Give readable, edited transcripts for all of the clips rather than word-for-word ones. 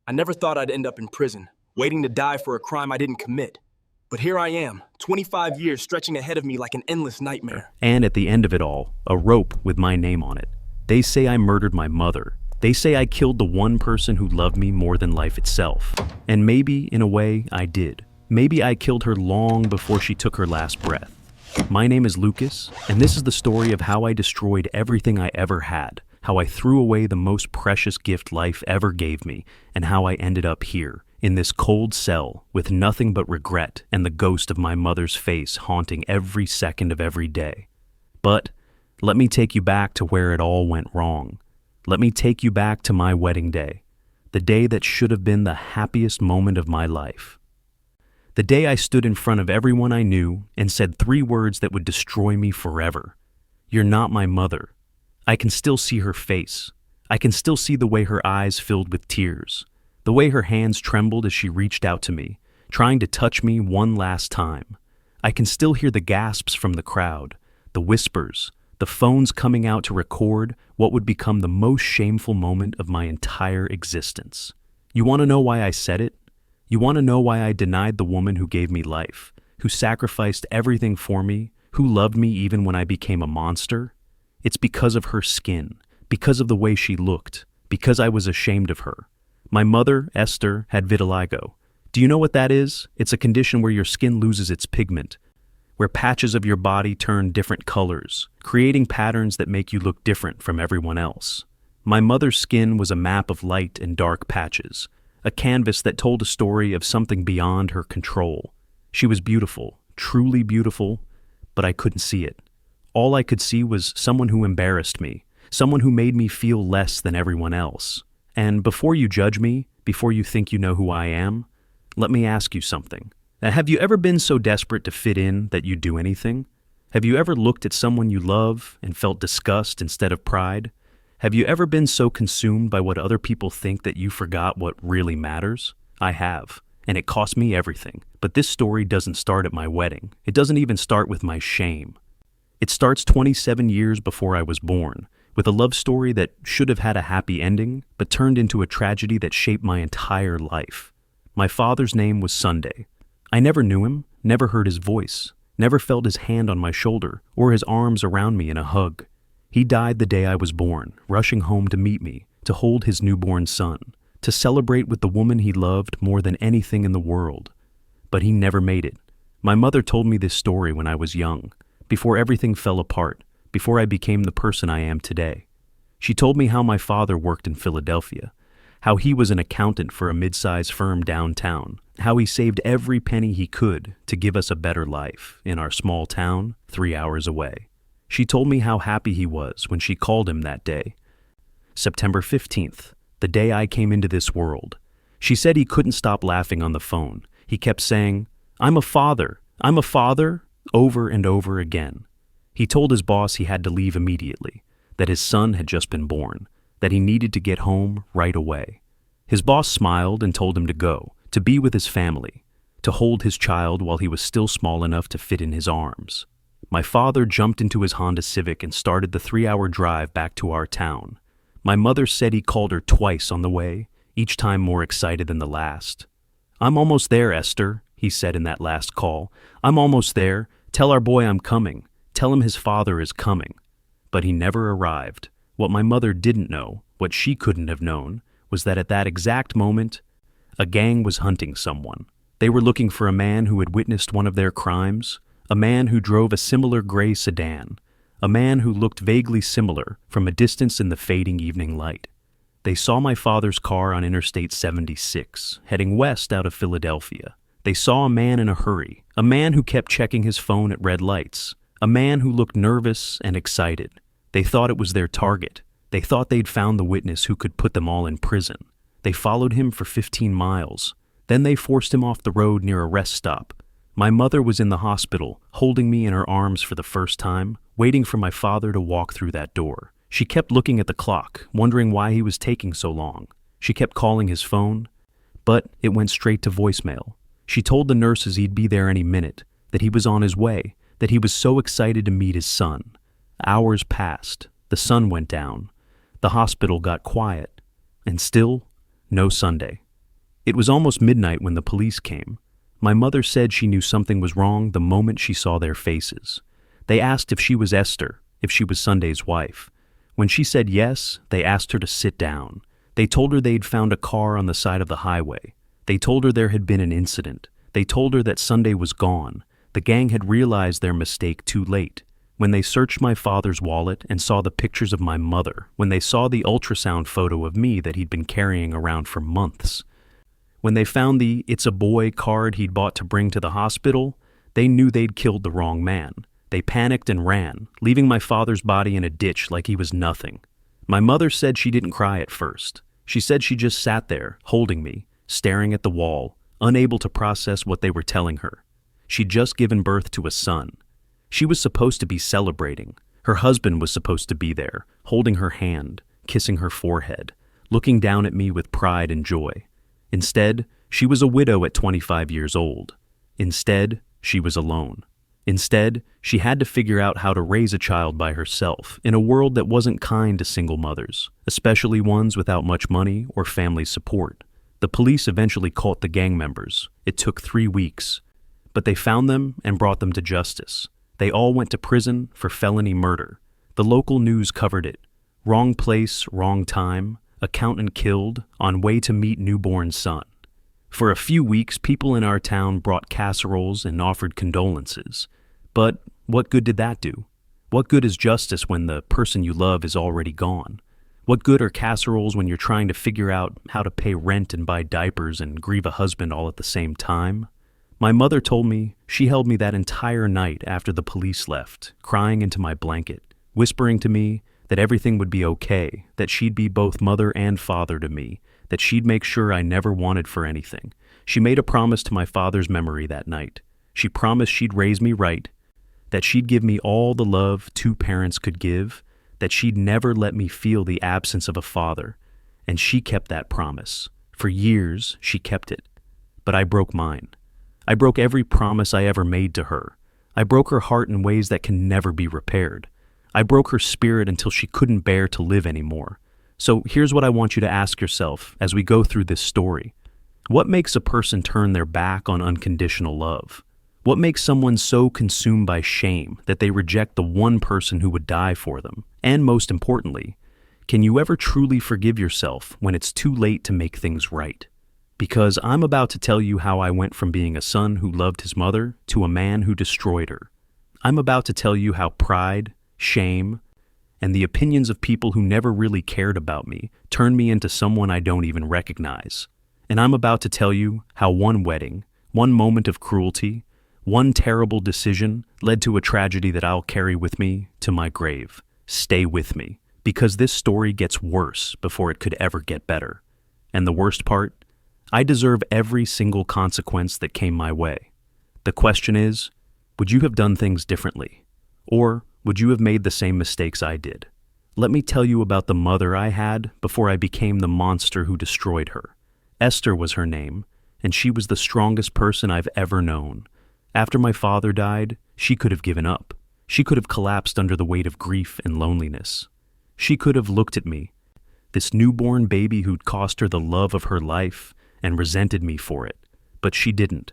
I never thought I'd end up in prison, waiting to die for a crime I didn't commit. But here I am, 25 years stretching ahead of me like an endless nightmare. And at the end of it all, a rope with my name on it. They say I murdered my mother. They say I killed the one person who loved me more than life itself. And maybe, in a way, I did. Maybe I killed her long before she took her last breath. My name is Lucas, and this is the story of how I destroyed everything I ever had, how I threw away the most precious gift life ever gave me, and how I ended up here, in this cold cell, with nothing but regret and the ghost of my mother's face haunting every second of every day. But let me take you back to where it all went wrong. Let me take you back to my wedding day, the day that should have been the happiest moment of my life. The day I stood in front of everyone I knew and said 3 words that would destroy me forever. You're not my mother. I can still see her face. I can still see the way her eyes filled with tears, the way her hands trembled as she reached out to me, trying to touch me one last time. I can still hear the gasps from the crowd, the whispers, the phones coming out to record what would become the most shameful moment of my entire existence. You want to know why I said it? You want to know why I denied the woman who gave me life, who sacrificed everything for me, who loved me even when I became a monster? It's because of her skin, because of the way she looked, because I was ashamed of her. My mother, Esther, had vitiligo. Do you know what that is? It's a condition where your skin loses its pigment, where patches of your body turn different colors, creating patterns that make you look different from everyone else. My mother's skin was a map of light and dark patches, a canvas that told a story of something beyond her control. She was beautiful, truly beautiful, but I couldn't see it. All I could see was someone who embarrassed me, someone who made me feel less than everyone else. And before you judge me, before you think you know who I am, let me ask you something. Have you ever been so desperate to fit in that you'd do anything? Have you ever looked at someone you love and felt disgust instead of pride? Have you ever been so consumed by what other people think that you forgot what really matters? I have, and it cost me everything. But this story doesn't start at my wedding. It doesn't even start with my shame. It starts 27 years before I was born, with a love story that should have had a happy ending, but turned into a tragedy that shaped my entire life. My father's name was Sunday. I never knew him, never heard his voice, never felt his hand on my shoulder or his arms around me in a hug. He died the day I was born, rushing home to meet me, to hold his newborn son, to celebrate with the woman he loved more than anything in the world. But he never made it. My mother told me this story when I was young, before everything fell apart, before I became the person I am today. She told me how my father worked in Philadelphia, how he was an accountant for a mid-sized firm downtown, how he saved every penny he could to give us a better life in our small town 3 hours away. She told me how happy he was when she called him that day. September 15th, the day I came into this world. She said he couldn't stop laughing on the phone. He kept saying, I'm a father, over and over again. He told his boss he had to leave immediately, that his son had just been born, that he needed to get home right away. His boss smiled and told him to go, to be with his family, to hold his child while he was still small enough to fit in his arms. My father jumped into his Honda Civic and started the 3-hour drive back to our town. My mother said he called her twice on the way, each time more excited than the last. I'm almost there, Esther, he said in that last call. I'm almost there. Tell our boy I'm coming. Tell him his father is coming. But he never arrived. What my mother didn't know, what she couldn't have known, was that at that exact moment, a gang was hunting someone. They were looking for a man who had witnessed one of their crimes, a man who drove a similar gray sedan, a man who looked vaguely similar from a distance in the fading evening light. They saw my father's car on Interstate 76, heading west out of Philadelphia. They saw a man in a hurry, a man who kept checking his phone at red lights, a man who looked nervous and excited. They thought it was their target. They thought they'd found the witness who could put them all in prison. They followed him for 15 miles. Then they forced him off the road near a rest stop. My mother was in the hospital, holding me in her arms for the first time, waiting for my father to walk through that door. She kept looking at the clock, wondering why he was taking so long. She kept calling his phone, but it went straight to voicemail. She told the nurses he'd be there any minute, that he was on his way, that he was so excited to meet his son. Hours passed. The sun went down. The hospital got quiet. And still, no Sunday. It was almost midnight when the police came. My mother said she knew something was wrong the moment she saw their faces. They asked if she was Esther, if she was Sunday's wife. When she said yes, they asked her to sit down. They told her they'd found a car on the side of the highway. They told her there had been an incident. They told her that Sunday was gone. The gang had realized their mistake too late. When they searched my father's wallet and saw the pictures of my mother, when they saw the ultrasound photo of me that he'd been carrying around for months, when they found the "It's a boy" card he'd bought to bring to the hospital, they knew they'd killed the wrong man. They panicked and ran, leaving my father's body in a ditch like he was nothing. My mother said she didn't cry at first. She said she just sat there, holding me, staring at the wall, unable to process what they were telling her. She'd just given birth to a son. She was supposed to be celebrating. Her husband was supposed to be there, holding her hand, kissing her forehead, looking down at me with pride and joy. Instead, she was a widow at 25 years old. Instead, she was alone. Instead, she had to figure out how to raise a child by herself in a world that wasn't kind to single mothers, especially ones without much money or family support. The police eventually caught the gang members. It took 3 weeks. But they found them and brought them to justice. They all went to prison for felony murder. The local news covered it. Wrong place, wrong time. Accountant killed, on way to meet newborn son. For a few weeks, people in our town brought casseroles and offered condolences. But what good did that do? What good is justice when the person you love is already gone? What good are casseroles when you're trying to figure out how to pay rent and buy diapers and grieve a husband all at the same time? My mother told me she held me that entire night after the police left, crying into my blanket, whispering to me that everything would be okay, that she'd be both mother and father to me, that she'd make sure I never wanted for anything. She made a promise to my father's memory that night. She promised she'd raise me right, that she'd give me all the love 2 parents could give, that she'd never let me feel the absence of a father. And she kept that promise. For years, she kept it. But I broke mine. I broke every promise I ever made to her. I broke her heart in ways that can never be repaired. I broke her spirit until she couldn't bear to live anymore. So here's what I want you to ask yourself as we go through this story. What makes a person turn their back on unconditional love? What makes someone so consumed by shame that they reject the one person who would die for them? And most importantly, can you ever truly forgive yourself when it's too late to make things right? Because I'm about to tell you how I went from being a son who loved his mother to a man who destroyed her. I'm about to tell you how pride, shame, and the opinions of people who never really cared about me turned me into someone I don't even recognize. And I'm about to tell you how one wedding, one moment of cruelty, one terrible decision led to a tragedy that I'll carry with me to my grave. Stay with me, because this story gets worse before it could ever get better. And the worst part, I deserve every single consequence that came my way. The question is, would you have done things differently? Or would you have made the same mistakes I did? Let me tell you about the mother I had before I became the monster who destroyed her. Esther was her name, and she was the strongest person I've ever known. After my father died, she could have given up. She could have collapsed under the weight of grief and loneliness. She could have looked at me, this newborn baby who'd cost her the love of her life, and resented me for it. But she didn't.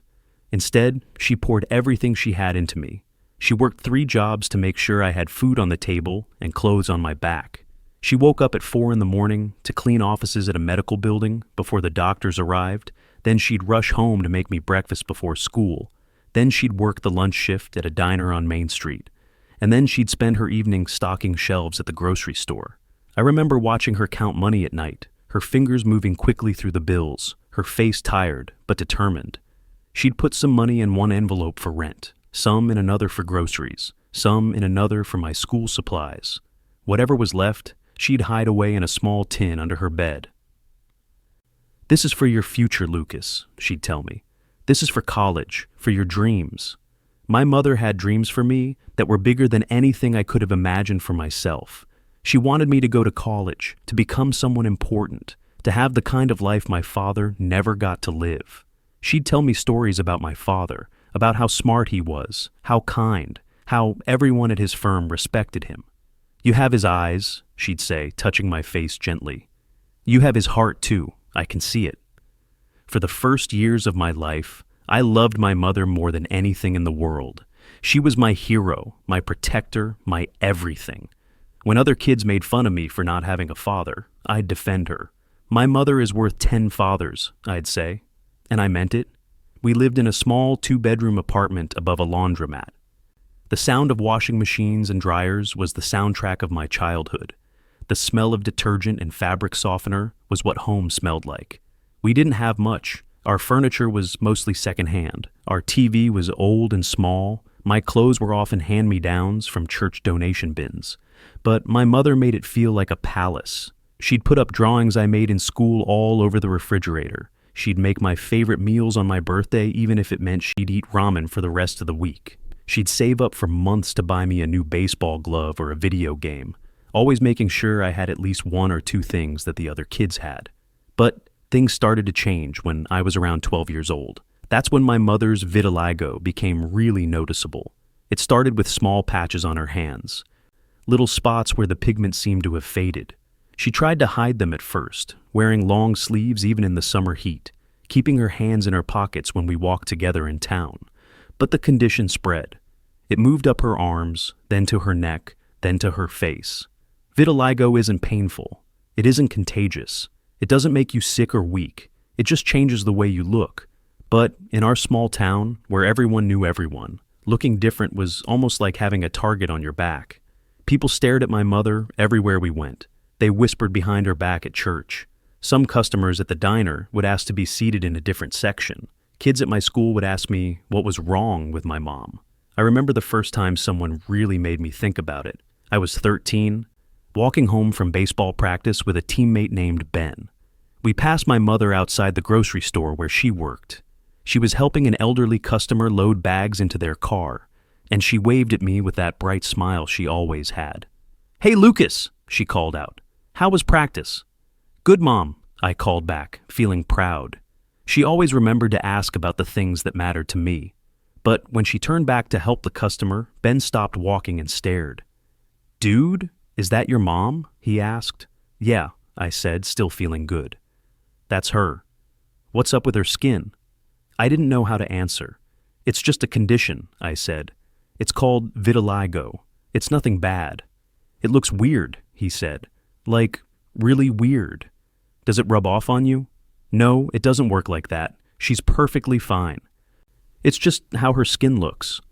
Instead, she poured everything she had into me. She worked 3 jobs to make sure I had food on the table and clothes on my back. She woke up at 4 in the morning to clean offices at a medical building before the doctors arrived. Then she'd rush home to make me breakfast before school. Then she'd work the lunch shift at a diner on Main Street. And then she'd spend her evenings stocking shelves at the grocery store. I remember watching her count money at night, her fingers moving quickly through the bills, her face tired but determined. She'd put some money in one envelope for rent, some in another for groceries, some in another for my school supplies. Whatever was left, she'd hide away in a small tin under her bed. "This is for your future, Lucas," she'd tell me. "This is for college, for your dreams." My mother had dreams for me that were bigger than anything I could have imagined for myself. She wanted me to go to college, to become someone important, to have the kind of life my father never got to live. She'd tell me stories about my father, about how smart he was, how kind, how everyone at his firm respected him. "You have his eyes," she'd say, touching my face gently. "You have his heart, too. I can see it." For the first years of my life, I loved my mother more than anything in the world. She was my hero, my protector, my everything. When other kids made fun of me for not having a father, I'd defend her. My mother is worth 10 fathers, I'd say. And I meant it. We lived in a small 2-bedroom apartment above a laundromat. The sound of washing machines and dryers was the soundtrack of my childhood. The smell of detergent and fabric softener was what home smelled like. We didn't have much. Our furniture was mostly secondhand. Our TV was old and small. My clothes were often hand-me-downs from church donation bins. But my mother made it feel like a palace. She'd put up drawings I made in school all over the refrigerator. She'd make my favorite meals on my birthday, even if it meant she'd eat ramen for the rest of the week. She'd save up for months to buy me a new baseball glove or a video game, always making sure I had at least 1 or 2 things that the other kids had. But things started to change when I was around 12 years old. That's when my mother's vitiligo became really noticeable. It started with small patches on her hands, little spots where the pigment seemed to have faded. She tried to hide them at first, wearing long sleeves even in the summer heat, keeping her hands in her pockets when we walked together in town. But the condition spread. It moved up her arms, then to her neck, then to her face. Vitiligo isn't painful. It isn't contagious. It doesn't make you sick or weak. It just changes the way you look. But in our small town, where everyone knew everyone, looking different was almost like having a target on your back. People stared at my mother everywhere we went. They whispered behind her back at church. Some customers at the diner would ask to be seated in a different section. Kids at my school would ask me what was wrong with my mom. I remember the first time someone really made me think about it. I was 13, walking home from baseball practice with a teammate named Ben. We passed my mother outside the grocery store where she worked. She was helping an elderly customer load bags into their car, and she waved at me with that bright smile she always had. "Hey, Lucas," she called out. "How was practice?" "Good, Mom," I called back, feeling proud. She always remembered to ask about the things that mattered to me. But when she turned back to help the customer, Ben stopped walking and stared. "Dude, is that your mom?" he asked. "Yeah," I said, still feeling good. "That's her. What's up with her skin?" I didn't know how to answer. "It's just a condition," I said. "It's called vitiligo. It's nothing bad." "It looks weird," he said. "Like, really weird. Does it rub off on you?" "No, it doesn't work like that. She's perfectly fine. It's just how her skin looks."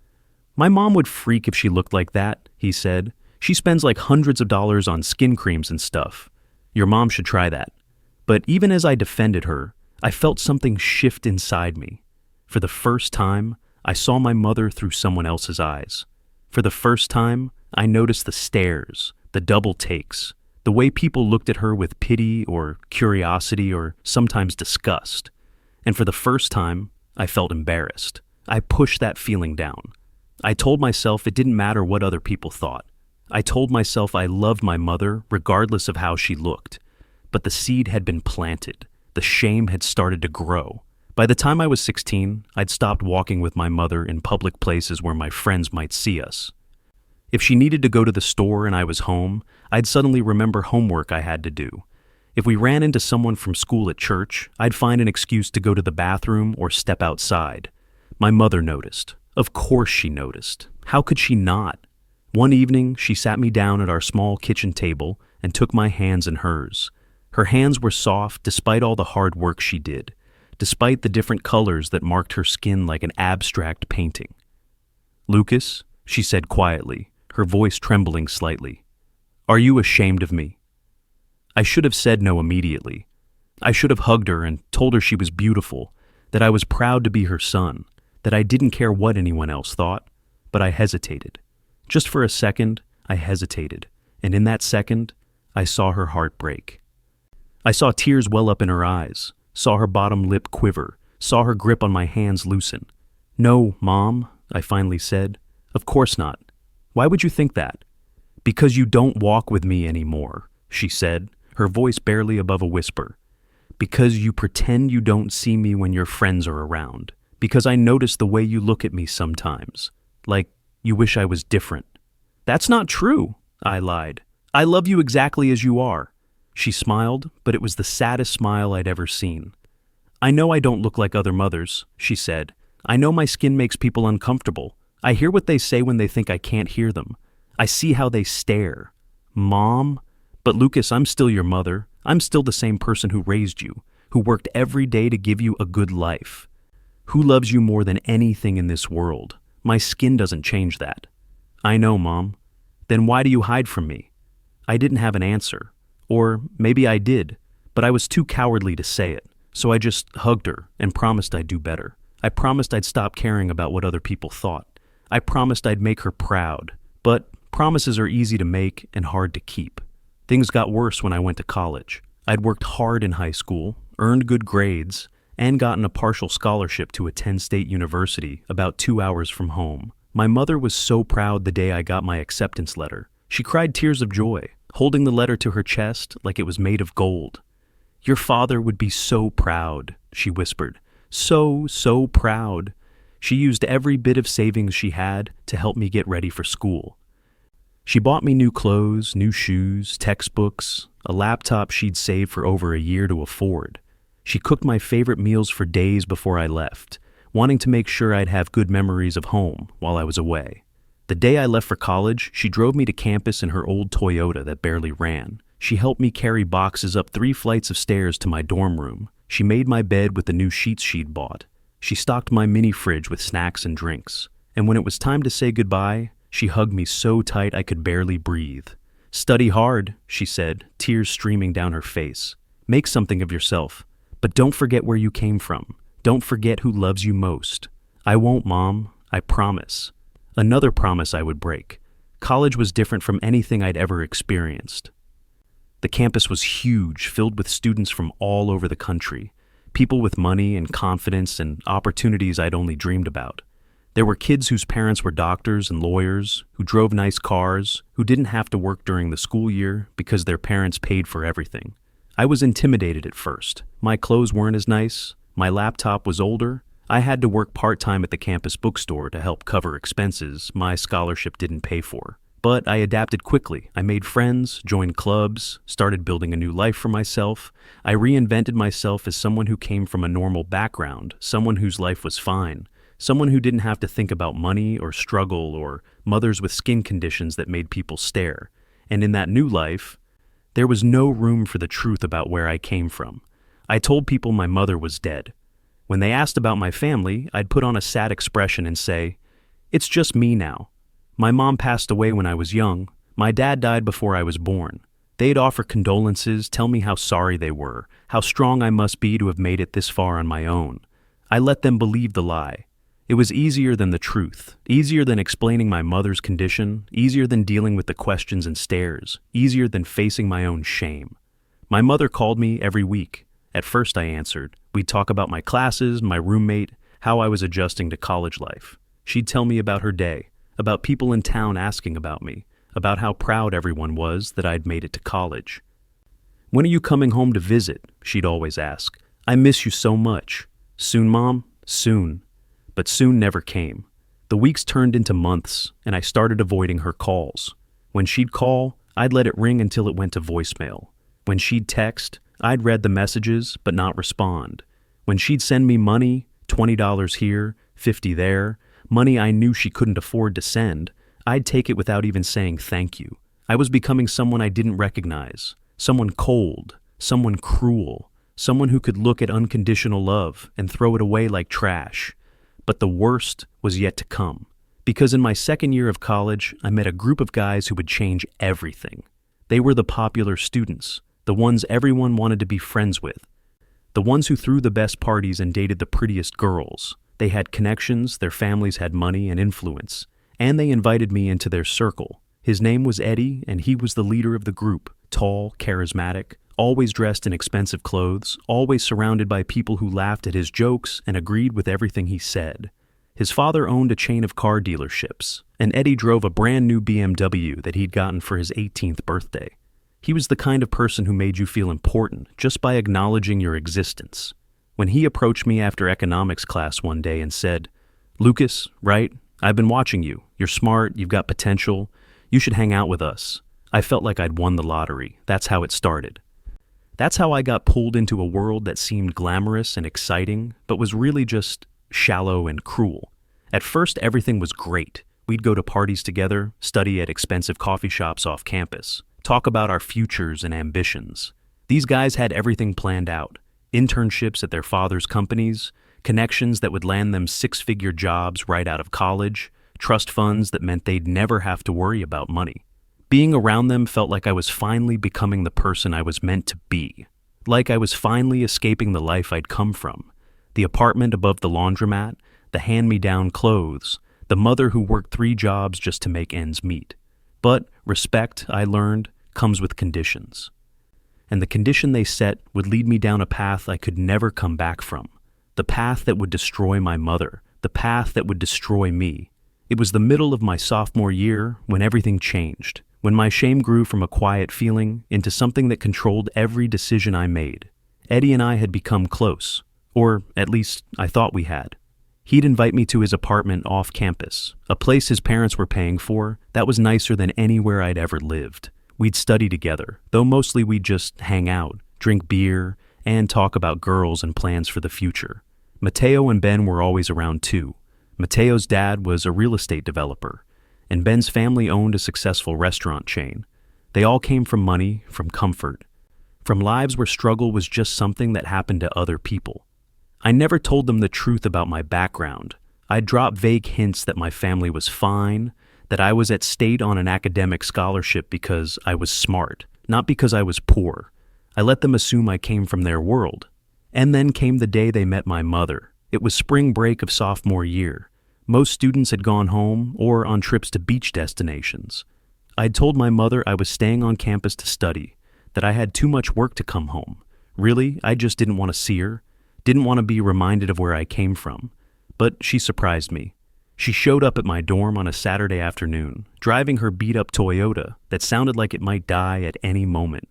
"My mom would freak if she looked like that," he said. "She spends like hundreds of dollars on skin creams and stuff. Your mom should try that." But even as I defended her, I felt something shift inside me. For the first time, I saw my mother through someone else's eyes. For the first time, I noticed the stares, the double takes, the way people looked at her with pity or curiosity or sometimes disgust. And for the first time, I felt embarrassed. I pushed that feeling down. I told myself it didn't matter what other people thought. I told myself I loved my mother regardless of how she looked. But the seed had been planted. The shame had started to grow. By the time I was 16, I'd stopped walking with my mother in public places where my friends might see us. If she needed to go to the store and I was home, I'd suddenly remember homework I had to do. If we ran into someone from school at church, I'd find an excuse to go to the bathroom or step outside. My mother noticed. Of course she noticed. How could she not? One evening, she sat me down at our small kitchen table and took my hands in hers. Her hands were soft despite all the hard work she did, despite the different colors that marked her skin like an abstract painting. "Lucas," she said quietly, her voice trembling slightly, "are you ashamed of me?" I should have said no immediately. I should have hugged her and told her she was beautiful, that I was proud to be her son, that I didn't care what anyone else thought, but I hesitated. Just for a second, I hesitated, and in that second, I saw her heart break. I saw tears well up in her eyes, saw her bottom lip quiver, saw her grip on my hands loosen. "No, Mom," I finally said. "Of course not. Why would you think that?" "Because you don't walk with me anymore," she said, her voice barely above a whisper. "Because you pretend you don't see me when your friends are around. Because I notice the way you look at me sometimes. Like you wish I was different." "That's not true," I lied. "I love you exactly as you are." She smiled, but it was the saddest smile I'd ever seen. "I know I don't look like other mothers," she said. "I know my skin makes people uncomfortable. I hear what they say when they think I can't hear them. I see how they stare. Mom? But Lucas, I'm still your mother. I'm still the same person who raised you, who worked every day to give you a good life. Who loves you more than anything in this world? My skin doesn't change that." "I know, Mom." "Then why do you hide from me?" I didn't have an answer. Or maybe I did, but I was too cowardly to say it, so I just hugged her and promised I'd do better. I promised I'd stop caring about what other people thought. I promised I'd make her proud, but promises are easy to make and hard to keep. Things got worse when I went to college. I'd worked hard in high school, earned good grades, and gotten a partial scholarship to attend state university about 2 hours from home. My mother was so proud the day I got my acceptance letter. She cried tears of joy, holding the letter to her chest like it was made of gold. "Your father would be so proud," she whispered. So proud." She used every bit of savings she had to help me get ready for school. She bought me new clothes, new shoes, textbooks, a laptop she'd saved for over a year to afford. She cooked my favorite meals for days before I left, wanting to make sure I'd have good memories of home while I was away. The day I left for college, she drove me to campus in her old Toyota that barely ran. She helped me carry boxes up 3 flights of stairs to my dorm room. She made my bed with the new sheets she'd bought. She stocked my mini fridge with snacks and drinks. And when it was time to say goodbye, she hugged me so tight I could barely breathe. "Study hard," she said, tears streaming down her face. "Make something of yourself. But don't forget where you came from. Don't forget who loves you most." "I won't, Mom. I promise." Another promise I would break. College was different from anything I'd ever experienced. The campus was huge, filled with students from all over the country, people with money and confidence and opportunities I'd only dreamed about. There were kids whose parents were doctors and lawyers, who drove nice cars, who didn't have to work during the school year because their parents paid for everything. I was intimidated at first. My clothes weren't as nice, my laptop was older, I had to work part-time at the campus bookstore to help cover expenses my scholarship didn't pay for. But I adapted quickly. I made friends, joined clubs, started building a new life for myself. I reinvented myself as someone who came from a normal background, someone whose life was fine, someone who didn't have to think about money or struggle or mothers with skin conditions that made people stare. And in that new life, there was no room for the truth about where I came from. I told people my mother was dead. When they asked about my family, I'd put on a sad expression and say, "It's just me now. My mom passed away when I was young. My dad died before I was born." They'd offer condolences, tell me how sorry they were, how strong I must be to have made it this far on my own. I let them believe the lie. It was easier than the truth, easier than explaining my mother's condition, easier than dealing with the questions and stares, easier than facing my own shame. My mother called me every week. At first I answered. We'd talk about my classes, my roommate, how I was adjusting to college life. She'd tell me about her day, about people in town asking about me, about how proud everyone was that I'd made it to college. "When are you coming home to visit?" she'd always ask. "I miss you so much." "Soon, Mom? Soon." But soon never came. The weeks turned into months, and I started avoiding her calls. When she'd call, I'd let it ring until it went to voicemail. When she'd text, I'd read the messages but not respond. When she'd send me money, $20 here, $50 there, money I knew she couldn't afford to send, I'd take it without even saying thank you. I was becoming someone I didn't recognize, someone cold, someone cruel, someone who could look at unconditional love and throw it away like trash. But the worst was yet to come, because in my second year of college, I met a group of guys who would change everything. They were the popular students, the ones everyone wanted to be friends with, the ones who threw the best parties and dated the prettiest girls. They had connections, their families had money and influence, and they invited me into their circle. His name was Eddie, and he was the leader of the group, tall, charismatic, always dressed in expensive clothes, always surrounded by people who laughed at his jokes and agreed with everything he said. His father owned a chain of car dealerships, and Eddie drove a brand new BMW that he'd gotten for his 18th birthday. He was the kind of person who made you feel important just by acknowledging your existence. When he approached me after economics class one day and said, "Lucas, right? I've been watching you. You're smart, you've got potential. You should hang out with us." I felt like I'd won the lottery. That's how it started. That's how I got pulled into a world that seemed glamorous and exciting, but was really just shallow and cruel. At first, everything was great. We'd go to parties together, study at expensive coffee shops off campus, talk about our futures and ambitions. These guys had everything planned out. Internships at their father's companies, connections that would land them six-figure jobs right out of college, trust funds that meant they'd never have to worry about money. Being around them felt like I was finally becoming the person I was meant to be. Like I was finally escaping the life I'd come from. The apartment above the laundromat, the hand-me-down clothes, the mother who worked 3 jobs just to make ends meet. But respect, I learned, comes with conditions. And the condition they set would lead me down a path I could never come back from. The path that would destroy my mother. The path that would destroy me. It was the middle of my sophomore year when everything changed. When my shame grew from a quiet feeling into something that controlled every decision I made. Eddie and I had become close. Or at least, I thought we had. He'd invite me to his apartment off campus, a place his parents were paying for that was nicer than anywhere I'd ever lived. We'd study together, though mostly we'd just hang out, drink beer, and talk about girls and plans for the future. Mateo and Ben were always around too. Mateo's dad was a real estate developer, and Ben's family owned a successful restaurant chain. They all came from money, from comfort, from lives where struggle was just something that happened to other people. I never told them the truth about my background. I'd drop vague hints that my family was fine, that I was at state on an academic scholarship because I was smart, not because I was poor. I let them assume I came from their world. And then came the day they met my mother. It was spring break of sophomore year. Most students had gone home or on trips to beach destinations. I'd told my mother I was staying on campus to study, that I had too much work to come home. Really, I just didn't want to see her, didn't want to be reminded of where I came from. But she surprised me. She showed up at my dorm on a Saturday afternoon, driving her beat-up Toyota that sounded like it might die at any moment.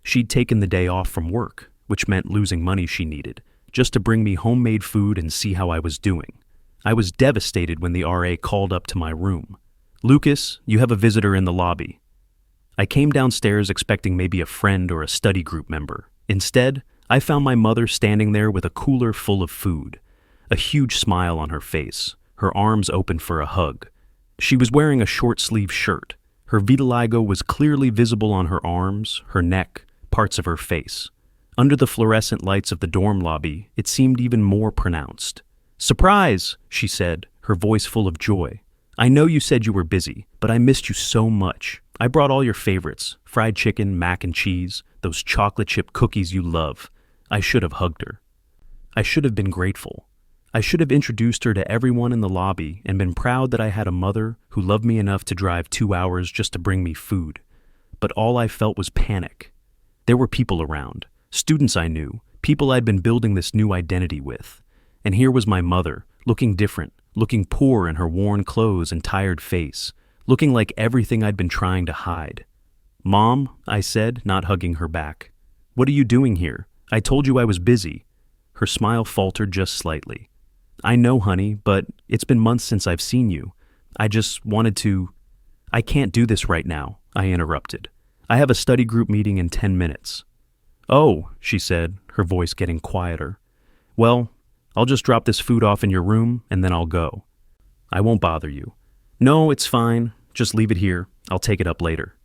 She'd taken the day off from work, which meant losing money she needed, just to bring me homemade food and see how I was doing. I was devastated when the RA called up to my room. "Lucas, you have a visitor in the lobby." I came downstairs expecting maybe a friend or a study group member. Instead, I found my mother standing there with a cooler full of food, a huge smile on her face, her arms open for a hug. She was wearing a short-sleeved shirt. Her vitiligo was clearly visible on her arms, her neck, parts of her face. Under the fluorescent lights of the dorm lobby, it seemed even more pronounced. "Surprise!" she said, her voice full of joy. "I know you said you were busy, but I missed you so much. I brought all your favorites, fried chicken, mac and cheese, those chocolate chip cookies you love." I should have hugged her. I should have been grateful. I should have introduced her to everyone in the lobby and been proud that I had a mother who loved me enough to drive 2 hours just to bring me food. But all I felt was panic. There were people around, students I knew, people I'd been building this new identity with. And here was my mother, looking different, looking poor in her worn clothes and tired face, looking like everything I'd been trying to hide. "Mom," I said, not hugging her back. "What are you doing here? I told you I was busy." Her smile faltered just slightly. "I know, honey, but it's been months since I've seen you. I just wanted to—" "I can't do this right now," I interrupted. "I have a study group meeting in 10 minutes. "Oh," she said, her voice getting quieter. "Well, I'll just drop this food off in your room, and then I'll go. I won't bother you." "No, it's fine. Just leave it here. I'll take it up later."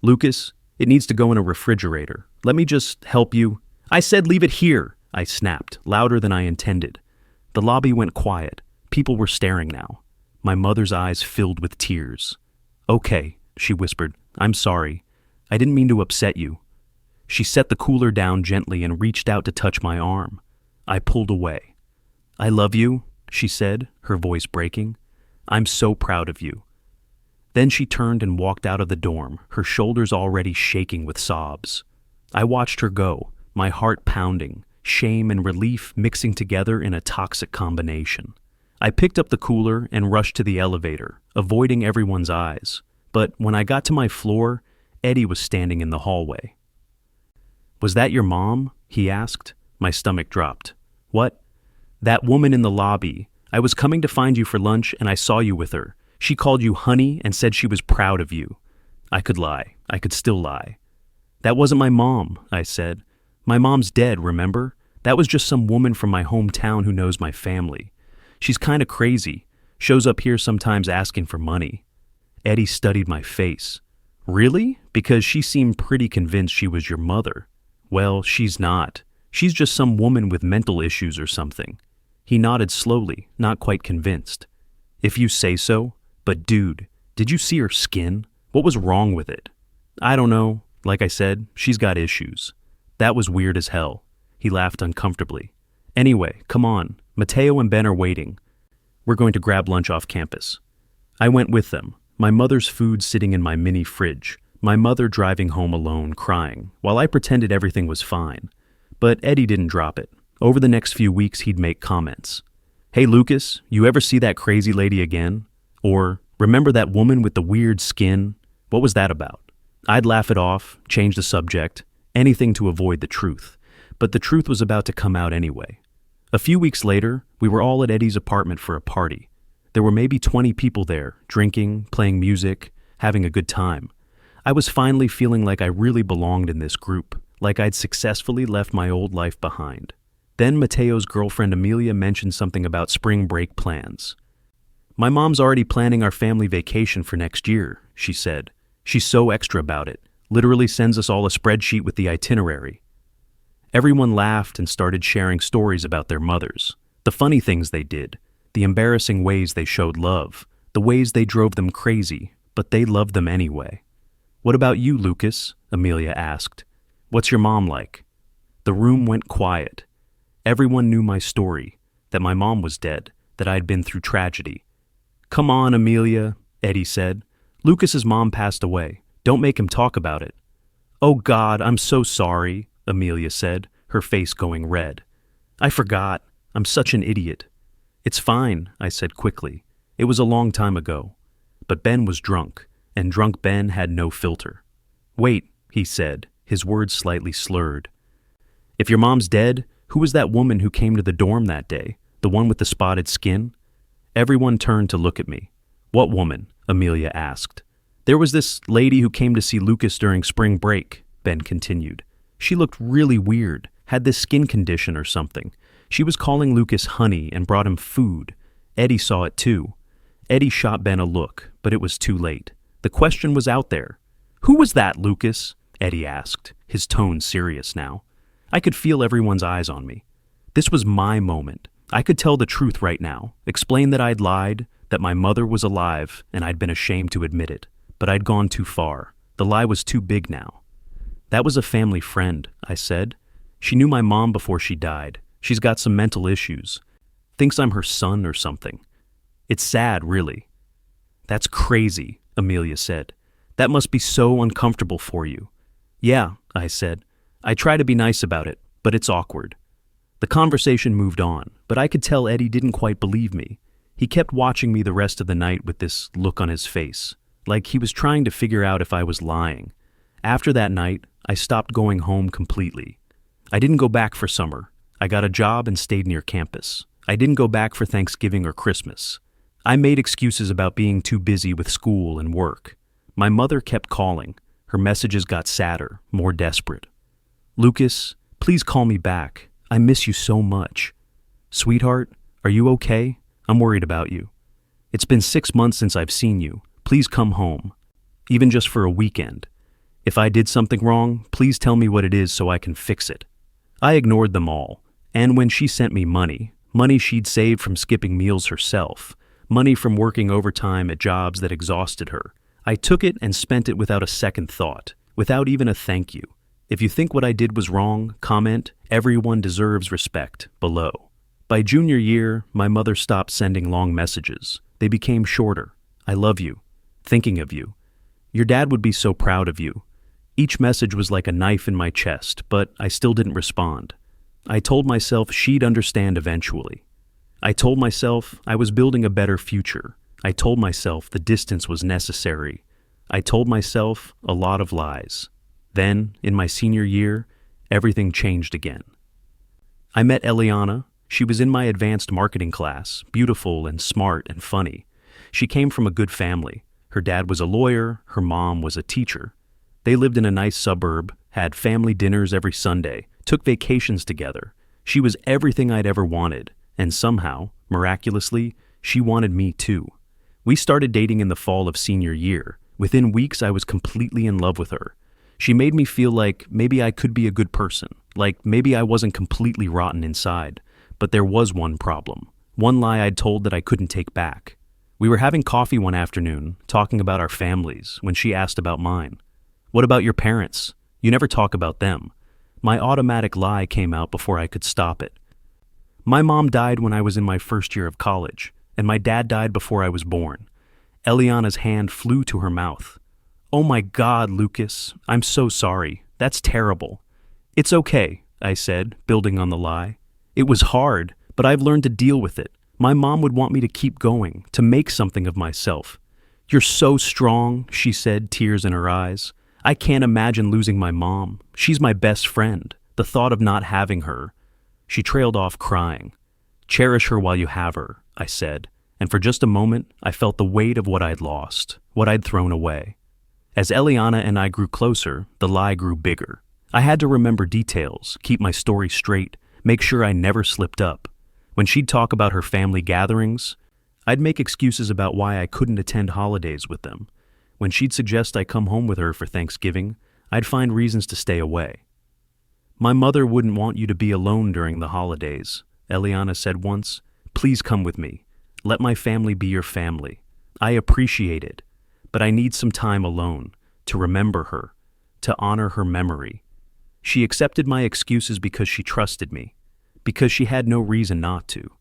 "Lucas, it needs to go in a refrigerator. Let me just help you." "I said leave it here," I snapped, louder than I intended. The lobby went quiet. People were staring now. My mother's eyes filled with tears. "Okay," she whispered. "I'm sorry. I didn't mean to upset you." She set the cooler down gently and reached out to touch my arm. I pulled away. "I love you," she said, her voice breaking. "I'm so proud of you." Then she turned and walked out of the dorm, her shoulders already shaking with sobs. I watched her go, my heart pounding, shame and relief mixing together in a toxic combination. I picked up the cooler and rushed to the elevator, avoiding everyone's eyes. But when I got to my floor, Eddie was standing in the hallway. "Was that your mom?" he asked. My stomach dropped. "What?" "That woman in the lobby. I was coming to find you for lunch and I saw you with her. She called you honey and said she was proud of you." I could lie. I could still lie. That wasn't my mom, I said. My mom's dead, remember? That was just some woman from my hometown who knows my family. She's kinda crazy, shows up here sometimes asking for money. Eddie studied my face. Really? Because she seemed pretty convinced she was your mother. Well, she's not. She's just some woman with mental issues or something. He nodded slowly, not quite convinced. If you say so, but dude, did you see her skin? What was wrong with it? I don't know. Like I said, she's got issues. That was weird as hell. He laughed uncomfortably. Anyway, come on. Mateo and Ben are waiting. We're going to grab lunch off campus. I went with them, my mother's food sitting in my mini fridge, my mother driving home alone, crying, while I pretended everything was fine. But Eddie didn't drop it. Over the next few weeks, he'd make comments. Hey, Lucas, you ever see that crazy lady again? Or, remember that woman with the weird skin? What was that about? I'd laugh it off, change the subject, anything to avoid the truth. But the truth was about to come out anyway. A few weeks later, we were all at Eddie's apartment for a party. There were maybe 20 people there, drinking, playing music, having a good time. I was finally feeling like I really belonged in this group, like I'd successfully left my old life behind. Then Mateo's girlfriend Amelia mentioned something about spring break plans. My mom's already planning our family vacation for next year, she said. She's so extra about it, literally sends us all a spreadsheet with the itinerary. Everyone laughed and started sharing stories about their mothers, the funny things they did, the embarrassing ways they showed love, the ways they drove them crazy, but they loved them anyway. What about you, Lucas? Amelia asked. What's your mom like? The room went quiet. Everyone knew my story, that my mom was dead, that I'd been through tragedy. Come on, Amelia, Eddie said. Lucas's mom passed away. Don't make him talk about it. Oh God, I'm so sorry, Amelia said, her face going red. I forgot. I'm such an idiot. It's fine, I said quickly. It was a long time ago. But Ben was drunk, and drunk Ben had no filter. Wait, he said, his words slightly slurred. If your mom's dead, who was that woman who came to the dorm that day? The one with the spotted skin? Everyone turned to look at me. What woman? Amelia asked. There was this lady who came to see Lucas during spring break, Ben continued. She looked really weird, had this skin condition or something. She was calling Lucas honey and brought him food. Eddie saw it too. Eddie shot Ben a look, but it was too late. The question was out there. Who was that, Lucas? Eddie asked, his tone serious now. I could feel everyone's eyes on me. This was my moment. I could tell the truth right now, explain that I'd lied, that my mother was alive, and I'd been ashamed to admit it. But I'd gone too far. The lie was too big now. That was a family friend, I said. She knew my mom before she died. She's got some mental issues. Thinks I'm her son or something. It's sad, really. That's crazy, Amelia said. That must be so uncomfortable for you. Yeah, I said. I try to be nice about it, but it's awkward. The conversation moved on, but I could tell Eddie didn't quite believe me. He kept watching me the rest of the night with this look on his face, like he was trying to figure out if I was lying. After that night, I stopped going home completely. I didn't go back for summer. I got a job and stayed near campus. I didn't go back for Thanksgiving or Christmas. I made excuses about being too busy with school and work. My mother kept calling. Her messages got sadder, more desperate. Lucas, please call me back. I miss you so much. Sweetheart, are you okay? I'm worried about you. It's been 6 months since I've seen you. Please come home. Even just for a weekend. If I did something wrong, please tell me what it is so I can fix it. I ignored them all. And when she sent me money she'd saved from skipping meals herself, money from working overtime at jobs that exhausted her, I took it and spent it without a second thought, without even a thank you. If you think what I did was wrong, comment, everyone deserves respect, below. By junior year, my mother stopped sending long messages. They became shorter. I love you. Thinking of you. Your dad would be so proud of you. Each message was like a knife in my chest, but I still didn't respond. I told myself she'd understand eventually. I told myself I was building a better future. I told myself the distance was necessary. I told myself a lot of lies. Then, in my senior year, everything changed again. I met Eliana. She was in my advanced marketing class, beautiful and smart and funny. She came from a good family. Her dad was a lawyer, her mom was a teacher. They lived in a nice suburb, had family dinners every Sunday, took vacations together. She was everything I'd ever wanted, and somehow, miraculously, she wanted me too. We started dating in the fall of senior year. Within weeks, I was completely in love with her. She made me feel like maybe I could be a good person, like maybe I wasn't completely rotten inside. But there was one problem, one lie I'd told that I couldn't take back. We were having coffee one afternoon, talking about our families, when she asked about mine. "What about your parents? You never talk about them." My automatic lie came out before I could stop it. My mom died when I was in my first year of college, and my dad died before I was born. Eliana's hand flew to her mouth. "Oh my God, Lucas, I'm so sorry. That's terrible." "It's okay," I said, building on the lie. "It was hard, but I've learned to deal with it. My mom would want me to keep going, to make something of myself." "You're so strong," she said, tears in her eyes. "I can't imagine losing my mom. She's my best friend. The thought of not having her." She trailed off crying. "Cherish her while you have her," I said, and for just a moment, I felt the weight of what I'd lost, what I'd thrown away. As Eliana and I grew closer, the lie grew bigger. I had to remember details, keep my story straight, make sure I never slipped up. When she'd talk about her family gatherings, I'd make excuses about why I couldn't attend holidays with them. When she'd suggest I come home with her for Thanksgiving, I'd find reasons to stay away. "My mother wouldn't want you to be alone during the holidays," Eliana said once. "Please come with me. Let my family be your family. I appreciate it, but I need some time alone, to remember her, to honor her memory." She accepted my excuses because she trusted me, because she had no reason not to.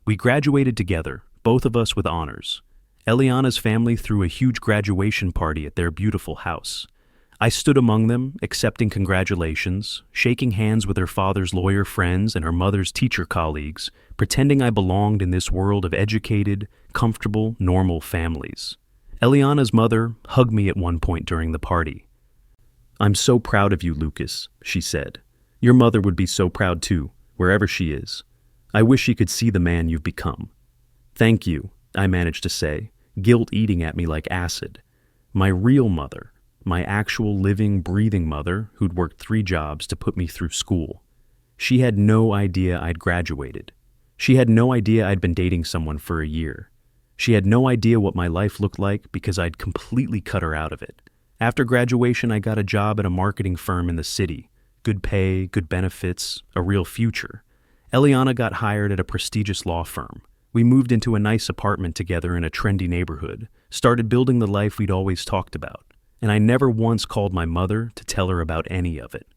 We graduated together, both of us with honors. Eliana's family threw a huge graduation party at their beautiful house. I stood among them, accepting congratulations, shaking hands with her father's lawyer friends and her mother's teacher colleagues, pretending I belonged in this world of educated, comfortable, normal families. Eliana's mother hugged me at one point during the party. "I'm so proud of you, Lucas," she said. "Your mother would be so proud too, wherever she is. I wish she could see the man you've become." "Thank you," I managed to say, guilt eating at me like acid. My real mother, my actual living, breathing mother who'd worked 3 jobs to put me through school. She had no idea I'd graduated. She had no idea I'd been dating someone for a year. She had no idea what my life looked like because I'd completely cut her out of it. After graduation, I got a job at a marketing firm in the city. Good pay, good benefits, a real future. Eliana got hired at a prestigious law firm. We moved into a nice apartment together in a trendy neighborhood, started building the life we'd always talked about, and I never once called my mother to tell her about any of it.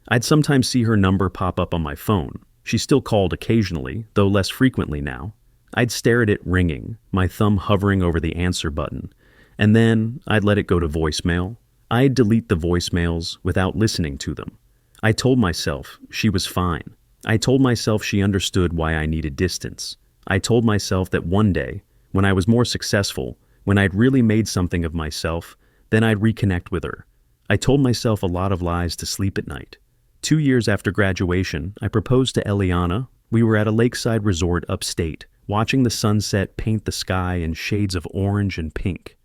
I'd sometimes see her number pop up on my phone. She still called occasionally, though less frequently now. I'd stare at it ringing, my thumb hovering over the answer button, and then I'd let it go to voicemail. I'd delete the voicemails without listening to them. I told myself she was fine. I told myself she understood why I needed distance. I told myself that one day, when I was more successful, when I'd really made something of myself, then I'd reconnect with her. I told myself a lot of lies to sleep at night. 2 years after graduation, I proposed to Eliana. We were at a lakeside resort upstate, watching the sunset paint the sky in shades of orange and pink.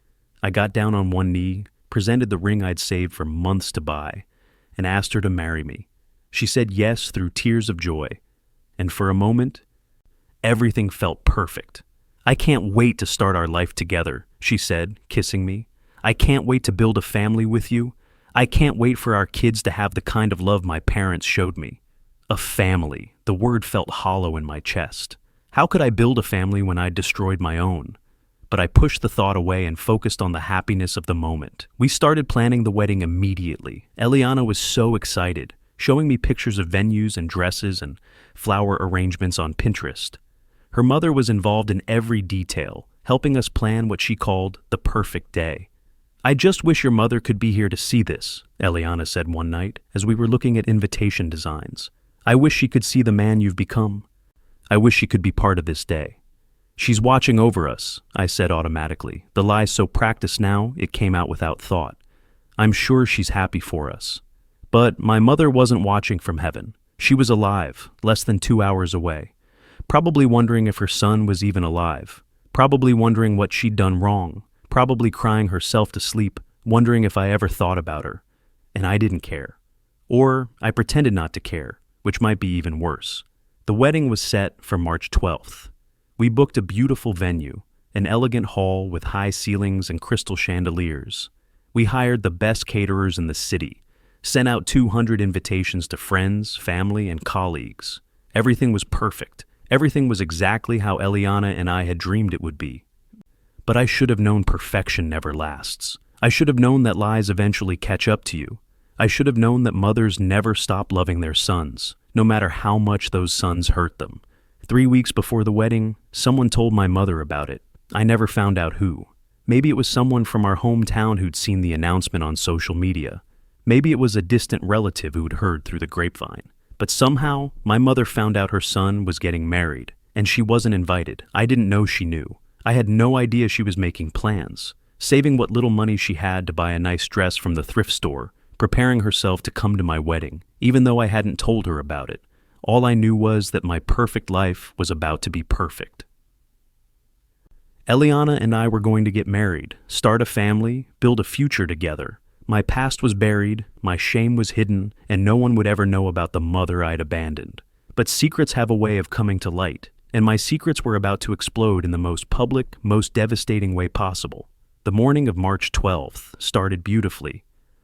I got down on one knee, presented the ring I'd saved for months to buy, and asked her to marry me. She said yes through tears of joy. And for a moment, everything felt perfect. "I can't wait to start our life together," she said, kissing me. "I can't wait to build a family with you. I can't wait for our kids to have the kind of love my parents showed me." A family. The word felt hollow in my chest. How could I build a family when I'd destroyed my own? But I pushed the thought away and focused on the happiness of the moment. We started planning the wedding immediately. Eliana was so excited, showing me pictures of venues and dresses and flower arrangements on Pinterest. Her mother was involved in every detail, helping us plan what she called the perfect day. "I just wish your mother could be here to see this," Eliana said one night as we were looking at invitation designs. "I wish she could see the man you've become. I wish she could be part of this day." "She's watching over us," I said automatically, the lie so practiced now it came out without thought. "I'm sure she's happy for us." But my mother wasn't watching from heaven. She was alive, less than 2 hours away, probably wondering if her son was even alive, probably wondering what she'd done wrong, probably crying herself to sleep, wondering if I ever thought about her. And I didn't care. Or I pretended not to care, which might be even worse. The wedding was set for March 12th. We booked a beautiful venue, an elegant hall with high ceilings and crystal chandeliers. We hired the best caterers in the city, sent out 200 invitations to friends, family, and colleagues. Everything was perfect. Everything was exactly how Eliana and I had dreamed it would be. But I should have known perfection never lasts. I should have known that lies eventually catch up to you. I should have known that mothers never stop loving their sons, no matter how much those sons hurt them. 3 weeks before the wedding, someone told my mother about it. I never found out who. Maybe it was someone from our hometown who'd seen the announcement on social media. Maybe it was a distant relative who'd heard through the grapevine. But somehow, my mother found out her son was getting married, and she wasn't invited. I didn't know she knew. I had no idea she was making plans, saving what little money she had to buy a nice dress from the thrift store, preparing herself to come to my wedding, even though I hadn't told her about it. All I knew was that my perfect life was about to be perfect. Eliana and I were going to get married, start a family, build a future together. My past was buried, my shame was hidden, and no one would ever know about the mother I'd abandoned. But secrets have a way of coming to light, and my secrets were about to explode in the most public, most devastating way possible. The morning of March 12th started beautifully.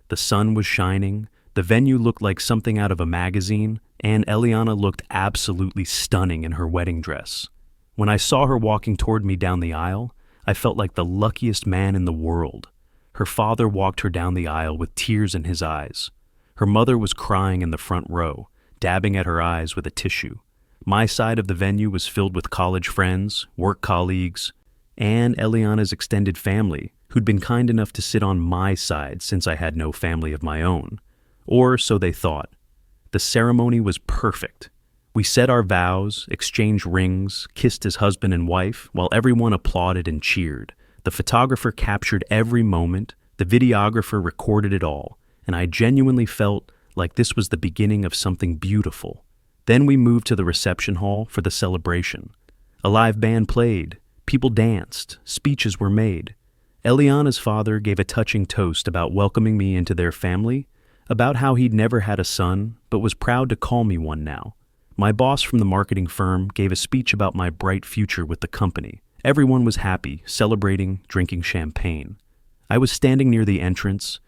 The sun was shining, the venue looked like something out of a magazine, and Eliana looked absolutely stunning in her wedding dress. When I saw her walking toward me down the aisle, I felt like the luckiest man in the world. Her father walked her down the aisle with tears in his eyes. Her mother was crying in the front row, dabbing at her eyes with a tissue. My side of the venue was filled with college friends, work colleagues, and Eliana's extended family, who'd been kind enough to sit on my side since I had no family of my own. Or so they thought. The ceremony was perfect. We said our vows, exchanged rings, kissed as husband and wife, while everyone applauded and cheered. The photographer captured every moment, the videographer recorded it all, and I genuinely felt like this was the beginning of something beautiful. Then we moved to the reception hall for the celebration. A live band played, people danced, speeches were made. Eliana's father gave a touching toast about welcoming me into their family, about how he'd never had a son, but was proud to call me one now. My boss from the marketing firm gave a speech about my bright future with the company. Everyone was happy, celebrating, drinking champagne. I was standing near the entrance,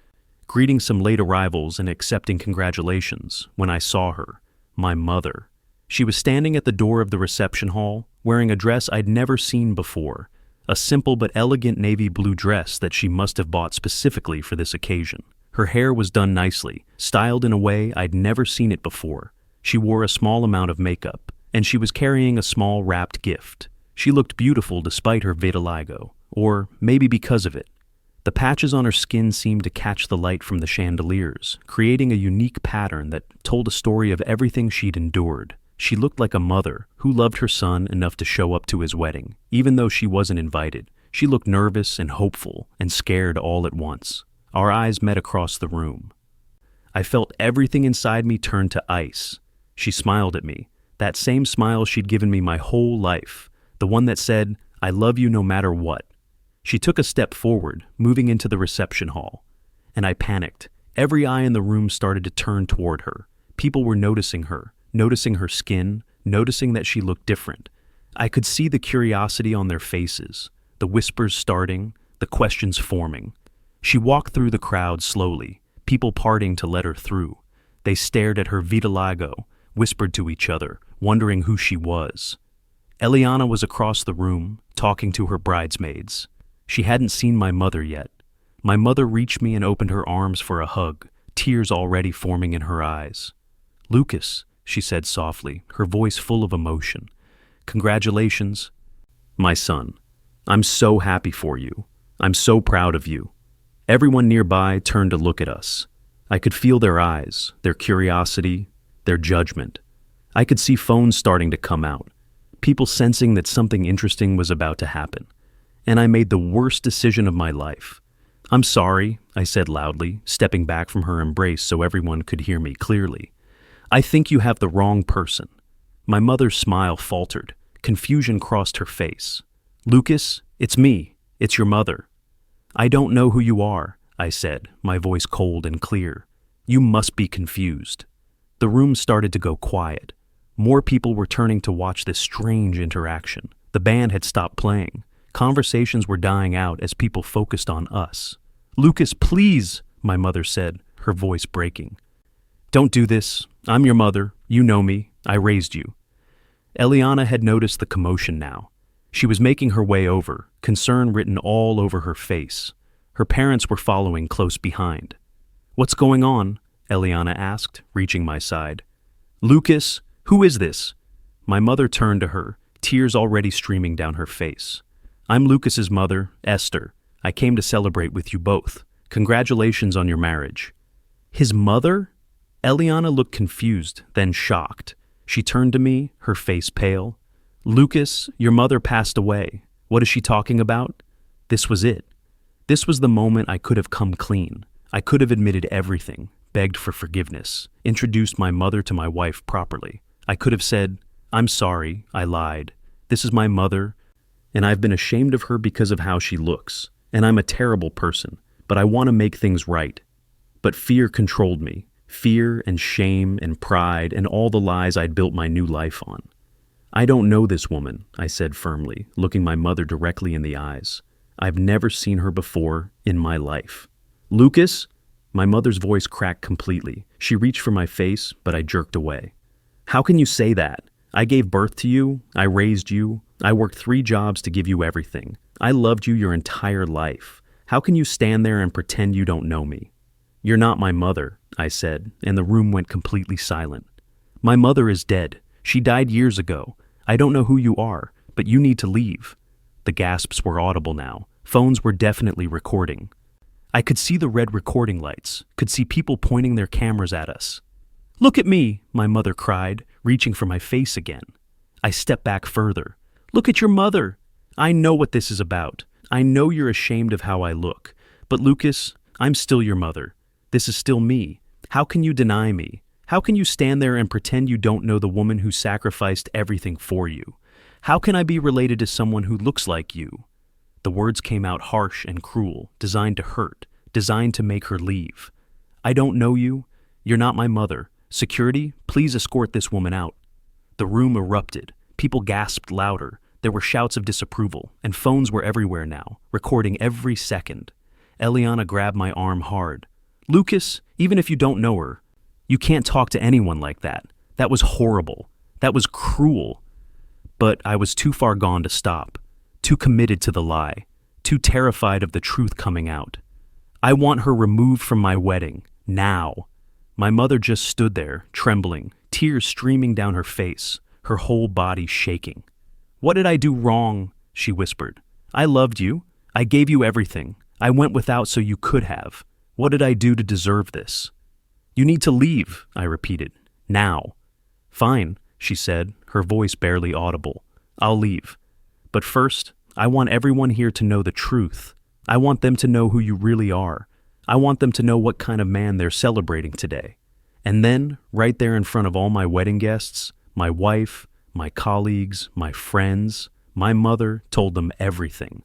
greeting some late arrivals and accepting congratulations, when I saw her, my mother. She was standing at the door of the reception hall, wearing a dress I'd never seen before, a simple but elegant navy blue dress that she must have bought specifically for this occasion. Her hair was done nicely, styled in a way I'd never seen it before. She wore a small amount of makeup, and she was carrying a small wrapped gift. She looked beautiful despite her vitiligo, or maybe because of it. The patches on her skin seemed to catch the light from the chandeliers, creating a unique pattern that told a story of everything she'd endured. She looked like a mother who loved her son enough to show up to his wedding, even though she wasn't invited. She looked nervous and hopeful and scared all at once. Our eyes met across the room. I felt everything inside me turn to ice. She smiled at me, that same smile she'd given me my whole life, the one that said, "I love you no matter what." She took a step forward, moving into the reception hall, and I panicked. Every eye in the room started to turn toward her. People were noticing her skin, noticing that she looked different. I could see the curiosity on their faces, the whispers starting, the questions forming. She walked through the crowd slowly, people parting to let her through. They stared at her vitiligo, whispered to each other, wondering who she was. Eliana was across the room, talking to her bridesmaids. She hadn't seen my mother yet. My mother reached me and opened her arms for a hug, tears already forming in her eyes. "Lucas," she said softly, her voice full of emotion. "Congratulations, my son. I'm so happy for you. I'm so proud of you." Everyone nearby turned to look at us. I could feel their eyes, their curiosity, their judgment. I could see phones starting to come out, people sensing that something interesting was about to happen. And I made the worst decision of my life. "I'm sorry," I said loudly, stepping back from her embrace so everyone could hear me clearly. "I think you have the wrong person." My mother's smile faltered. Confusion crossed her face. "Lucas, it's me. It's your mother." "I don't know who you are," I said, my voice cold and clear. You must be confused." The room started to go quiet. More people were turning to watch this strange interaction. The band had stopped playing. Conversations were dying out as people focused on us. "Lucas, please," my mother said, her voice breaking. "Don't do this. I'm your mother. You know me. I raised you." Eliana had noticed the commotion now. She was making her way over, concern written all over her face. Her parents were following close behind. "What's going on?" Eliana asked, reaching my side. "Lucas, who is this?" My mother turned to her, tears already streaming down her face. "I'm Lucas's mother, Esther. I came to celebrate with you both. Congratulations on your marriage." "His mother?" Eliana looked confused, then shocked. She turned to me, her face pale. "Lucas, your mother passed away. What is she talking about?" This was it. This was the moment I could have come clean. I could have admitted everything, begged for forgiveness, introduced my mother to my wife properly. I could have said, "I'm sorry, I lied. This is my mother, and I've been ashamed of her because of how she looks, and I'm a terrible person, but I want to make things right." But fear controlled me. Fear and shame and pride and all the lies I'd built my new life on. "I don't know this woman," I said firmly, looking my mother directly in the eyes. "I've never seen her before in my life." "Lucas?" My mother's voice cracked completely. She reached for my face, but I jerked away. "How can you say that? I gave birth to you. I raised you. I worked 3 jobs to give you everything. I loved you your entire life. How can you stand there and pretend you don't know me?" "You're not my mother," I said, and the room went completely silent. "My mother is dead. She died years ago. I don't know who you are, but you need to leave." The gasps were audible now. Phones were definitely recording. I could see the red recording lights, could see people pointing their cameras at us. "Look at me," my mother cried, reaching for my face again. I stepped back further. "Look at your mother. I know what this is about. I know you're ashamed of how I look. But Lucas, I'm still your mother. This is still me. How can you deny me? How can you stand there and pretend you don't know the woman who sacrificed everything for you? How can I be related to someone who looks like you?" The words came out harsh and cruel, designed to hurt, designed to make her leave. "I don't know you. You're not my mother. Security, please escort this woman out." The room erupted. People gasped louder. There were shouts of disapproval, and phones were everywhere now, recording every second. Eliana grabbed my arm hard. "Lucas, even if you don't know her, you can't talk to anyone like that. That was horrible. That was cruel." But I was too far gone to stop, too committed to the lie, too terrified of the truth coming out. "I want her removed from my wedding, now." My mother just stood there, trembling, tears streaming down her face, her whole body shaking. "What did I do wrong?" she whispered. "I loved you. I gave you everything. I went without so you could have. What did I do to deserve this?" "You need to leave," I repeated. "Now." "Fine," she said, her voice barely audible. "I'll leave. But first, I want everyone here to know the truth. I want them to know who you really are. I want them to know what kind of man they're celebrating today." And then, right there in front of all my wedding guests, my wife, my colleagues, my friends, my mother told them everything.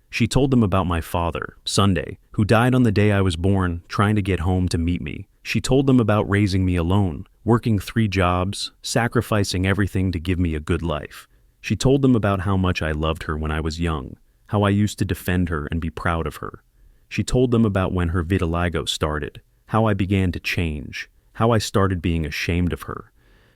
She told them about my father, Sunday, who died on the day I was born, trying to get home to meet me. She told them about raising me alone, working 3 jobs, sacrificing everything to give me a good life. She told them about how much I loved her when I was young, how I used to defend her and be proud of her. She told them about when her vitiligo started, how I began to change, how I started being ashamed of her.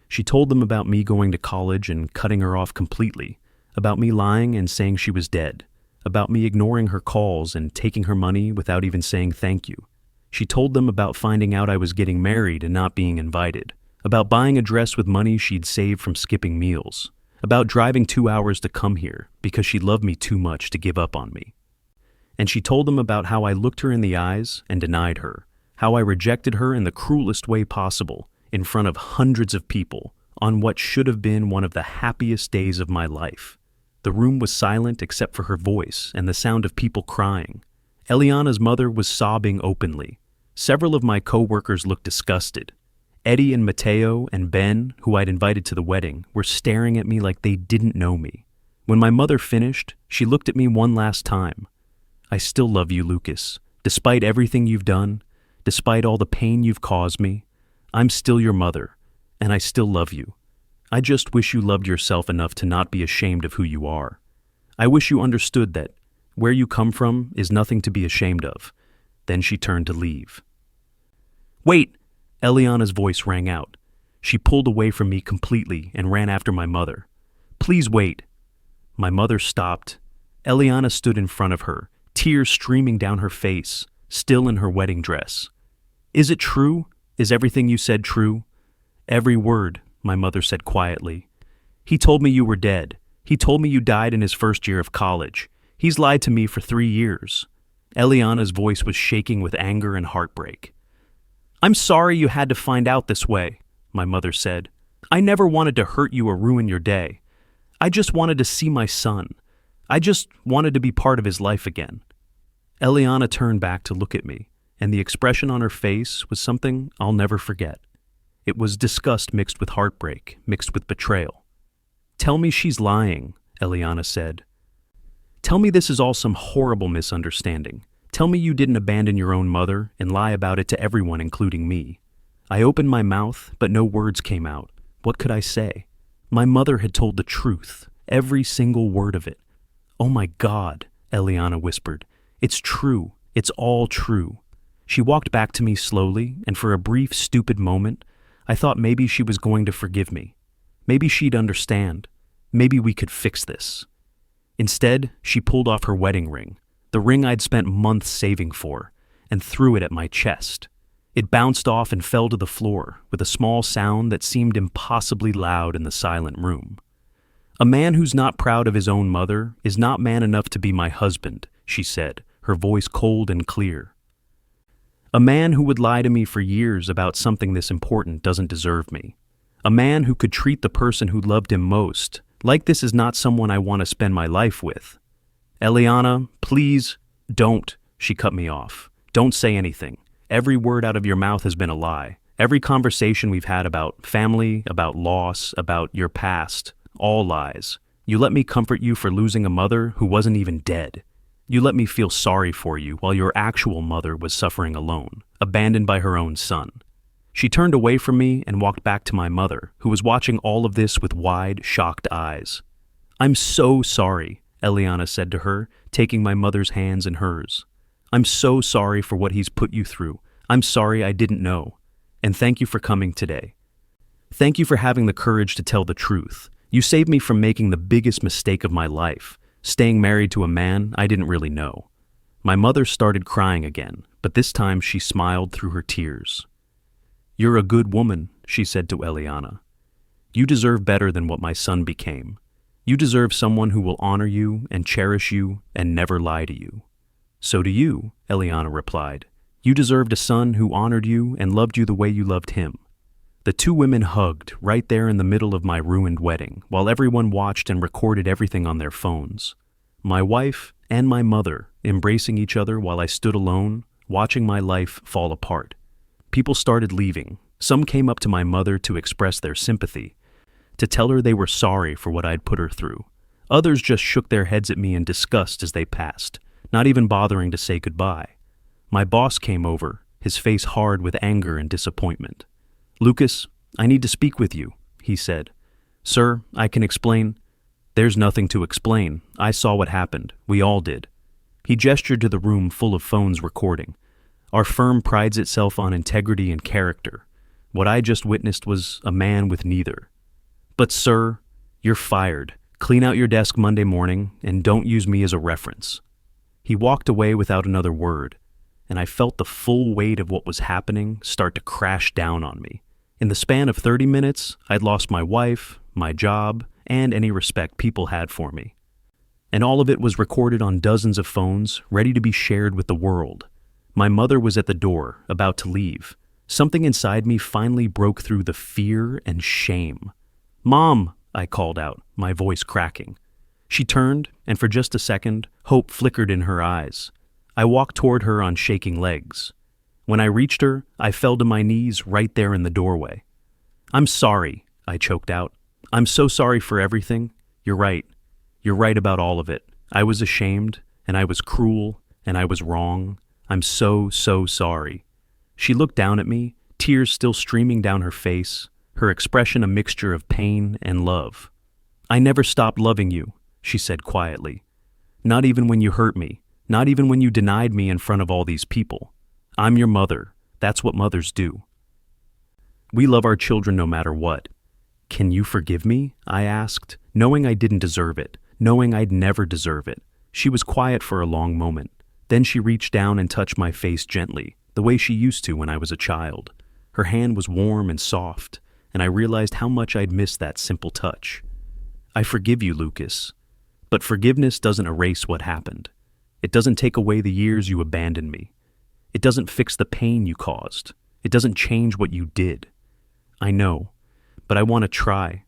She told them about me going to college and cutting her off completely, about me lying and saying she was dead, about me ignoring her calls and taking her money without even saying thank you. She told them about finding out I was getting married and not being invited, about buying a dress with money she'd saved from skipping meals, about driving 2 hours to come here because she loved me too much to give up on me. And she told them about how I looked her in the eyes and denied her, how I rejected her in the cruelest way possible, in front of hundreds of people, on what should have been one of the happiest days of my life. The room was silent except for her voice and the sound of people crying. Eliana's mother was sobbing openly. Several of my co-workers looked disgusted. Eddie and Mateo and Ben, who I'd invited to the wedding, were staring at me like they didn't know me. When my mother finished, she looked at me one last time. "I still love you, Lucas. Despite everything you've done, despite all the pain you've caused me, I'm still your mother, and I still love you. I just wish you loved yourself enough to not be ashamed of who you are. I wish you understood that where you come from is nothing to be ashamed of." Then she turned to leave. "Wait!" Eliana's voice rang out. She pulled away from me completely and ran after my mother. "Please wait." My mother stopped. Eliana stood in front of her, tears streaming down her face, still in her wedding dress. "Is it true? Is everything you said true?" "Every word," my mother said quietly. "He told me you were dead. He told me you died in his first year of college. He's lied to me for 3 years." Eliana's voice was shaking with anger and heartbreak. "I'm sorry you had to find out this way," my mother said. "I never wanted to hurt you or ruin your day. I just wanted to see my son. I just wanted to be part of his life again." Eliana turned back to look at me, and the expression on her face was something I'll never forget. It was disgust mixed with heartbreak, mixed with betrayal. "Tell me she's lying," Eliana said. "Tell me this is all some horrible misunderstanding. Tell me you didn't abandon your own mother and lie about it to everyone, including me." I opened my mouth, but no words came out. What could I say? My mother had told the truth, every single word of it. "Oh my God," Eliana whispered. "It's true. It's all true." She walked back to me slowly, and for a brief, stupid moment, I thought maybe she was going to forgive me. Maybe she'd understand. Maybe we could fix this. Instead, she pulled off her wedding ring, the ring I'd spent months saving for, and threw it at my chest. It bounced off and fell to the floor with a small sound that seemed impossibly loud in the silent room. "A man who's not proud of his own mother is not man enough to be my husband," she said, her voice cold and clear. "A man who would lie to me for years about something this important doesn't deserve me. A man who could treat the person who loved him most like this is not someone I want to spend my life with." "Eliana, please, don't," she cut me off. "Don't say anything. Every word out of your mouth has been a lie. Every conversation we've had about family, about loss, about your past, all lies. You let me comfort you for losing a mother who wasn't even dead. You let me feel sorry for you while your actual mother was suffering alone, abandoned by her own son." She turned away from me and walked back to my mother, who was watching all of this with wide, shocked eyes. "I'm so sorry," Eliana said to her, taking my mother's hands in hers. "I'm so sorry for what he's put you through. I'm sorry I didn't know. And thank you for coming today. Thank you for having the courage to tell the truth. You saved me from making the biggest mistake of my life, staying married to a man I didn't really know." My mother started crying again, but this time she smiled through her tears. "You're a good woman," she said to Eliana. "You deserve better than what my son became. You deserve someone who will honor you and cherish you and never lie to you." "So do you," Eliana replied. "You deserved a son who honored you and loved you the way you loved him." The two women hugged right there in the middle of my ruined wedding, while everyone watched and recorded everything on their phones. My wife and my mother embracing each other while I stood alone, watching my life fall apart. People started leaving. Some came up to my mother to express their sympathy, to tell her they were sorry for what I'd put her through. Others just shook their heads at me in disgust as they passed, not even bothering to say goodbye. My boss came over, his face hard with anger and disappointment. "Lucas, I need to speak with you," he said. "Sir, I can explain." "There's nothing to explain. I saw what happened. We all did." He gestured to the room full of phones recording. "Our firm prides itself on integrity and character. What I just witnessed was a man with neither. But sir, you're fired. Clean out your desk Monday morning and don't use me as a reference." He walked away without another word, and I felt the full weight of what was happening start to crash down on me. In the span of 30 minutes, I'd lost my wife, my job, and any respect people had for me. And all of it was recorded on dozens of phones, ready to be shared with the world. My mother was at the door, about to leave. Something inside me finally broke through the fear and shame. "Mom," I called out, my voice cracking. She turned, and for just a second, hope flickered in her eyes. I walked toward her on shaking legs. When I reached her, I fell to my knees right there in the doorway. "I'm sorry," I choked out. "I'm so sorry for everything. You're right. You're right about all of it. I was ashamed, and I was cruel, and I was wrong. I'm so, so sorry." She looked down at me, tears still streaming down her face, her expression a mixture of pain and love. "I never stopped loving you," she said quietly. "Not even when you hurt me, not even when you denied me in front of all these people. I'm your mother. That's what mothers do. We love our children no matter what." "Can you forgive me?" I asked, knowing I didn't deserve it, knowing I'd never deserve it. She was quiet for a long moment. Then she reached down and touched my face gently, the way she used to when I was a child. Her hand was warm and soft, and I realized how much I'd missed that simple touch. "I forgive you, Lucas. But forgiveness doesn't erase what happened. It doesn't take away the years you abandoned me. It doesn't fix the pain you caused. It doesn't change what you did. I know, but I want to try.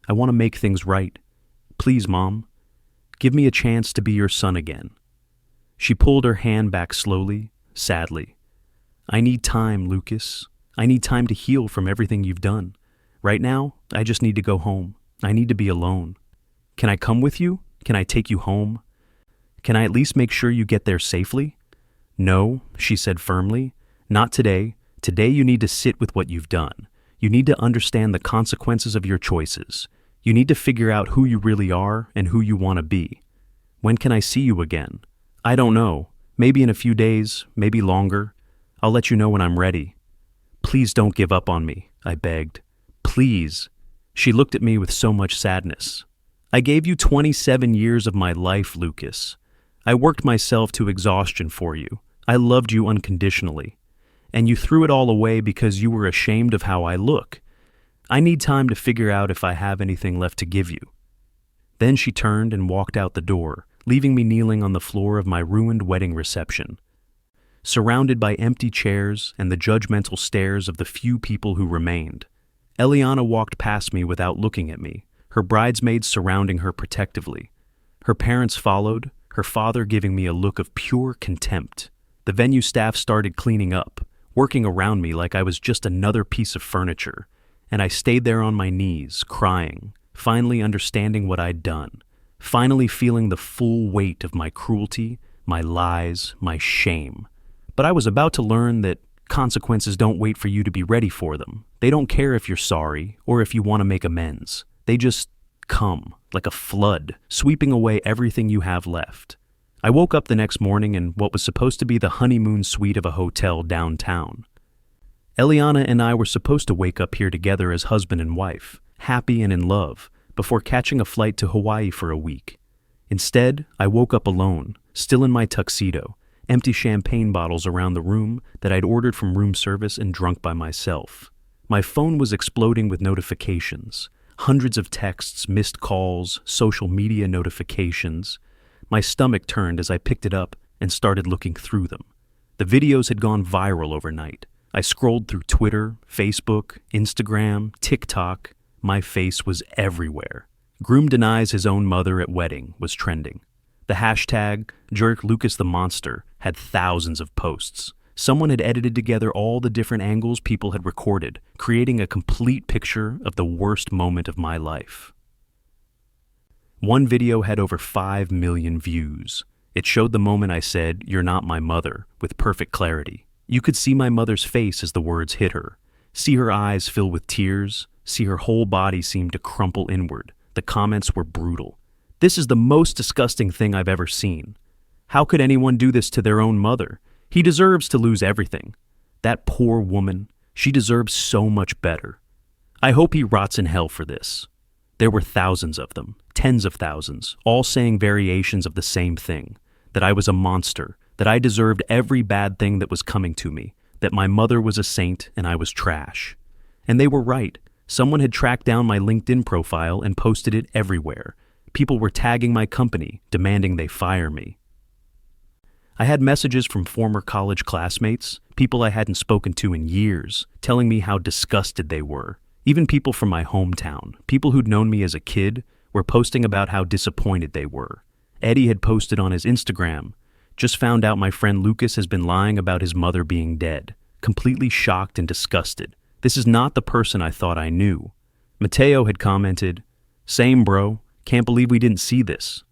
I want to make things right. Please, Mom, give me a chance to be your son again." She pulled her hand back slowly, sadly. "I need time, Lucas. I need time to heal from everything you've done. Right now, I just need to go home. I need to be alone. Can I come with you? Can I take you home? Can I at least make sure you get there safely?" "No," she said firmly. "Not today. Today you need to sit with what you've done. You need to understand the consequences of your choices. You need to figure out who you really are and who you want to be. When can I see you again? I don't know. Maybe in a few days, maybe longer. I'll let you know when I'm ready. Please don't give up on me," I begged. "Please." She looked at me with so much sadness. "I gave you 27 years of my life, Lucas. I worked myself to exhaustion for you. I loved you unconditionally. And you threw it all away because you were ashamed of how I look. I need time to figure out if I have anything left to give you." Then she turned and walked out the door, leaving me kneeling on the floor of my ruined wedding reception. Surrounded by empty chairs and the judgmental stares of the few people who remained, Eliana walked past me without looking at me, her bridesmaids surrounding her protectively. Her parents followed, her father giving me a look of pure contempt. The venue staff started cleaning up, working around me like I was just another piece of furniture, and I stayed there on my knees, crying, finally understanding what I'd done, finally feeling the full weight of my cruelty, my lies, my shame. But I was about to learn that consequences don't wait for you to be ready for them. They don't care if you're sorry or if you want to make amends. They just come, like a flood, sweeping away everything you have left. I woke up the next morning in what was supposed to be the honeymoon suite of a hotel downtown. Eliana and I were supposed to wake up here together as husband and wife, happy and in love, before catching a flight to Hawaii for a week. Instead, I woke up alone, still in my tuxedo, empty champagne bottles around the room that I'd ordered from room service and drunk by myself. My phone was exploding with notifications, hundreds of texts, missed calls, social media notifications. My stomach turned as I picked it up and started looking through them. The videos had gone viral overnight. I scrolled through Twitter, Facebook, Instagram, TikTok. My face was everywhere. "Groom denies his own mother at wedding" was trending. The hashtag #JerkLucasTheMonster had thousands of posts. Someone had edited together all the different angles people had recorded, creating a complete picture of the worst moment of my life. One video had over 5 million views. It showed the moment I said, "You're not my mother," with perfect clarity. You could see my mother's face as the words hit her, see her eyes fill with tears, see her whole body seem to crumple inward. The comments were brutal. "This is the most disgusting thing I've ever seen. How could anyone do this to their own mother? He deserves to lose everything. That poor woman, she deserves so much better. I hope he rots in hell for this." There were thousands of them, tens of thousands, all saying variations of the same thing, that I was a monster, that I deserved every bad thing that was coming to me, that my mother was a saint and I was trash. And they were right. Someone had tracked down my LinkedIn profile and posted it everywhere. People were tagging my company, demanding they fire me. I had messages from former college classmates, people I hadn't spoken to in years, telling me how disgusted they were. Even people from my hometown, people who'd known me as a kid, were posting about how disappointed they were. Eddie had posted on his Instagram, "Just found out my friend Lucas has been lying about his mother being dead. Completely shocked and disgusted. This is not the person I thought I knew." Mateo had commented, "Same bro, can't believe we didn't see this."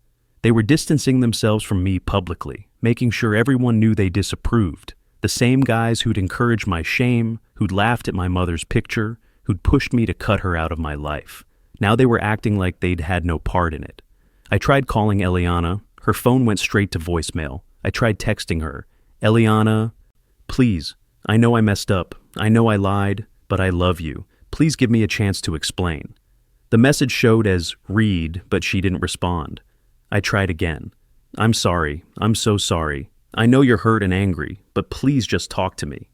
They were distancing themselves from me publicly, making sure everyone knew they disapproved, The same guys who'd encouraged my shame, who'd laughed at my mother's picture, who'd pushed me to cut her out of my life. Now they were acting like they'd had no part in it. I tried calling Eliana. Her phone went straight to voicemail. I tried texting her. Eliana, please, I know I messed up. I know I lied, but I love you. Please give me a chance to explain. The message showed as read, but she didn't respond. I tried again. I'm sorry. I'm so sorry. I know you're hurt and angry, but please just talk to me.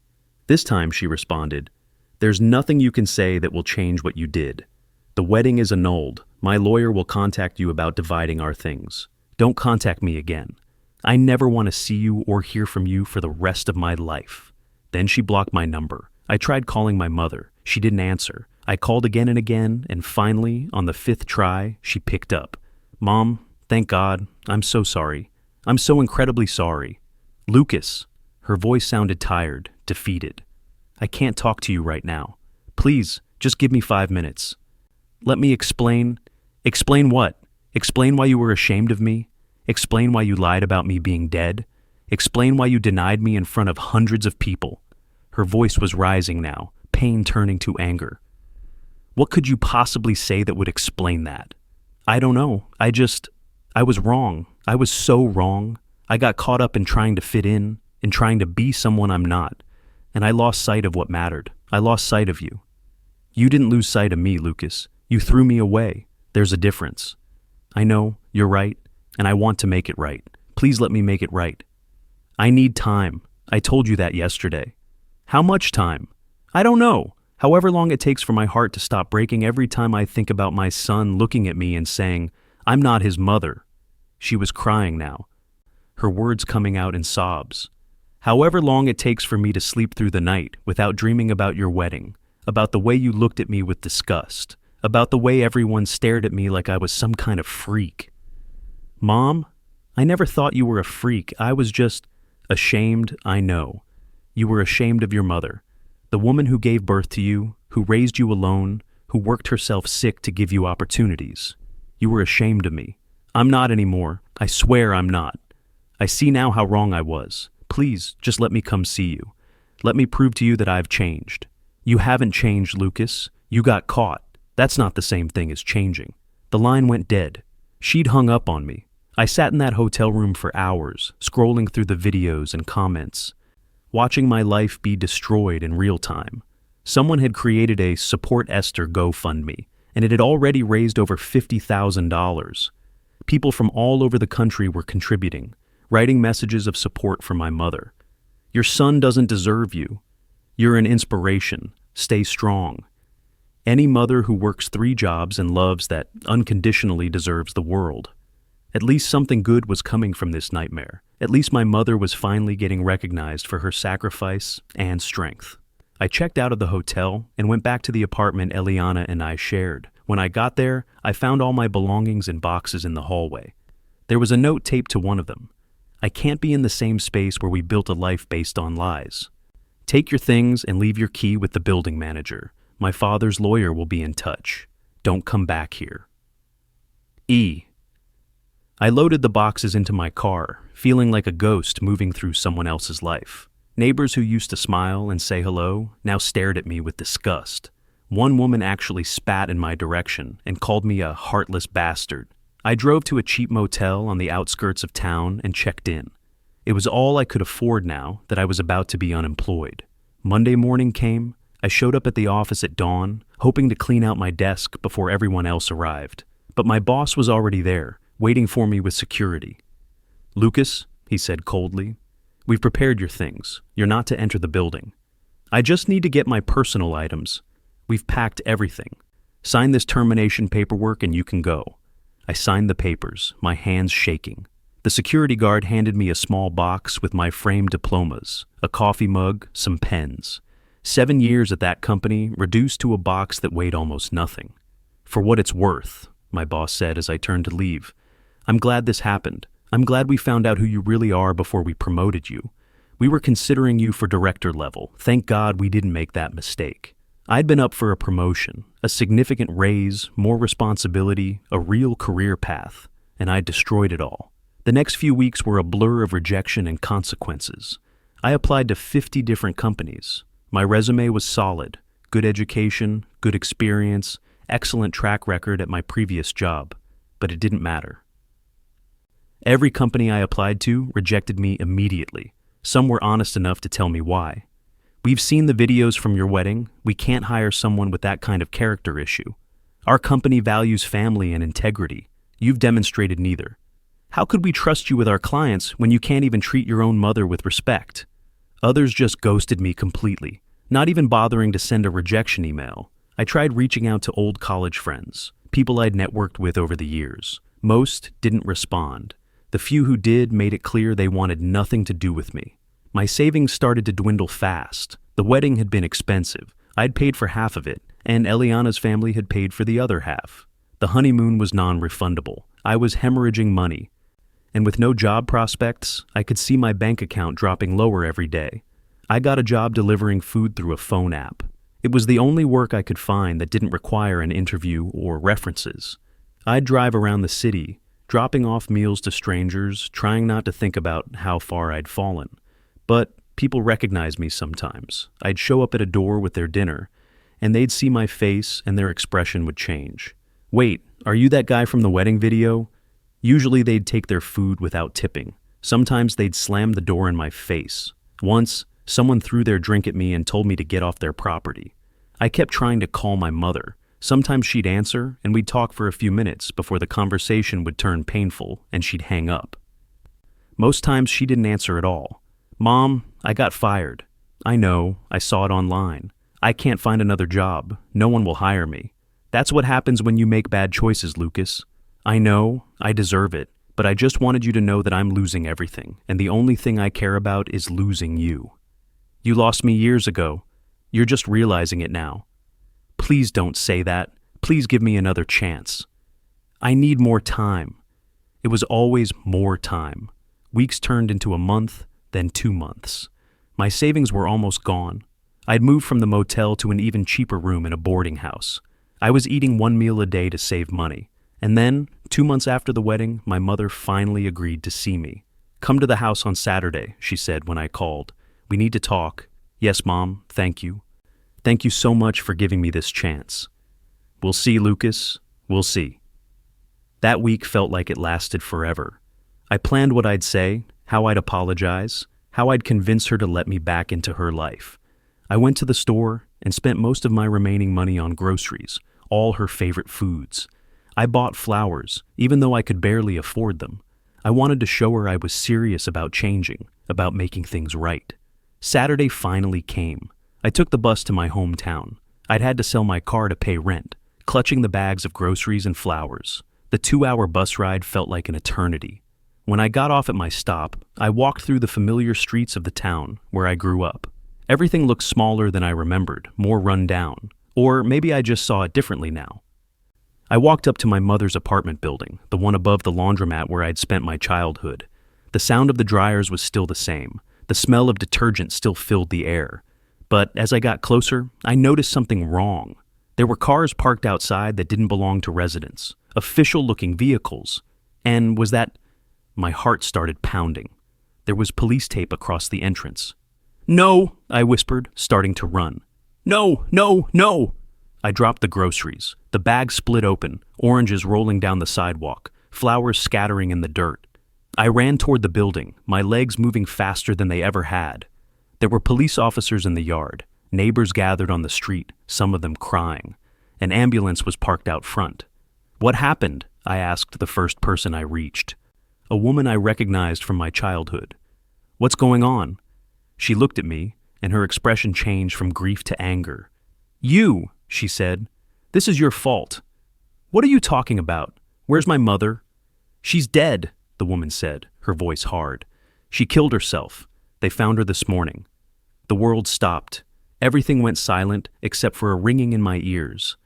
This time she responded, there's nothing you can say that will change what you did. The wedding is annulled. My lawyer will contact you about dividing our things. Don't contact me again. I never want to see you or hear from you for the rest of my life. Then she blocked my number. I tried calling my mother. She didn't answer. I called again and again, and finally, on the 5th try, she picked up. Mom, thank God. I'm so sorry. I'm so incredibly sorry. Lucas. Her voice sounded tired, defeated. I can't talk to you right now. Please, just give me 5 minutes. Let me explain. Explain what? Explain why you were ashamed of me? Explain why you lied about me being dead? Explain why you denied me in front of hundreds of people? Her voice was rising now, pain turning to anger. What could you possibly say that would explain that? I don't know. I was wrong. I was so wrong. I got caught up in trying to fit in trying to be someone I'm not. And I lost sight of what mattered. I lost sight of you. You didn't lose sight of me, Lucas. You threw me away. There's a difference. I know, you're right, and I want to make it right. Please let me make it right. I need time. I told you that yesterday. How much time? I don't know. However long it takes for my heart to stop breaking every time I think about my son looking at me and saying, I'm not his mother. She was crying now, her words coming out in sobs. However long it takes for me to sleep through the night without dreaming about your wedding, about the way you looked at me with disgust, about the way everyone stared at me like I was some kind of freak. Mom, I never thought you were a freak. I was just ashamed, I know. You were ashamed of your mother, the woman who gave birth to you, who raised you alone, who worked herself sick to give you opportunities. You were ashamed of me. I'm not anymore. I swear I'm not. I see now how wrong I was. Please, just let me come see you. Let me prove to you that I've changed. You haven't changed, Lucas. You got caught. That's not the same thing as changing. The line went dead. She'd hung up on me. I sat in that hotel room for hours, scrolling through the videos and comments, watching my life be destroyed in real time. Someone had created a Support Esther GoFundMe, and it had already raised over $50,000. People from all over the country were contributing, writing messages of support for my mother. Your son doesn't deserve you. You're an inspiration. Stay strong. Any mother who works 3 jobs and loves that unconditionally deserves the world. At least something good was coming from this nightmare. At least my mother was finally getting recognized for her sacrifice and strength. I checked out of the hotel and went back to the apartment Eliana and I shared. When I got there, I found all my belongings in boxes in the hallway. There was a note taped to one of them. I can't be in the same space where we built a life based on lies. Take your things and leave your key with the building manager. My father's lawyer will be in touch. Don't come back here. E. I loaded the boxes into my car, feeling like a ghost moving through someone else's life. Neighbors who used to smile and say hello now stared at me with disgust. One woman actually spat in my direction and called me a heartless bastard. I drove to a cheap motel on the outskirts of town and checked in. It was all I could afford now that I was about to be unemployed. Monday morning came. I showed up at the office at dawn, hoping to clean out my desk before everyone else arrived. But my boss was already there, waiting for me with security. Lucas, he said coldly, we've prepared your things. You're not to enter the building. I just need to get my personal items. We've packed everything. Sign this termination paperwork and you can go. I signed the papers, my hands shaking. The security guard handed me a small box with my framed diplomas, a coffee mug, some pens. 7 years at that company reduced to a box that weighed almost nothing. For what it's worth, my boss said as I turned to leave. I'm glad this happened. I'm glad we found out who you really are before we promoted you. We were considering you for director level. Thank God we didn't make that mistake. I'd been up for a promotion, a significant raise, more responsibility, a real career path, and I destroyed it all. The next few weeks were a blur of rejection and consequences. I applied to 50 different companies. My resume was solid: good education, good experience, excellent track record at my previous job, but it didn't matter. Every company I applied to rejected me immediately. Some were honest enough to tell me why. "We've seen the videos from your wedding. We can't hire someone with that kind of character issue. Our company values family and integrity. You've demonstrated neither. How could we trust you with our clients when you can't even treat your own mother with respect?" Others just ghosted me completely, not even bothering to send a rejection email. I tried reaching out to old college friends, people I'd networked with over the years. Most didn't respond. The few who did made it clear they wanted nothing to do with me. My savings started to dwindle fast. The wedding had been expensive. I'd paid for half of it, and Eliana's family had paid for the other half. The honeymoon was non-refundable. I was hemorrhaging money. And with no job prospects, I could see my bank account dropping lower every day. I got a job delivering food through a phone app. It was the only work I could find that didn't require an interview or references. I'd drive around the city, dropping off meals to strangers, trying not to think about how far I'd fallen. But people recognized me sometimes. I'd show up at a door with their dinner, and they'd see my face and their expression would change. "Wait, are you that guy from the wedding video?" Usually they'd take their food without tipping. Sometimes they'd slam the door in my face. Once, someone threw their drink at me and told me to get off their property. I kept trying to call my mother. Sometimes she'd answer, and we'd talk for a few minutes before the conversation would turn painful and she'd hang up. Most times she didn't answer at all. "Mom, I got fired." "I know, I saw it online. I can't find another job. No one will hire me." "That's what happens when you make bad choices, Lucas." "I know, I deserve it, but I just wanted you to know that I'm losing everything, and the only thing I care about is losing you. You lost me years ago. You're just realizing it now. Please don't say that. Please give me another chance. I need more time." It was always more time. Weeks turned into a month, then 2 months. My savings were almost gone. I'd moved from the motel to an even cheaper room in a boarding house. I was eating 1 meal a day to save money. And then, 2 months after the wedding, my mother finally agreed to see me. "Come to the house on Saturday," she said when I called. "We need to talk." "Yes, Mom, thank you. Thank you so much for giving me this chance." "We'll see, Lucas. We'll see." That week felt like it lasted forever. I planned what I'd say, how I'd apologize, how I'd convince her to let me back into her life. I went to the store and spent most of my remaining money on groceries, all her favorite foods. I bought flowers, even though I could barely afford them. I wanted to show her I was serious about changing, about making things right. Saturday finally came. I took the bus to my hometown. I'd had to sell my car to pay rent, clutching the bags of groceries and flowers. The 2-hour bus ride felt like an eternity. When I got off at my stop, I walked through the familiar streets of the town where I grew up. Everything looked smaller than I remembered, more run down. Or maybe I just saw it differently now. I walked up to my mother's apartment building, the one above the laundromat where I'd spent my childhood. The sound of the dryers was still the same. The smell of detergent still filled the air. But as I got closer, I noticed something wrong. There were cars parked outside that didn't belong to residents, official-looking vehicles. And was that... My heart started pounding. There was police tape across the entrance. "No," I whispered, starting to run. "No, no, no!" I dropped the groceries. The bag split open, oranges rolling down the sidewalk, flowers scattering in the dirt. I ran toward the building, my legs moving faster than they ever had. There were police officers in the yard, neighbors gathered on the street, some of them crying. An ambulance was parked out front. "What happened?" I asked the first person I reached. A woman I recognized from my childhood. "What's going on?" She looked at me, and her expression changed from grief to anger. "You," she said. "This is your fault." "What are you talking about? Where's my mother?" "She's dead," the woman said, her voice hard. "She killed herself. They found her this morning." The world stopped. Everything went silent except for a ringing in my ears.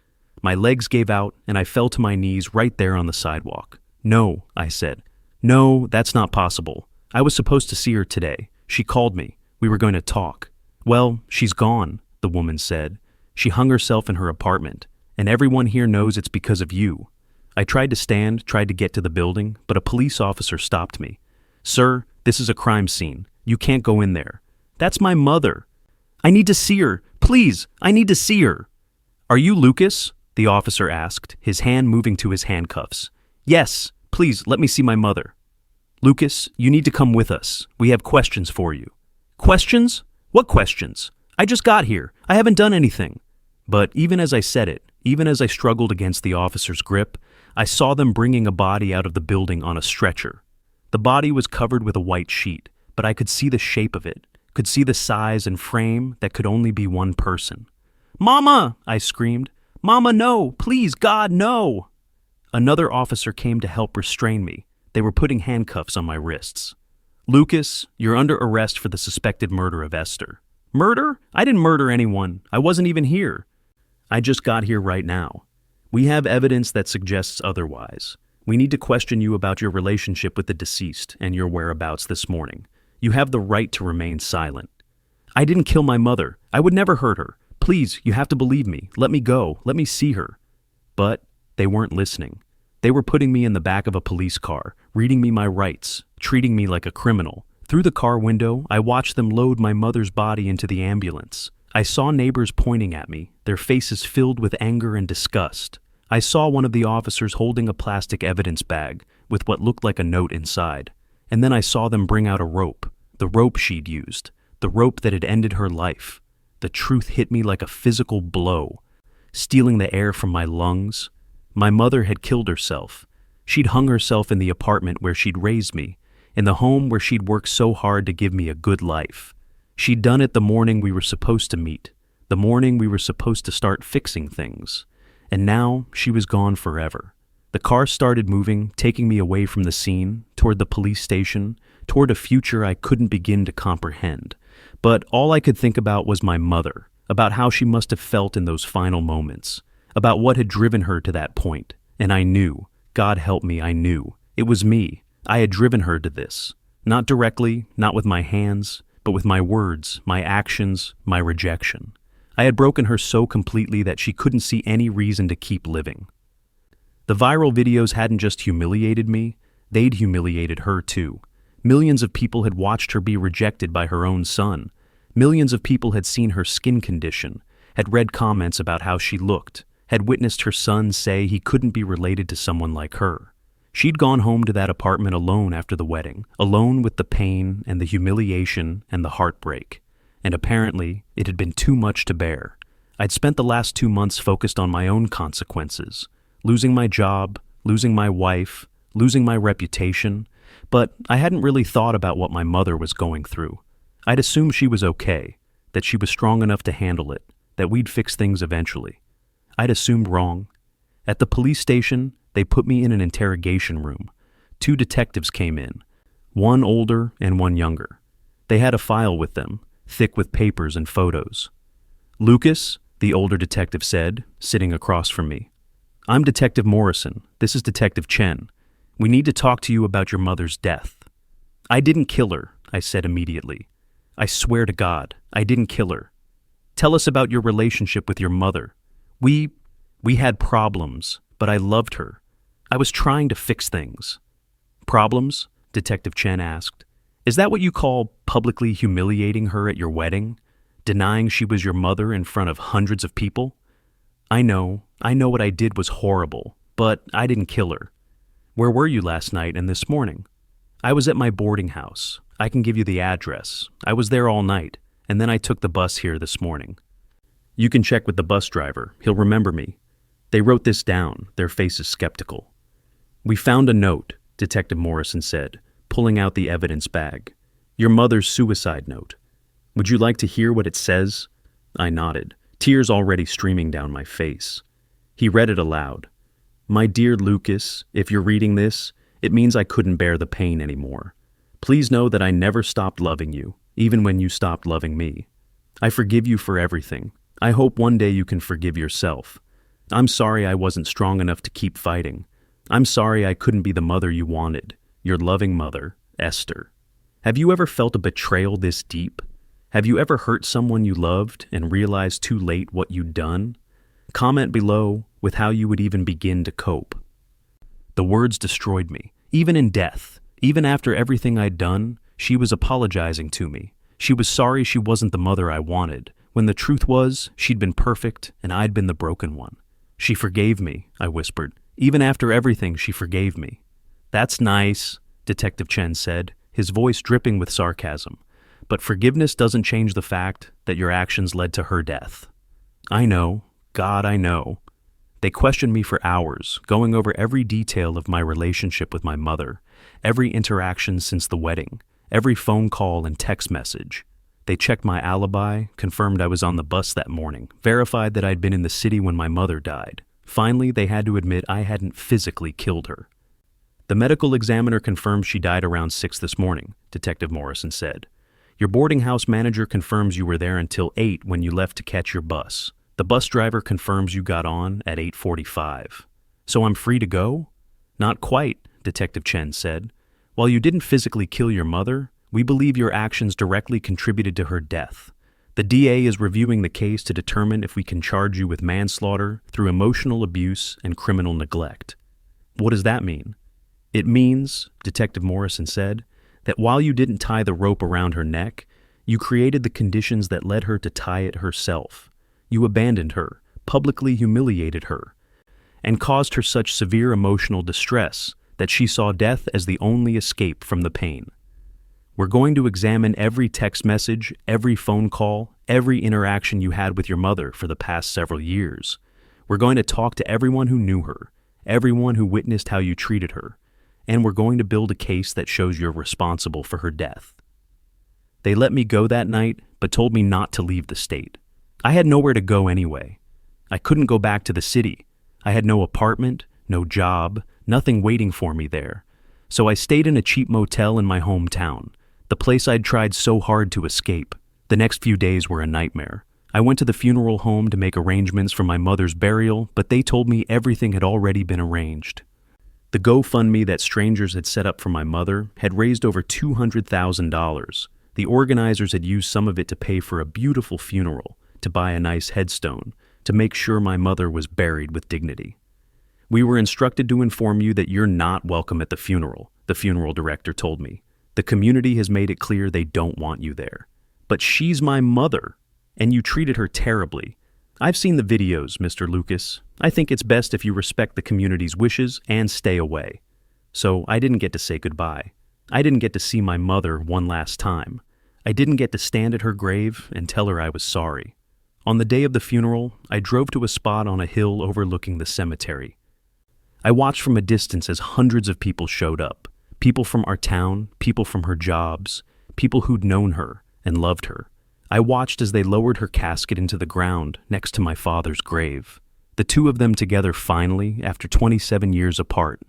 My legs gave out, and I fell to my knees right there on the sidewalk. "No," I said. "No, that's not possible. I was supposed to see her today. She called me. We were going to talk." "Well, she's gone," the woman said. "She hung herself in her apartment, and everyone here knows it's because of you." I tried to stand, tried to get to the building, but a police officer stopped me. "Sir, this is a crime scene. You can't go in there." That's my mother. I need to see her. Please, I need to see her. Are you Lucas? The officer asked, his hand moving to his handcuffs. Yes, please, let me see my mother. Lucas, you need to come with us. We have questions for you. Questions? What questions? I just got here. I haven't done anything. But even as I said it, even as I struggled against the officer's grip, I saw them bringing a body out of the building on a stretcher. The body was covered with a white sheet, but I could see the shape of it, could see the size and frame that could only be one person. Mama! I screamed. Mama, no! Please, God, no! Another officer came to help restrain me. They were putting handcuffs on my wrists. Lucas, you're under arrest for the suspected murder of Esther. Murder? I didn't murder anyone. I wasn't even here. I just got here right now. We have evidence that suggests otherwise. We need to question you about your relationship with the deceased and your whereabouts this morning. You have the right to remain silent. I didn't kill my mother. I would never hurt her. Please, you have to believe me. Let me go. Let me see her. But they weren't listening. They were putting me in the back of a police car, reading me my rights, treating me like a criminal. Through the car window, I watched them load my mother's body into the ambulance. I saw neighbors pointing at me, their faces filled with anger and disgust. I saw one of the officers holding a plastic evidence bag with what looked like a note inside. And then I saw them bring out a rope, the rope she'd used, the rope that had ended her life. The truth hit me like a physical blow, stealing the air from my lungs. My mother had killed herself. She'd hung herself in the apartment where she'd raised me, in the home where she'd worked so hard to give me a good life. She'd done it the morning we were supposed to meet, the morning we were supposed to start fixing things. And now she was gone forever. The car started moving, taking me away from the scene, toward the police station, toward a future I couldn't begin to comprehend. But all I could think about was my mother, about how she must have felt in those final moments, about what had driven her to that point. And I knew, God help me, I knew. It was me. I had driven her to this. Not directly, not with my hands, but with my words, my actions, my rejection. I had broken her so completely that she couldn't see any reason to keep living. The viral videos hadn't just humiliated me, they'd humiliated her too. Millions of people had watched her be rejected by her own son. Millions of people had seen her skin condition, had read comments about how she looked, had witnessed her son say he couldn't be related to someone like her. She'd gone home to that apartment alone after the wedding, alone with the pain and the humiliation and the heartbreak. And apparently, it had been too much to bear. I'd spent the last 2 months focused on my own consequences, losing my job, losing my wife, losing my reputation, but I hadn't really thought about what my mother was going through. I'd assumed she was okay, that she was strong enough to handle it, that we'd fix things eventually. I'd assumed wrong. At the police station, they put me in an interrogation room. 2 detectives came in, one older and one younger. They had a file with them, thick with papers and photos. Lucas, the older detective said, sitting across from me. I'm Detective Morrison. This is Detective Chen. We need to talk to you about your mother's death. I didn't kill her, I said immediately. I swear to God, I didn't kill her. Tell us about your relationship with your mother. We had problems, but I loved her. I was trying to fix things. Problems? Detective Chen asked. Is that what you call publicly humiliating her at your wedding? Denying she was your mother in front of hundreds of people? I know what I did was horrible, but I didn't kill her. Where were you last night and this morning? I was at my boarding house. I can give you the address. I was there all night, and then I took the bus here this morning. You can check with the bus driver. He'll remember me. They wrote this down, their faces skeptical. We found a note, Detective Morrison said, pulling out the evidence bag. Your mother's suicide note. Would you like to hear what it says? I nodded, tears already streaming down my face. He read it aloud. My dear Lucas, if you're reading this, it means I couldn't bear the pain anymore. Please know that I never stopped loving you, even when you stopped loving me. I forgive you for everything. I hope one day you can forgive yourself. I'm sorry I wasn't strong enough to keep fighting. I'm sorry I couldn't be the mother you wanted, your loving mother, Esther. Have you ever felt a betrayal this deep? Have you ever hurt someone you loved and realized too late what you'd done? Comment below with how you would even begin to cope. The words destroyed me, even in death. Even after everything I'd done, she was apologizing to me. She was sorry she wasn't the mother I wanted, when the truth was she'd been perfect and I'd been the broken one. She forgave me, I whispered. Even after everything, she forgave me. That's nice, Detective Chen said, his voice dripping with sarcasm. But forgiveness doesn't change the fact that your actions led to her death. I know. God, I know. They questioned me for hours, going over every detail of my relationship with my mother, every interaction since the wedding, every phone call and text message. They checked my alibi, confirmed I was on the bus that morning, verified that I'd been in the city when my mother died. Finally, they had to admit I hadn't physically killed her. The medical examiner confirmed she died around 6 this morning, Detective Morrison said. Your boarding house manager confirms you were there until 8 when you left to catch your bus. The bus driver confirms you got on at 8:45. So I'm free to go? Not quite, Detective Chen said. While you didn't physically kill your mother, we believe your actions directly contributed to her death. The DA is reviewing the case to determine if we can charge you with manslaughter through emotional abuse and criminal neglect. What does that mean? It means, Detective Morrison said, that while you didn't tie the rope around her neck, you created the conditions that led her to tie it herself. You abandoned her, publicly humiliated her, and caused her such severe emotional distress that she saw death as the only escape from the pain. We're going to examine every text message, every phone call, every interaction you had with your mother for the past several years. We're going to talk to everyone who knew her, everyone who witnessed how you treated her, and we're going to build a case that shows you're responsible for her death. They let me go that night, but told me not to leave the state. I had nowhere to go anyway. I couldn't go back to the city. I had no apartment, no job, nothing waiting for me there. So I stayed in a cheap motel in my hometown, the place I'd tried so hard to escape. The next few days were a nightmare. I went to the funeral home to make arrangements for my mother's burial, but they told me everything had already been arranged. The GoFundMe that strangers had set up for my mother had raised over $200,000. The organizers had used some of it to pay for a beautiful funeral, to buy a nice headstone, to make sure my mother was buried with dignity. We were instructed to inform you that you're not welcome at the funeral, the funeral director told me. The community has made it clear they don't want you there. But she's my mother, and you treated her terribly. I've seen the videos, Mr. Lucas. I think it's best if you respect the community's wishes and stay away. So I didn't get to say goodbye. I didn't get to see my mother one last time. I didn't get to stand at her grave and tell her I was sorry. On the day of the funeral, I drove to a spot on a hill overlooking the cemetery. I watched from a distance as hundreds of people showed up. People from our town, people from her jobs, people who'd known her and loved her. I watched as they lowered her casket into the ground next to my father's grave. The two of them together finally, after 27 years apart.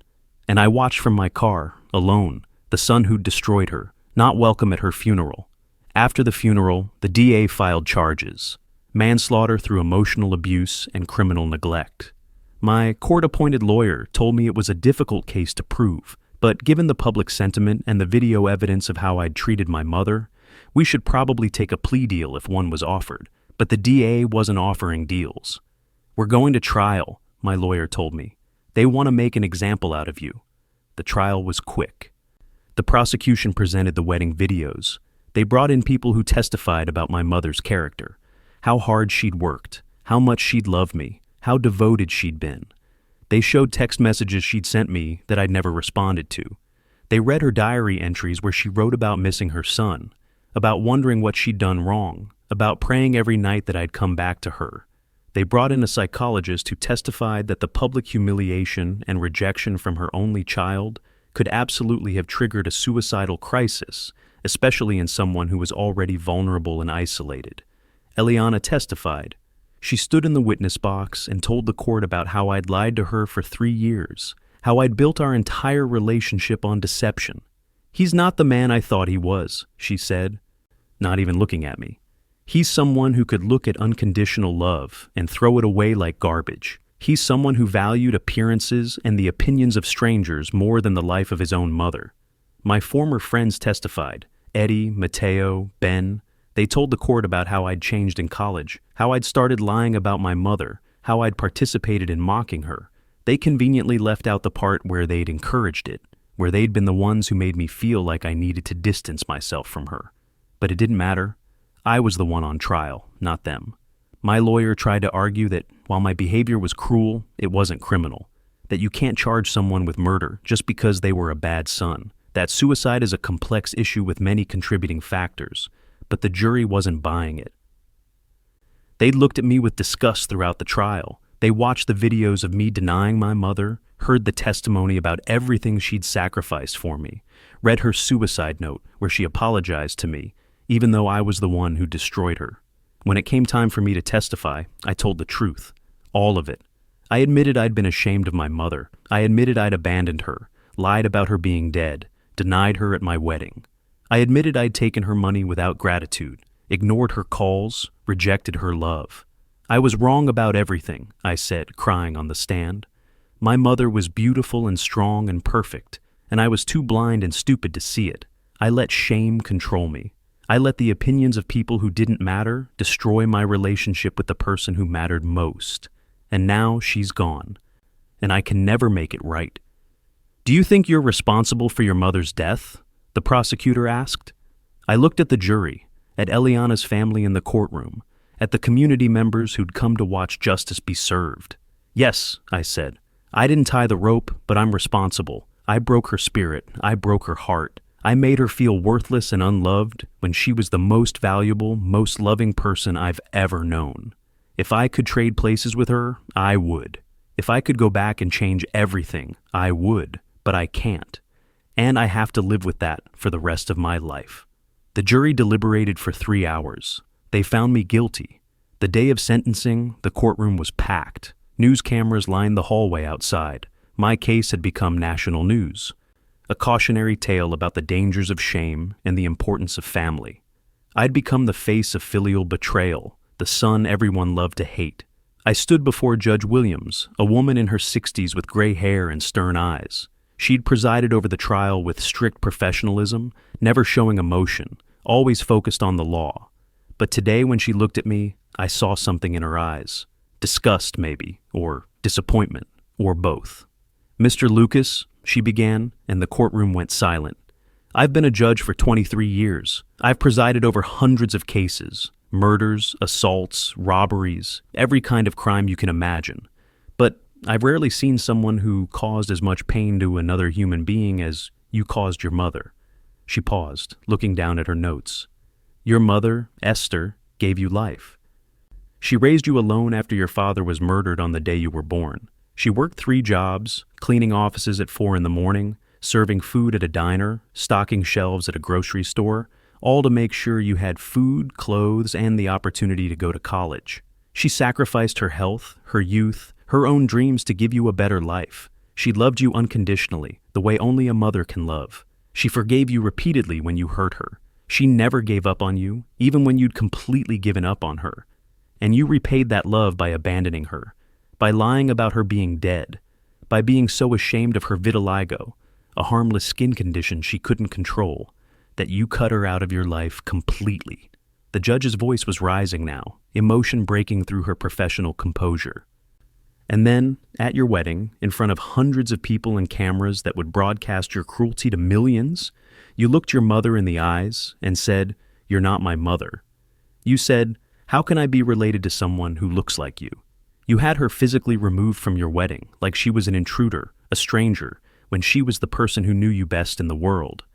And I watched from my car, alone, the son who'd destroyed her, not welcome at her funeral. After the funeral, the DA filed charges. Manslaughter through emotional abuse and criminal neglect. My court-appointed lawyer told me it was a difficult case to prove, but given the public sentiment and the video evidence of how I'd treated my mother, we should probably take a plea deal if one was offered, but the DA wasn't offering deals. We're going to trial, my lawyer told me. They want to make an example out of you. The trial was quick. The prosecution presented the wedding videos. They brought in people who testified about my mother's character, how hard she'd worked, how much she'd loved me, how devoted she'd been. They showed text messages she'd sent me that I'd never responded to. They read her diary entries where she wrote about missing her son, about wondering what she'd done wrong, about praying every night that I'd come back to her. They brought in a psychologist who testified that the public humiliation and rejection from her only child could absolutely have triggered a suicidal crisis, especially in someone who was already vulnerable and isolated. Eliana testified. She stood in the witness box and told the court about how I'd lied to her for 3 years, how I'd built our entire relationship on deception. He's not the man I thought he was, she said, not even looking at me. He's someone who could look at unconditional love and throw it away like garbage. He's someone who valued appearances and the opinions of strangers more than the life of his own mother. My former friends testified, Eddie, Mateo, Ben. They told the court about how I'd changed in college, how I'd started lying about my mother, how I'd participated in mocking her. They conveniently left out the part where they'd encouraged it, where they'd been the ones who made me feel like I needed to distance myself from her. But it didn't matter. I was the one on trial, not them. My lawyer tried to argue that while my behavior was cruel, it wasn't criminal. That you can't charge someone with murder just because they were a bad son. That suicide is a complex issue with many contributing factors. But the jury wasn't buying it. They looked at me with disgust throughout the trial. They watched the videos of me denying my mother, heard the testimony about everything she'd sacrificed for me, read her suicide note where she apologized to me, even though I was the one who destroyed her. When it came time for me to testify, I told the truth. All of it. I admitted I'd been ashamed of my mother. I admitted I'd abandoned her, lied about her being dead, denied her at my wedding. I admitted I'd taken her money without gratitude, ignored her calls, rejected her love. I was wrong about everything, I said, crying on the stand. My mother was beautiful and strong and perfect, and I was too blind and stupid to see it. I let shame control me. I let the opinions of people who didn't matter destroy my relationship with the person who mattered most. And now she's gone, and I can never make it right. Do you think you're responsible for your mother's death? The prosecutor asked. I looked at the jury, at Eliana's family in the courtroom, at the community members who'd come to watch justice be served. Yes, I said. I didn't tie the rope, but I'm responsible. I broke her spirit. I broke her heart. I made her feel worthless and unloved when she was the most valuable, most loving person I've ever known. If I could trade places with her, I would. If I could go back and change everything, I would, but I can't. And I have to live with that for the rest of my life. The jury deliberated for 3 hours. They found me guilty. The day of sentencing, the courtroom was packed. News cameras lined the hallway outside. My case had become national news. A cautionary tale about the dangers of shame and the importance of family. I'd become the face of filial betrayal, the son everyone loved to hate. I stood before Judge Williams, a woman in her 60s with gray hair and stern eyes. She'd presided over the trial with strict professionalism, never showing emotion, always focused on the law. But today when she looked at me, I saw something in her eyes. Disgust, maybe, or disappointment, or both. Mr. Lucas, she began, and the courtroom went silent. I've been a judge for 23 years. I've presided over hundreds of cases, murders, assaults, robberies, every kind of crime you can imagine. But I've rarely seen someone who caused as much pain to another human being as you caused your mother. She paused, looking down at her notes. Your mother, Esther, gave you life. She raised you alone after your father was murdered on the day you were born. She worked 3 jobs, cleaning offices at 4 in the morning, serving food at a diner, stocking shelves at a grocery store, all to make sure you had food, clothes, and the opportunity to go to college. She sacrificed her health, her youth, her own dreams to give you a better life. She loved you unconditionally, the way only a mother can love. She forgave you repeatedly when you hurt her. She never gave up on you, even when you'd completely given up on her. And you repaid that love by abandoning her, by lying about her being dead, by being so ashamed of her vitiligo, a harmless skin condition she couldn't control, that you cut her out of your life completely. The judge's voice was rising now, emotion breaking through her professional composure. And then, at your wedding, in front of hundreds of people and cameras that would broadcast your cruelty to millions, you looked your mother in the eyes and said, "You're not my mother." You said, "How can I be related to someone who looks like you?" You had her physically removed from your wedding, like she was an intruder, a stranger, when she was the person who knew you best in the world.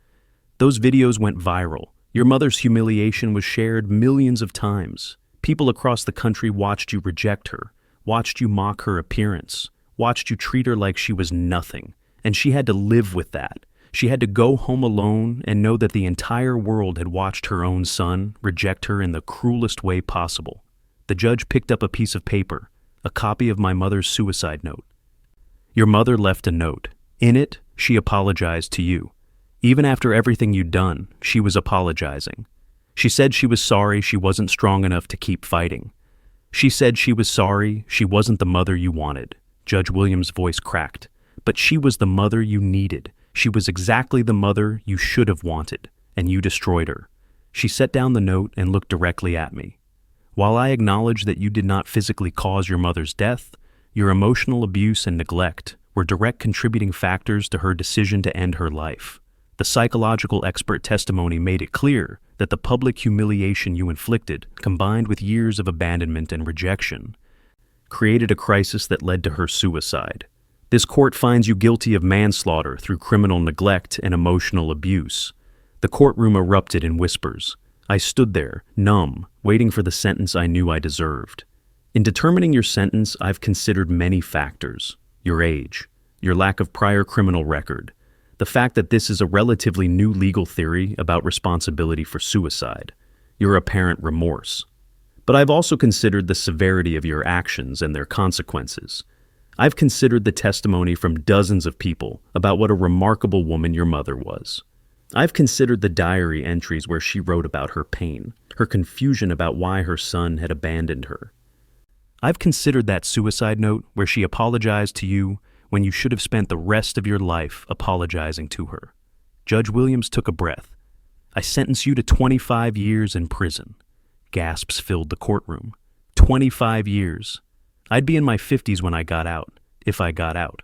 Those videos went viral. Your mother's humiliation was shared millions of times. People across the country watched you reject her, watched you mock her appearance, watched you treat her like she was nothing, and she had to live with that. She had to go home alone and know that the entire world had watched her own son reject her in the cruelest way possible. The judge picked up a piece of paper, a copy of my mother's suicide note. Your mother left a note. In it, she apologized to you. Even after everything you'd done, she was apologizing. She said she was sorry she wasn't strong enough to keep fighting. She said she was sorry she wasn't the mother you wanted. Judge Williams' voice cracked. But she was the mother you needed. She was exactly the mother you should have wanted, and you destroyed her. She set down the note and looked directly at me. While I acknowledge that you did not physically cause your mother's death, your emotional abuse and neglect were direct contributing factors to her decision to end her life. The psychological expert testimony made it clear that the public humiliation you inflicted, combined with years of abandonment and rejection, created a crisis that led to her suicide. This court finds you guilty of manslaughter through criminal neglect and emotional abuse. The courtroom erupted in whispers. I stood there, numb, waiting for the sentence I knew I deserved. In determining your sentence, I've considered many factors. Your age, your lack of prior criminal record, the fact that this is a relatively new legal theory about responsibility for suicide, your apparent remorse. But I've also considered the severity of your actions and their consequences. I've considered the testimony from dozens of people about what a remarkable woman your mother was. I've considered the diary entries where she wrote about her pain, her confusion about why her son had abandoned her. I've considered that suicide note where she apologized to you when you should have spent the rest of your life apologizing to her. Judge Williams took a breath. I sentence you to 25 years in prison. Gasps filled the courtroom. 25 years. I'd be in my 50s when I got out, if I got out.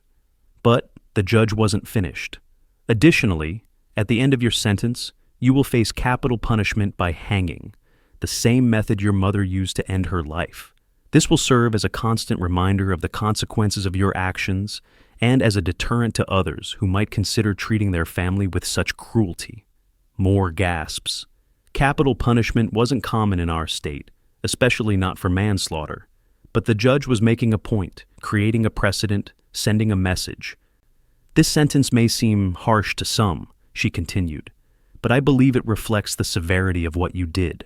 But the judge wasn't finished. Additionally, at the end of your sentence, you will face capital punishment by hanging, the same method your mother used to end her life. This will serve as a constant reminder of the consequences of your actions and as a deterrent to others who might consider treating their family with such cruelty. More gasps. Capital punishment wasn't common in our state, especially not for manslaughter. But the judge was making a point, creating a precedent, sending a message. This sentence may seem harsh to some, she continued, but I believe it reflects the severity of what you did.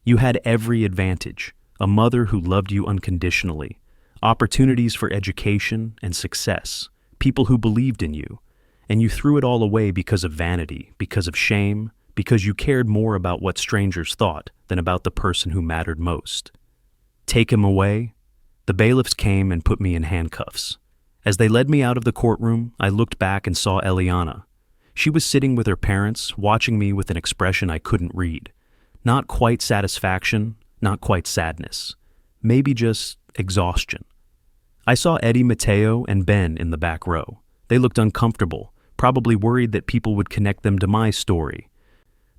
You had every advantage, a mother who loved you unconditionally, opportunities for education and success, people who believed in you, and you threw it all away because of vanity, because of shame, because you cared more about what strangers thought than about the person who mattered most. Take him away? The bailiffs came and put me in handcuffs. As they led me out of the courtroom, I looked back and saw Eliana. She was sitting with her parents, watching me with an expression I couldn't read. Not quite satisfaction, not quite sadness. Maybe just exhaustion. I saw Eddie, Mateo, and Ben in the back row. They looked uncomfortable, probably worried that people would connect them to my story,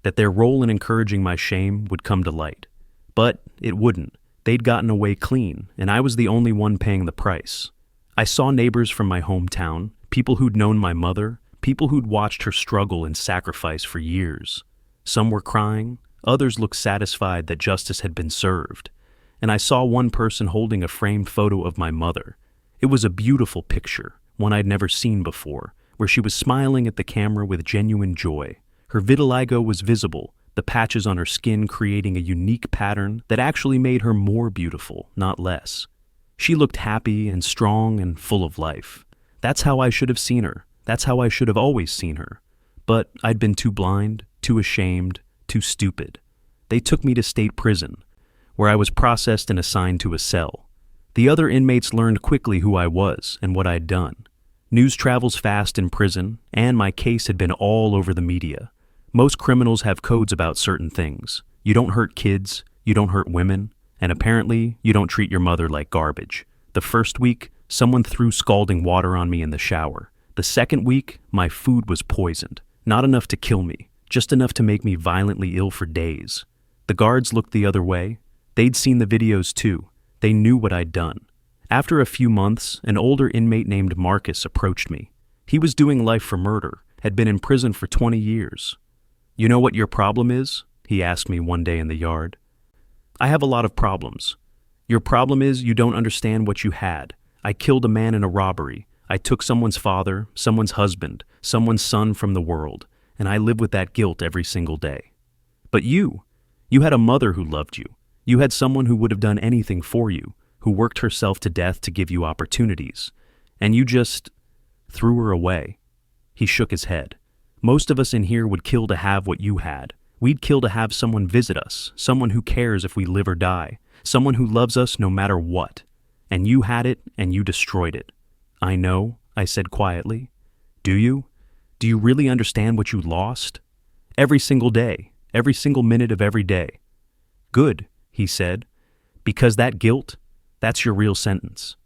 that their role in encouraging my shame would come to light. But it wouldn't. They'd gotten away clean, and I was the only one paying the price. I saw neighbors from my hometown, people who'd known my mother, people who'd watched her struggle and sacrifice for years. Some were crying, others looked satisfied that justice had been served. And I saw one person holding a framed photo of my mother. It was a beautiful picture, one I'd never seen before, where she was smiling at the camera with genuine joy. Her vitiligo was visible, the patches on her skin creating a unique pattern that actually made her more beautiful, not less. She looked happy and strong and full of life. That's how I should have seen her. That's how I should have always seen her. But I'd been too blind, too ashamed, too stupid. They took me to state prison, where I was processed and assigned to a cell. The other inmates learned quickly who I was and what I'd done. News travels fast in prison, and my case had been all over the media. Most criminals have codes about certain things. You don't hurt kids, you don't hurt women, and apparently you don't treat your mother like garbage. The first week, someone threw scalding water on me in the shower. The second week, my food was poisoned. Not enough to kill me, just enough to make me violently ill for days. The guards looked the other way. They'd seen the videos too. They knew what I'd done. After a few months, an older inmate named Marcus approached me. He was doing life for murder, had been in prison for 20 years. "You know what your problem is?" he asked me one day in the yard. "I have a lot of problems. Your problem is you don't understand what you had. I killed a man in a robbery. I took someone's father, someone's husband, someone's son from the world, and I live with that guilt every single day. But you had a mother who loved you. You had someone who would have done anything for you, who worked herself to death to give you opportunities, and you just threw her away." He shook his head. "Most of us in here would kill to have what you had. We'd kill to have someone visit us, someone who cares if we live or die, someone who loves us no matter what. And you had it, and you destroyed it." "I know," I said quietly. "Do you? Do you really understand what you lost? Every single day, every single minute of every day." "Good," he said, "because that guilt, that's your real sentence.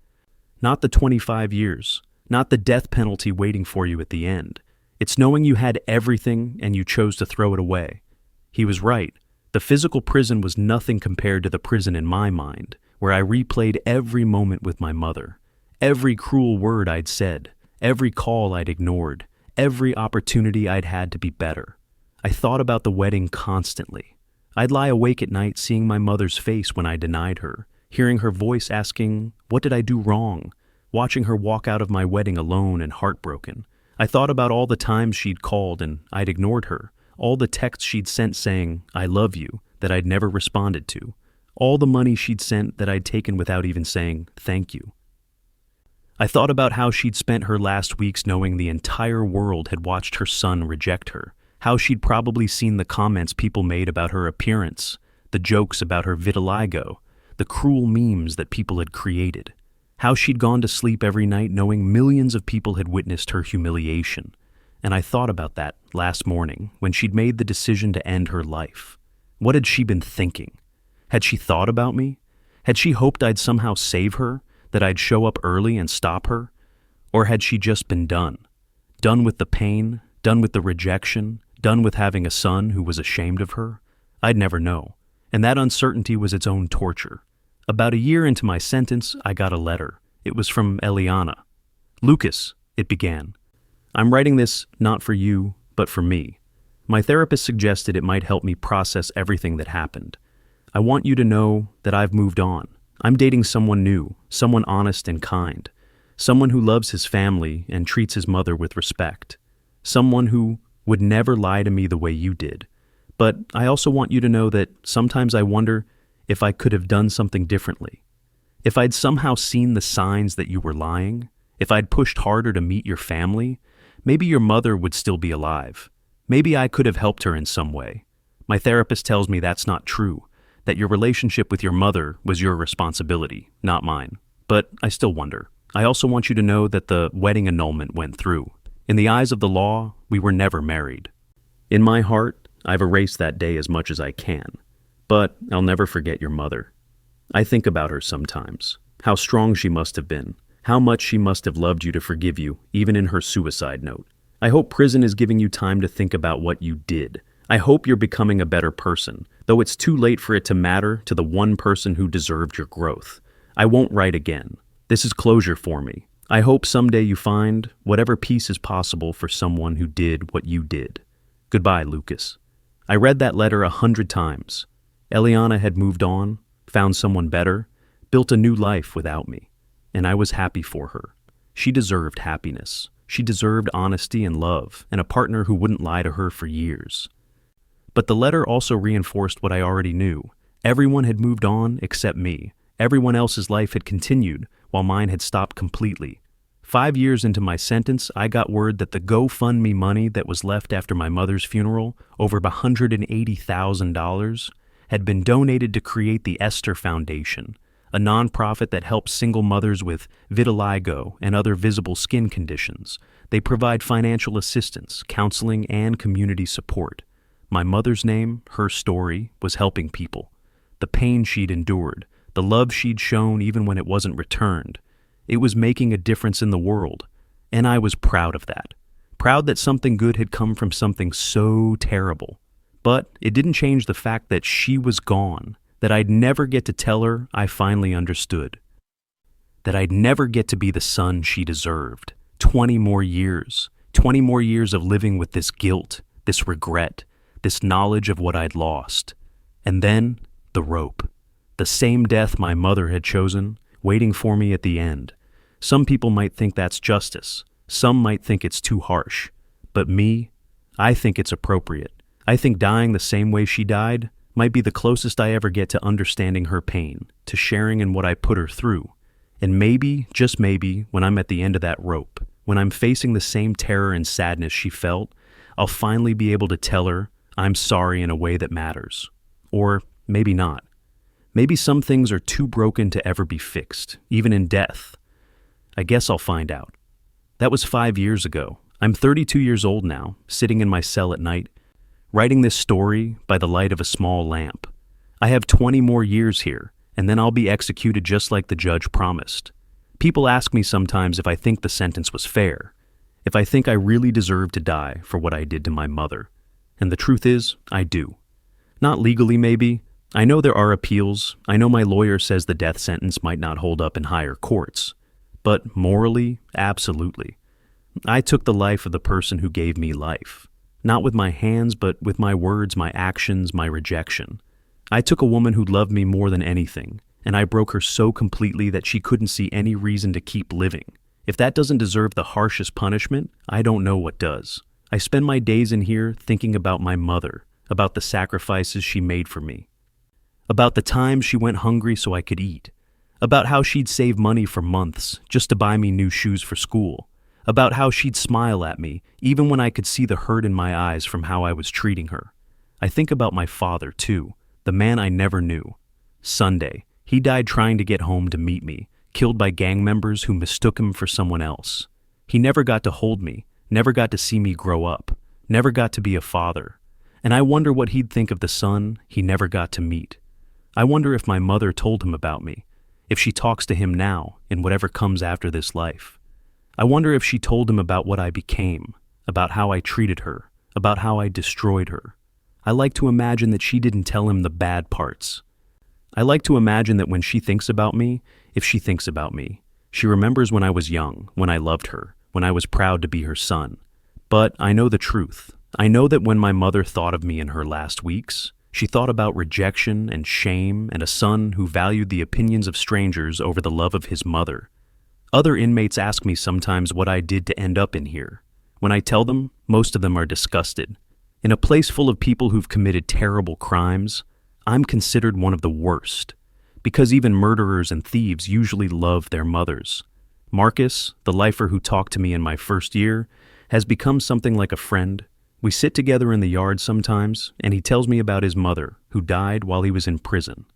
Not the 25 years, not the death penalty waiting for you at the end. It's knowing you had everything and you chose to throw it away." He was right. The physical prison was nothing compared to the prison in my mind, where I replayed every moment with my mother, every cruel word I'd said, every call I'd ignored, every opportunity I'd had to be better. I thought about the wedding constantly. I'd lie awake at night seeing my mother's face when I denied her, hearing her voice asking, "What did I do wrong?" Watching her walk out of my wedding alone and heartbroken. I thought about all the times she'd called and I'd ignored her, all the texts she'd sent saying, "I love you," that I'd never responded to, all the money she'd sent that I'd taken without even saying, "Thank you." I thought about how she'd spent her last weeks knowing the entire world had watched her son reject her, how she'd probably seen the comments people made about her appearance, the jokes about her vitiligo, the cruel memes that people had created, how she'd gone to sleep every night knowing millions of people had witnessed her humiliation. And I thought about that last morning when she'd made the decision to end her life. What had she been thinking? Had she thought about me? Had she hoped I'd somehow save her, that I'd show up early and stop her? Or had she just been done? Done with the pain, done with the rejection, done with having a son who was ashamed of her? I'd never know. And that uncertainty was its own torture. About a year into my sentence, I got a letter. It was from Eliana. "Lucas," it began. "I'm writing this not for you, but for me. My therapist suggested it might help me process everything that happened. I want you to know that I've moved on. I'm dating someone new, someone honest and kind, someone who loves his family and treats his mother with respect, someone who would never lie to me the way you did. But I also want you to know that sometimes I wonder if I could have done something differently. If I'd somehow seen the signs that you were lying, if I'd pushed harder to meet your family, maybe your mother would still be alive. Maybe I could have helped her in some way. My therapist tells me that's not true, that your relationship with your mother was your responsibility, not mine. But I still wonder. I also want you to know that the wedding annulment went through. In the eyes of the law, we were never married. In my heart, I've erased that day as much as I can. But I'll never forget your mother. I think about her sometimes, how strong she must have been, how much she must have loved you to forgive you, even in her suicide note. I hope prison is giving you time to think about what you did. I hope you're becoming a better person, though it's too late for it to matter to the one person who deserved your growth. I won't write again. This is closure for me. I hope someday you find whatever peace is possible for someone who did what you did. Goodbye, Lucas." I read that letter 100 times. Eliana had moved on, found someone better, built a new life without me, and I was happy for her. She deserved happiness. She deserved honesty and love, and a partner who wouldn't lie to her for years. But the letter also reinforced what I already knew. Everyone had moved on except me. Everyone else's life had continued, while mine had stopped completely. 5 years into my sentence, I got word that the GoFundMe money that was left after my mother's funeral, over $180,000, had been donated to create the Esther Foundation, a nonprofit that helps single mothers with vitiligo and other visible skin conditions. They provide financial assistance, counseling, and community support. My mother's name, her story, was helping people. The pain she'd endured, the love she'd shown even when it wasn't returned. It was making a difference in the world, and I was proud of that. Proud that something good had come from something so terrible. But it didn't change the fact that she was gone, that I'd never get to tell her I finally understood. That I'd never get to be the son she deserved. 20 more years. 20 more years of living with this guilt, this regret, this knowledge of what I'd lost. And then, the rope. The same death my mother had chosen, waiting for me at the end. Some people might think that's justice. Some might think it's too harsh. But me, I think it's appropriate. I think dying the same way she died might be the closest I ever get to understanding her pain, to sharing in what I put her through. And maybe, just maybe, when I'm at the end of that rope, when I'm facing the same terror and sadness she felt, I'll finally be able to tell her I'm sorry in a way that matters. Or maybe not. Maybe some things are too broken to ever be fixed, even in death. I guess I'll find out. That was 5 years ago. I'm 32 years old now, sitting in my cell at night, writing this story by the light of a small lamp. I have 20 more years here, and then I'll be executed just like the judge promised. People ask me sometimes if I think the sentence was fair, if I think I really deserve to die for what I did to my mother. And the truth is, I do. Not legally, maybe. I know there are appeals. I know my lawyer says the death sentence might not hold up in higher courts. But morally, absolutely. I took the life of the person who gave me life. Not with my hands, but with my words, my actions, my rejection. I took a woman who loved me more than anything, and I broke her so completely that she couldn't see any reason to keep living. If that doesn't deserve the harshest punishment, I don't know what does. I spend my days in here thinking about my mother, about the sacrifices she made for me, about the times she went hungry so I could eat, about how she'd save money for months just to buy me new shoes for school, about how she'd smile at me even when I could see the hurt in my eyes from how I was treating her. I think about my father, too, the man I never knew. Sunday, he died trying to get home to meet me, killed by gang members who mistook him for someone else. He never got to hold me, never got to see me grow up, never got to be a father. And I wonder what he'd think of the son he never got to meet. I wonder if my mother told him about me, if she talks to him now in whatever comes after this life. I wonder if she told him about what I became, about how I treated her, about how I destroyed her. I like to imagine that she didn't tell him the bad parts. I like to imagine that when she thinks about me, if she thinks about me, she remembers when I was young, when I loved her, when I was proud to be her son. But I know the truth. I know that when my mother thought of me in her last weeks, she thought about rejection and shame and a son who valued the opinions of strangers over the love of his mother. Other inmates ask me sometimes what I did to end up in here. When I tell them, most of them are disgusted. In a place full of people who've committed terrible crimes, I'm considered one of the worst, because even murderers and thieves usually love their mothers. Marcus, the lifer who talked to me in my first year, has become something like a friend. We sit together in the yard sometimes, and he tells me about his mother, who died while he was in prison.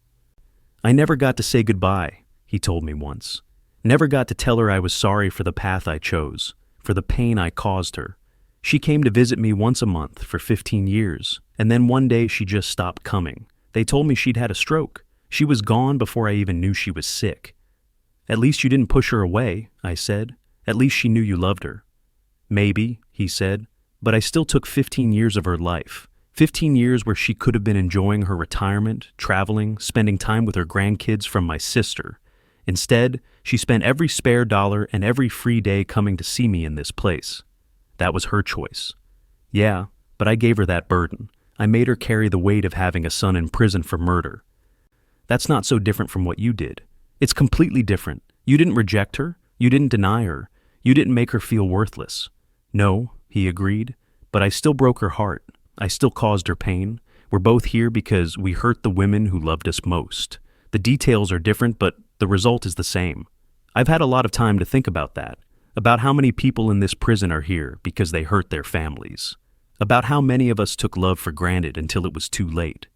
I never got to say goodbye, he told me once. Never got to tell her I was sorry for the path I chose, for the pain I caused her. She came to visit me once a month for 15 years, and then one day she just stopped coming. They told me she'd had a stroke. She was gone before I even knew she was sick. At least you didn't push her away, I said. At least she knew you loved her. Maybe, he said, but I still took 15 years of her life. 15 years where she could have been enjoying her retirement, traveling, spending time with her grandkids from my sister. Instead, she spent every spare dollar and every free day coming to see me in this place. That was her choice. Yeah, but I gave her that burden. I made her carry the weight of having a son in prison for murder. That's not so different from what you did. It's completely different. You didn't reject her. You didn't deny her. You didn't make her feel worthless. No, he agreed, but I still broke her heart. I still caused her pain. We're both here because we hurt the women who loved us most. The details are different, but the result is the same. I've had a lot of time to think about that, about how many people in this prison are here because they hurt their families, about how many of us took love for granted until it was too late.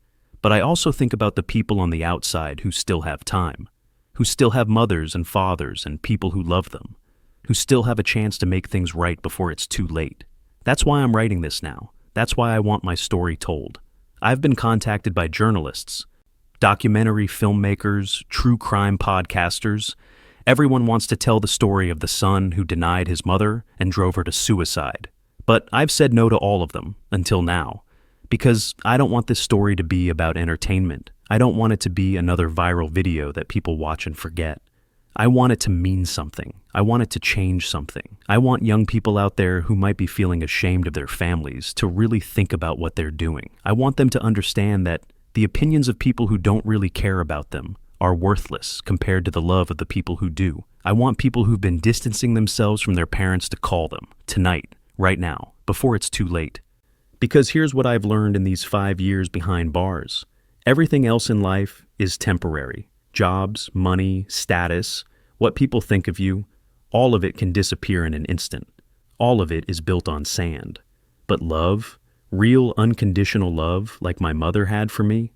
But I also think about the people on the outside who still have time, who still have mothers and fathers and people who love them, who still have a chance to make things right before it's too late. That's why I'm writing this now. That's why I want my story told. I've been contacted by journalists, documentary filmmakers, true crime podcasters. Everyone wants to tell the story of the son who denied his mother and drove her to suicide. But I've said no to all of them, until now, because I don't want this story to be about entertainment. I don't want it to be another viral video that people watch and forget. I want it to mean something. I want it to change something. I want young people out there who might be feeling ashamed of their families to really think about what they're doing. I want them to understand that the opinions of people who don't really care about them are worthless compared to the love of the people who do. I want people who've been distancing themselves from their parents to call them, tonight, right now, before it's too late. Because here's what I've learned in these 5 years behind bars. Everything else in life is temporary. Jobs, money, status, what people think of you, all of it can disappear in an instant. All of it is built on sand. But love, real unconditional love like my mother had for me,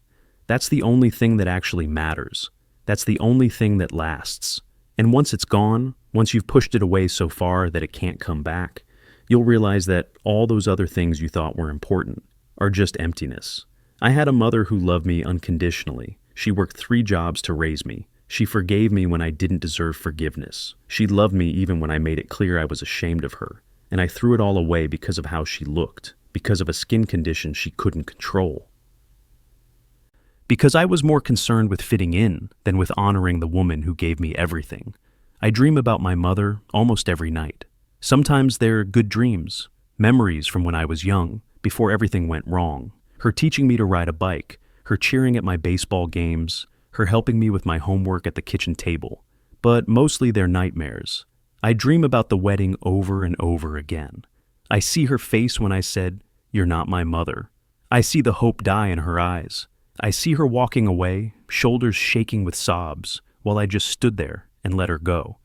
that's the only thing that actually matters. That's the only thing that lasts. And once it's gone, once you've pushed it away so far that it can't come back, you'll realize that all those other things you thought were important are just emptiness. I had a mother who loved me unconditionally. She worked 3 jobs to raise me. She forgave me when I didn't deserve forgiveness. She loved me even when I made it clear I was ashamed of her. And I threw it all away because of how she looked, because of a skin condition she couldn't control. Because I was more concerned with fitting in than with honoring the woman who gave me everything. I dream about my mother almost every night. Sometimes they're good dreams, memories from when I was young, before everything went wrong. Her teaching me to ride a bike, her cheering at my baseball games, her helping me with my homework at the kitchen table. But mostly they're nightmares. I dream about the wedding over and over again. I see her face when I said, "You're not my mother." I see the hope die in her eyes. I see her walking away, shoulders shaking with sobs, while I just stood there and let her go.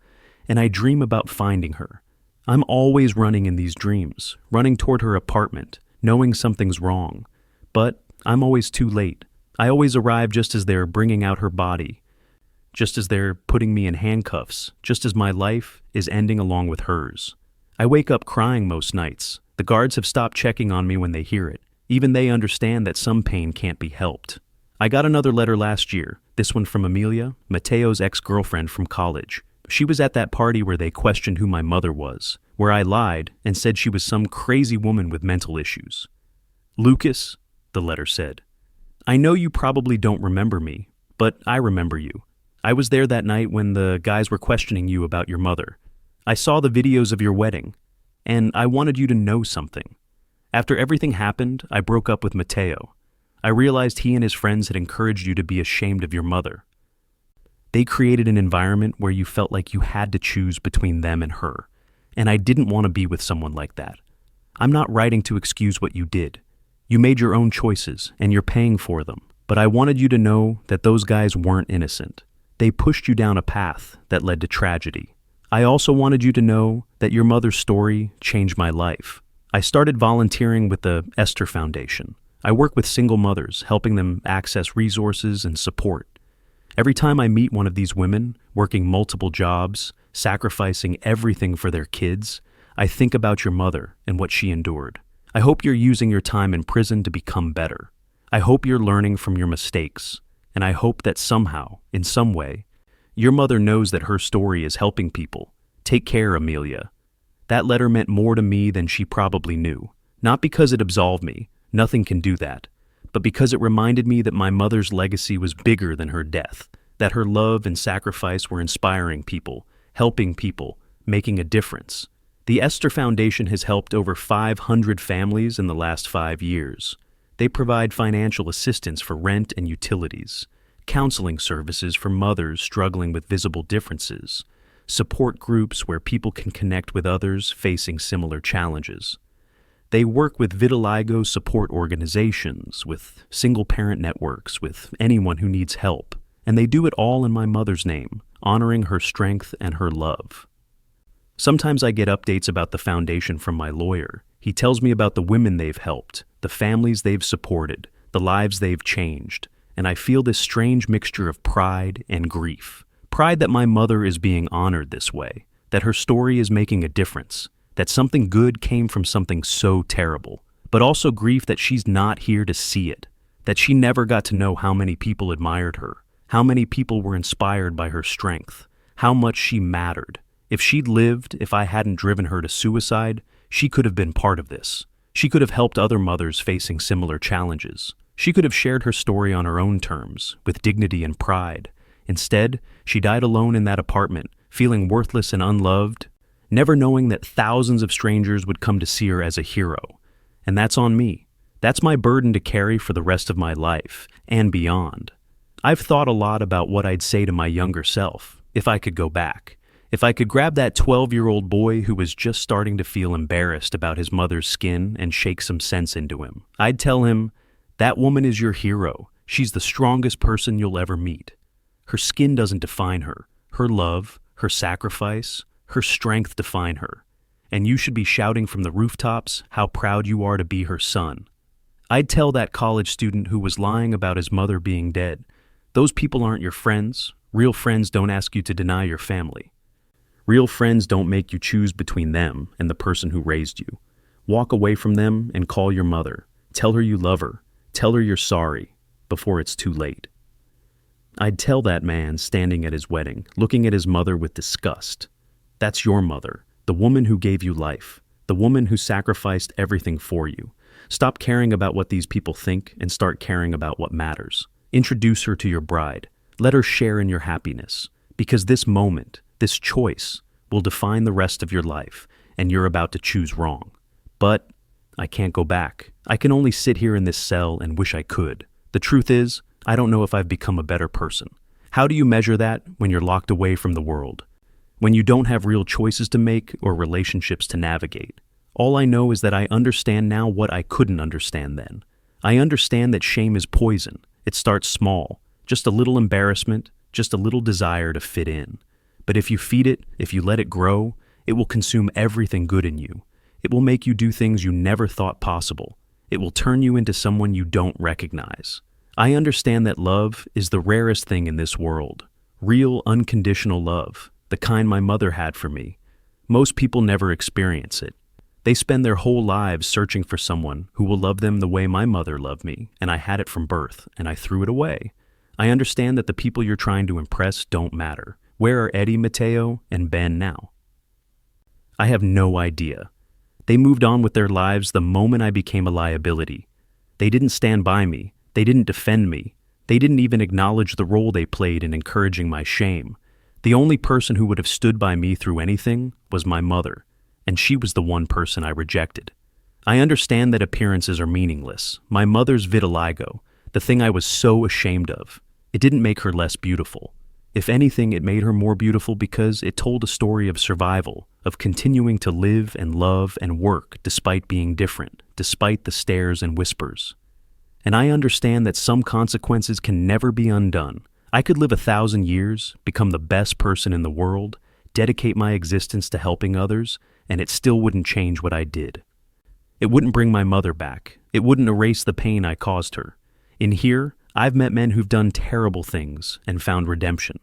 And I dream about finding her. I'm always running in these dreams, running toward her apartment, knowing something's wrong. But I'm always too late. I always arrive just as they're bringing out her body, just as they're putting me in handcuffs, just as my life is ending along with hers. I wake up crying most nights. The guards have stopped checking on me when they hear it. Even they understand that some pain can't be helped. I got another letter last year, this one from Amelia, Mateo's ex-girlfriend from college. She was at that party where they questioned who my mother was, where I lied and said she was some crazy woman with mental issues. "Lucas," the letter said, "I know you probably don't remember me, but I remember you. I was there that night when the guys were questioning you about your mother. I saw the videos of your wedding, and I wanted you to know something. After everything happened, I broke up with Mateo. I realized he and his friends had encouraged you to be ashamed of your mother. They created an environment where you felt like you had to choose between them and her, and I didn't want to be with someone like that. I'm not writing to excuse what you did. You made your own choices, and you're paying for them, but I wanted you to know that those guys weren't innocent. They pushed you down a path that led to tragedy. I also wanted you to know that your mother's story changed my life. I started volunteering with the Esther Foundation. I work with single mothers, helping them access resources and support. Every time I meet one of these women, working multiple jobs, sacrificing everything for their kids, I think about your mother and what she endured. I hope you're using your time in prison to become better. I hope you're learning from your mistakes, and I hope that somehow, in some way, your mother knows that her story is helping people. Take care, Amelia." That letter meant more to me than she probably knew. Not because it absolved me, nothing can do that, but because it reminded me that my mother's legacy was bigger than her death, that her love and sacrifice were inspiring people, helping people, making a difference. The Esther Foundation has helped over 500 families in the last 5 years. They provide financial assistance for rent and utilities, counseling services for mothers struggling with visible differences, support groups where people can connect with others facing similar challenges. They work with vitiligo support organizations, with single-parent networks, with anyone who needs help, and they do it all in my mother's name, honoring her strength and her love. Sometimes I get updates about the foundation from my lawyer. He tells me about the women they've helped, the families they've supported, the lives they've changed, and I feel this strange mixture of pride and grief. Pride that my mother is being honored this way, that her story is making a difference, that something good came from something so terrible, but also grief that she's not here to see it, that she never got to know how many people admired her, how many people were inspired by her strength, how much she mattered. If she'd lived, if I hadn't driven her to suicide, she could have been part of this. She could have helped other mothers facing similar challenges. She could have shared her story on her own terms, with dignity and pride. Instead, she died alone in that apartment, feeling worthless and unloved, never knowing that thousands of strangers would come to see her as a hero. And that's on me. That's my burden to carry for the rest of my life, and beyond. I've thought a lot about what I'd say to my younger self, if I could go back. If I could grab that 12-year-old boy who was just starting to feel embarrassed about his mother's skin and shake some sense into him, I'd tell him, "That woman is your hero. She's the strongest person you'll ever meet. Her skin doesn't define her. Her love, her sacrifice, her strength define her. And you should be shouting from the rooftops how proud you are to be her son." I'd tell that college student who was lying about his mother being dead, "Those people aren't your friends. Real friends don't ask you to deny your family. Real friends don't make you choose between them and the person who raised you. Walk away from them and call your mother. Tell her you love her. Tell her you're sorry before it's too late." I'd tell that man standing at his wedding, looking at his mother with disgust, "That's your mother, the woman who gave you life, the woman who sacrificed everything for you. Stop caring about what these people think and start caring about what matters. Introduce her to your bride. Let her share in your happiness. Because this moment, this choice, will define the rest of your life, and you're about to choose wrong. But I can't go back. I can only sit here in this cell and wish I could. The truth is, I don't know if I've become a better person. How do you measure that when you're locked away from the world? When you don't have real choices to make or relationships to navigate? All I know is that I understand now what I couldn't understand then. I understand that shame is poison. It starts small, just a little embarrassment, just a little desire to fit in. But if you feed it, if you let it grow, it will consume everything good in you. It will make you do things you never thought possible. It will turn you into someone you don't recognize. I understand that love is the rarest thing in this world. Real, unconditional love, the kind my mother had for me. Most people never experience it. They spend their whole lives searching for someone who will love them the way my mother loved me, and I had it from birth, and I threw it away. I understand that the people you're trying to impress don't matter. Where are Eddie, Mateo, and Ben now? I have no idea. They moved on with their lives the moment I became a liability. They didn't stand by me. They didn't defend me. They didn't even acknowledge the role they played in encouraging my shame. The only person who would have stood by me through anything was my mother, and she was the one person I rejected. I understand that appearances are meaningless. My mother's vitiligo, the thing I was so ashamed of, it didn't make her less beautiful. If anything, it made her more beautiful because it told a story of survival, of continuing to live and love and work despite being different, despite the stares and whispers. And I understand that some consequences can never be undone. I could live 1,000 years, become the best person in the world, dedicate my existence to helping others, and it still wouldn't change what I did. It wouldn't bring my mother back. It wouldn't erase the pain I caused her. In here, I've met men who've done terrible things and found redemption.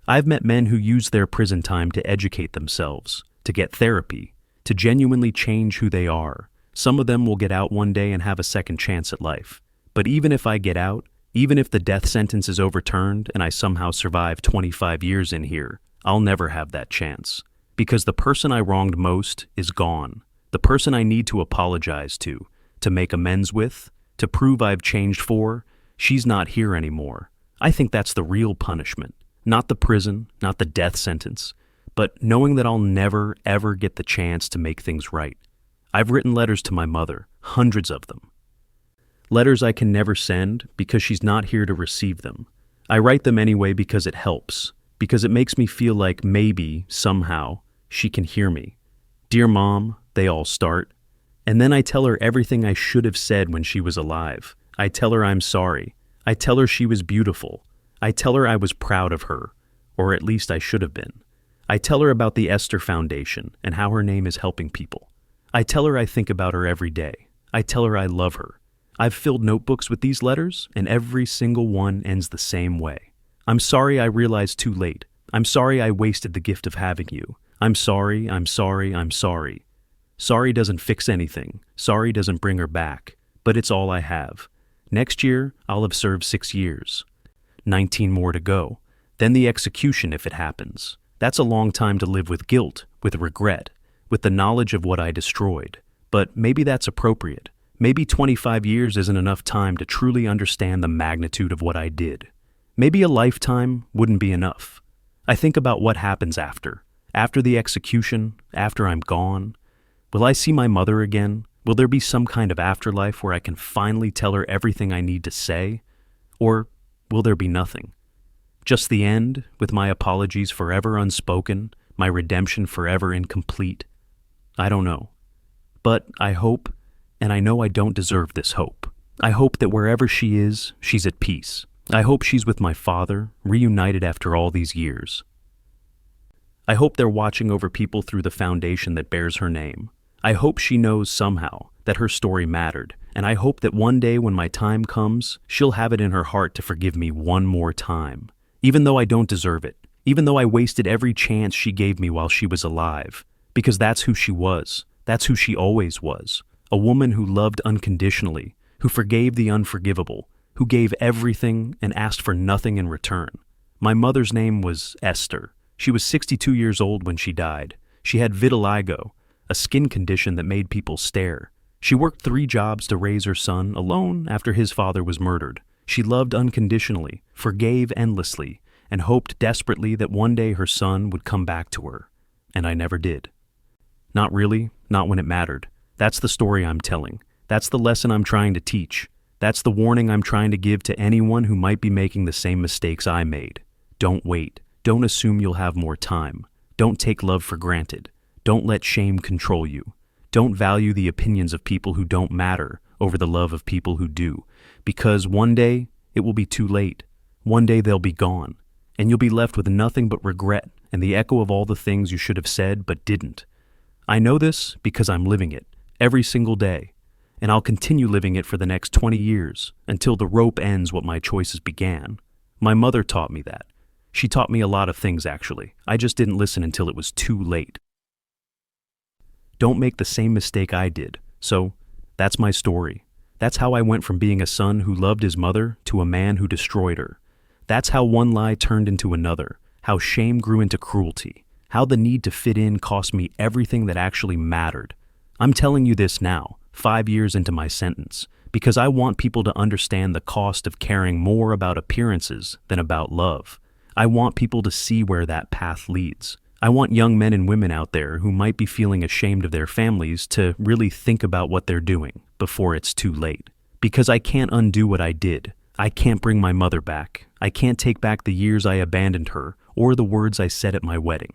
I've met men who used their prison time to educate themselves, to get therapy, to genuinely change who they are. Some of them will get out one day and have a second chance at life. But even if I get out, even if the death sentence is overturned and I somehow survive 25 years in here, I'll never have that chance. Because the person I wronged most is gone. The person I need to apologize to make amends with, to prove I've changed for, she's not here anymore. I think that's the real punishment. Not the prison, not the death sentence, but knowing that I'll never, ever get the chance to make things right. I've written letters to my mother, hundreds of them. Letters I can never send because she's not here to receive them. I write them anyway because it helps, because it makes me feel like maybe, somehow, she can hear me. Dear Mom, they all start. And then I tell her everything I should have said when she was alive. I tell her I'm sorry. I tell her she was beautiful. I tell her I was proud of her, or at least I should have been. I tell her about the Esther Foundation and how her name is helping people. I tell her I think about her every day. I tell her I love her. I've filled notebooks with these letters, and every single one ends the same way. I'm sorry I realized too late. I'm sorry I wasted the gift of having you. I'm sorry, I'm sorry, I'm sorry. Sorry doesn't fix anything. Sorry doesn't bring her back. But it's all I have. Next year, I'll have served 6 years. 19 more to go. Then the execution if it happens. That's a long time to live with guilt, with regret, with the knowledge of what I destroyed. But maybe that's appropriate. Maybe 25 years isn't enough time to truly understand the magnitude of what I did. Maybe a lifetime wouldn't be enough. I think about what happens after the execution, after I'm gone. Will I see my mother again? Will there be some kind of afterlife where I can finally tell her everything I need to say? Or will there be nothing? Just the end, with my apologies forever unspoken, my redemption forever incomplete? I don't know. But I hope, and I know I don't deserve this hope. I hope that wherever she is, she's at peace. I hope she's with my father, reunited after all these years. I hope they're watching over people through the foundation that bears her name. I hope she knows somehow that her story mattered, and I hope that one day when my time comes, she'll have it in her heart to forgive me one more time. Even though I don't deserve it, even though I wasted every chance she gave me while she was alive, because that's who she was, that's who she always was. A woman who loved unconditionally, who forgave the unforgivable, who gave everything and asked for nothing in return. My mother's name was Esther. She was 62 years old when she died. She had vitiligo, a skin condition that made people stare. She worked 3 jobs to raise her son alone after his father was murdered. She loved unconditionally, forgave endlessly, and hoped desperately that one day her son would come back to her. And I never did. Not really, not when it mattered. That's the story I'm telling. That's the lesson I'm trying to teach. That's the warning I'm trying to give to anyone who might be making the same mistakes I made. Don't wait. Don't assume you'll have more time. Don't take love for granted. Don't let shame control you. Don't value the opinions of people who don't matter over the love of people who do, because one day it will be too late. One day they'll be gone, and you'll be left with nothing but regret and the echo of all the things you should have said but didn't. I know this because I'm living it every single day, and I'll continue living it for the next 20 years until the rope ends what my choices began. My mother taught me that. She taught me a lot of things, actually. I just didn't listen until it was too late. Don't make the same mistake I did. So, that's my story. That's how I went from being a son who loved his mother to a man who destroyed her. That's how one lie turned into another, how shame grew into cruelty, how the need to fit in cost me everything that actually mattered. I'm telling you this now, 5 years into my sentence, because I want people to understand the cost of caring more about appearances than about love. I want people to see where that path leads. I want young men and women out there who might be feeling ashamed of their families to really think about what they're doing before it's too late. Because I can't undo what I did. I can't bring my mother back. I can't take back the years I abandoned her or the words I said at my wedding.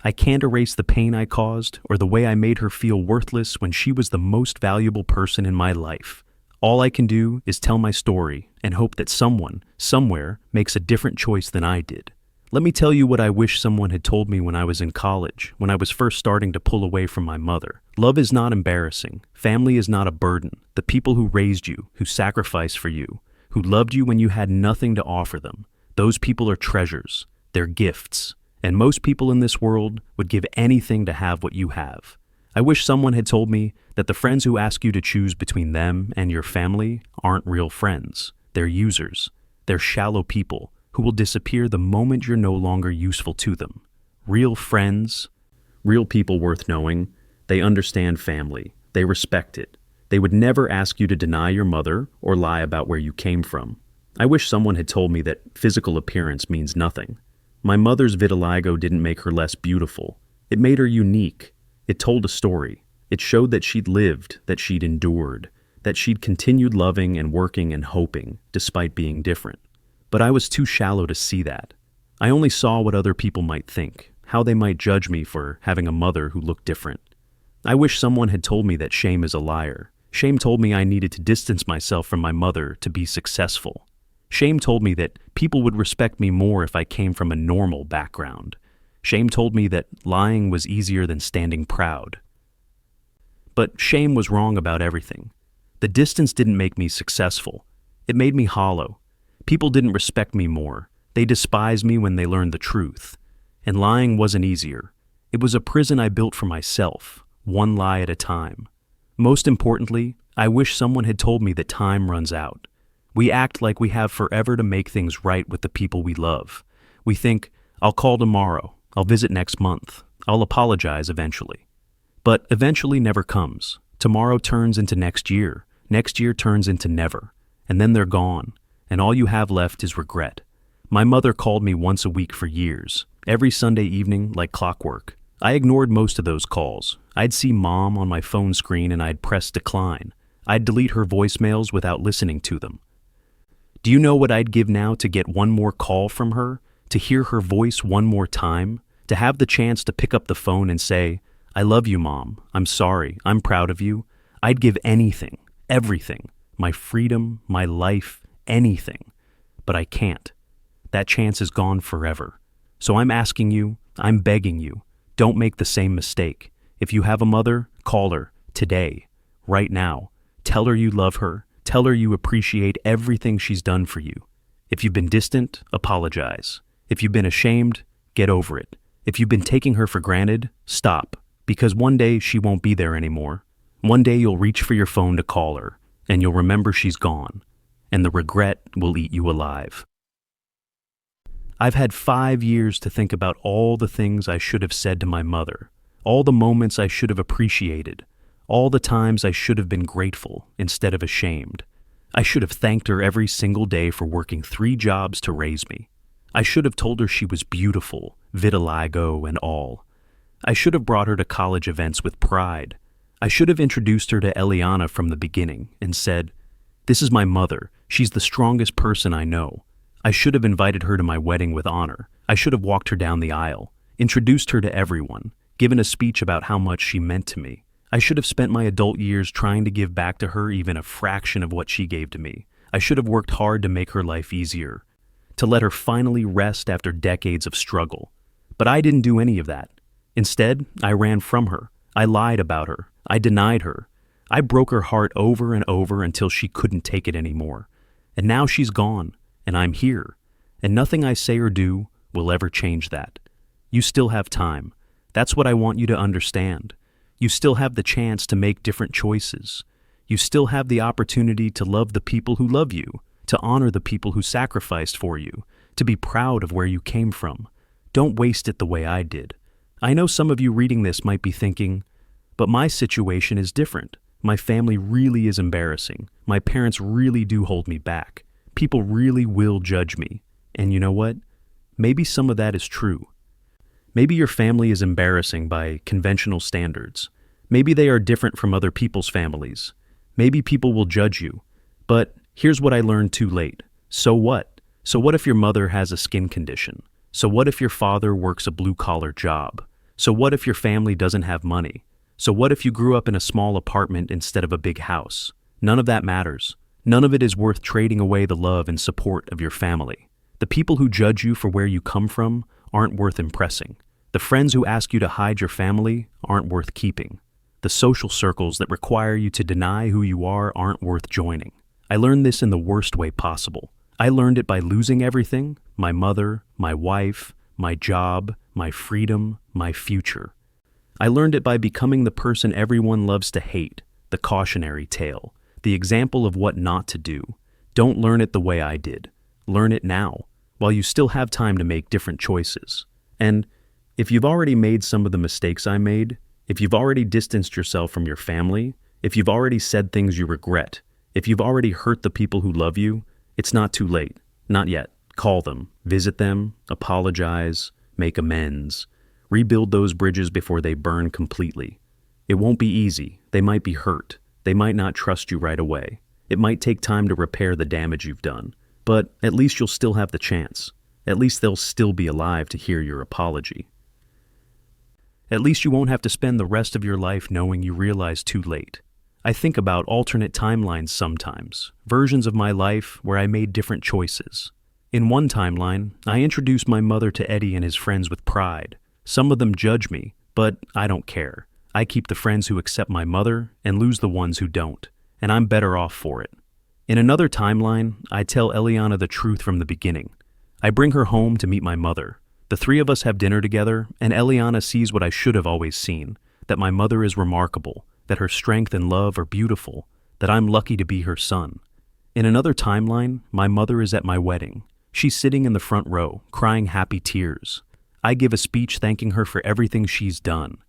I can't erase the pain I caused or the way I made her feel worthless when she was the most valuable person in my life. All I can do is tell my story and hope that someone, somewhere, makes a different choice than I did. Let me tell you what I wish someone had told me when I was in college, when I was first starting to pull away from my mother. Love is not embarrassing. Family is not a burden. The people who raised you, who sacrificed for you, who loved you when you had nothing to offer them, those people are treasures. They're gifts. And most people in this world would give anything to have what you have. I wish someone had told me that the friends who ask you to choose between them and your family aren't real friends. They're users. They're shallow people who will disappear the moment you're no longer useful to them. Real friends, real people worth knowing, they understand family. They respect it. They would never ask you to deny your mother or lie about where you came from. I wish someone had told me that physical appearance means nothing. My mother's vitiligo didn't make her less beautiful. It made her unique. It told a story. It showed that she'd lived, that she'd endured, that she'd continued loving and working and hoping, despite being different. But I was too shallow to see that. I only saw what other people might think, how they might judge me for having a mother who looked different. I wish someone had told me that shame is a liar. Shame told me I needed to distance myself from my mother to be successful. Shame told me that people would respect me more if I came from a normal background. Shame told me that lying was easier than standing proud. But shame was wrong about everything. The distance didn't make me successful. It made me hollow. People didn't respect me more. They despised me when they learned the truth. And lying wasn't easier. It was a prison I built for myself, one lie at a time. Most importantly, I wish someone had told me that time runs out. We act like we have forever to make things right with the people we love. We think, I'll call tomorrow, I'll visit next month, I'll apologize eventually. But eventually never comes. Tomorrow turns into next year turns into never, and then they're gone, and all you have left is regret. My mother called me once a week for years, every Sunday evening like clockwork. I ignored most of those calls. I'd see Mom on my phone screen and I'd press decline. I'd delete her voicemails without listening to them. Do you know what I'd give now to get one more call from her? To hear her voice one more time? To have the chance to pick up the phone and say, I love you, Mom. I'm sorry. I'm proud of you. I'd give anything, everything, my freedom, my life, anything. But I can't. That chance is gone forever. So I'm asking you, I'm begging you, don't make the same mistake. If you have a mother, call her, today, right now. Tell her you love her. Tell her you appreciate everything she's done for you. If you've been distant, apologize. If you've been ashamed, get over it. If you've been taking her for granted, stop. Because one day she won't be there anymore. One day you'll reach for your phone to call her, and you'll remember she's gone. And the regret will eat you alive. I've had 5 years to think about all the things I should have said to my mother, all the moments I should have appreciated, all the times I should have been grateful instead of ashamed. I should have thanked her every single day for working 3 jobs to raise me. I should have told her she was beautiful, vitiligo and all. I should have brought her to college events with pride. I should have introduced her to Eliana from the beginning and said, "This is my mother. She's the strongest person I know." I should have invited her to my wedding with honor. I should have walked her down the aisle, introduced her to everyone, given a speech about how much she meant to me. I should have spent my adult years trying to give back to her even a fraction of what she gave to me. I should have worked hard to make her life easier, to let her finally rest after decades of struggle. But I didn't do any of that. Instead, I ran from her. I lied about her. I denied her. I broke her heart over and over until she couldn't take it anymore. And now she's gone, and I'm here. And nothing I say or do will ever change that. You still have time. That's what I want you to understand. You still have the chance to make different choices. You still have the opportunity to love the people who love you, to honor the people who sacrificed for you, to be proud of where you came from. Don't waste it the way I did. I know some of you reading this might be thinking, but my situation is different. My family really is embarrassing. My parents really do hold me back. People really will judge me. And you know what? Maybe some of that is true. Maybe your family is embarrassing by conventional standards. Maybe they are different from other people's families. Maybe people will judge you. But here's what I learned too late. So what? So what if your mother has a skin condition? So what if your father works a blue-collar job? So what if your family doesn't have money? So what if you grew up in a small apartment instead of a big house? None of that matters. None of it is worth trading away the love and support of your family. The people who judge you for where you come from aren't worth impressing. The friends who ask you to hide your family aren't worth keeping. The social circles that require you to deny who you are aren't worth joining. I learned this in the worst way possible. I learned it by losing everything: my mother, my wife, my job, my freedom, my future. I learned it by becoming the person everyone loves to hate, the cautionary tale, the example of what not to do. Don't learn it the way I did. Learn it now, while you still have time to make different choices. And if you've already made some of the mistakes I made, if you've already distanced yourself from your family, if you've already said things you regret, if you've already hurt the people who love you, it's not too late. Not yet. Call them, visit them, apologize, make amends. Rebuild those bridges before they burn completely. It won't be easy. They might be hurt. They might not trust you right away. It might take time to repair the damage you've done. But at least you'll still have the chance. At least they'll still be alive to hear your apology. At least you won't have to spend the rest of your life knowing you realized too late. I think about alternate timelines sometimes, versions of my life where I made different choices. In one timeline, I introduced my mother to Eddie and his friends with pride. Some of them judge me, but I don't care. I keep the friends who accept my mother and lose the ones who don't, and I'm better off for it. In another timeline, I tell Eliana the truth from the beginning. I bring her home to meet my mother. The 3 of us have dinner together, and Eliana sees what I should have always seen, that my mother is remarkable, that her strength and love are beautiful, that I'm lucky to be her son. In another timeline, my mother is at my wedding. She's sitting in the front row, crying happy tears. I give a speech thanking her for everything she's done.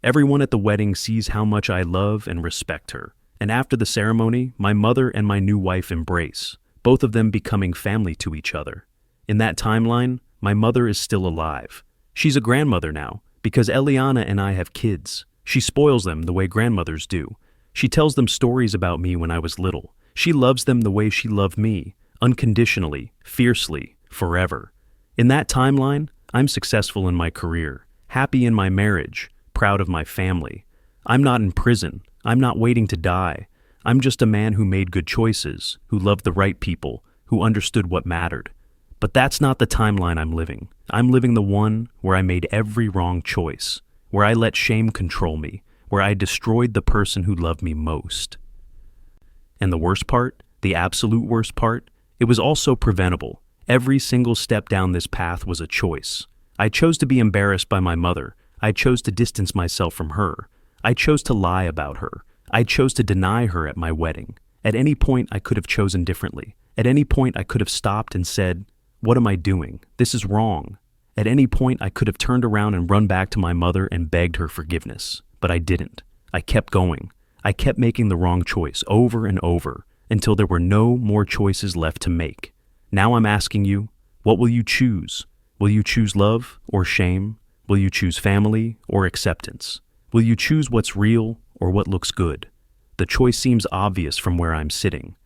Everyone at the wedding sees how much I love and respect her. And after the ceremony, my mother and my new wife embrace, both of them becoming family to each other. In that timeline, my mother is still alive. She's a grandmother now, because Eliana and I have kids. She spoils them the way grandmothers do. She tells them stories about me when I was little. She loves them the way she loved me, unconditionally, fiercely, forever. In that timeline, I'm successful in my career, happy in my marriage, proud of my family. I'm not in prison. I'm not waiting to die. I'm just a man who made good choices, who loved the right people, who understood what mattered. But that's not the timeline I'm living. I'm living the one where I made every wrong choice, where I let shame control me, where I destroyed the person who loved me most. And the worst part, the absolute worst part, it was also preventable. Every single step down this path was a choice. I chose to be embarrassed by my mother. I chose to distance myself from her. I chose to lie about her. I chose to deny her at my wedding. At any point, I could have chosen differently. At any point, I could have stopped and said, "What am I doing? This is wrong." At any point, I could have turned around and run back to my mother and begged her forgiveness. But I didn't. I kept going. I kept making the wrong choice over and over, until there were no more choices left to make. Now I'm asking you, what will you choose? Will you choose love or shame? Will you choose family or acceptance? Will you choose what's real or what looks good? The choice seems obvious from where I'm sitting.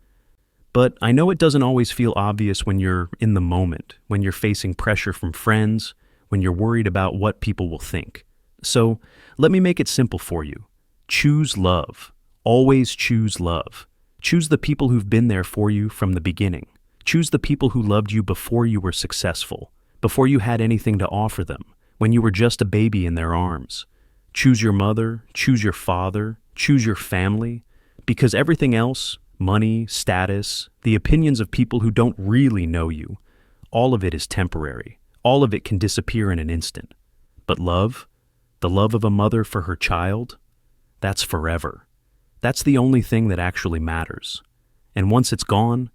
But I know it doesn't always feel obvious when you're in the moment, when you're facing pressure from friends, when you're worried about what people will think. So let me make it simple for you. Choose love. Always choose love. Choose the people who've been there for you from the beginning. Choose the people who loved you before you were successful, before you had anything to offer them, when you were just a baby in their arms. Choose your mother, choose your father, choose your family, because everything else, money, status, the opinions of people who don't really know you, all of it is temporary. All of it can disappear in an instant. But love, the love of a mother for her child, that's forever. That's the only thing that actually matters. And once it's gone,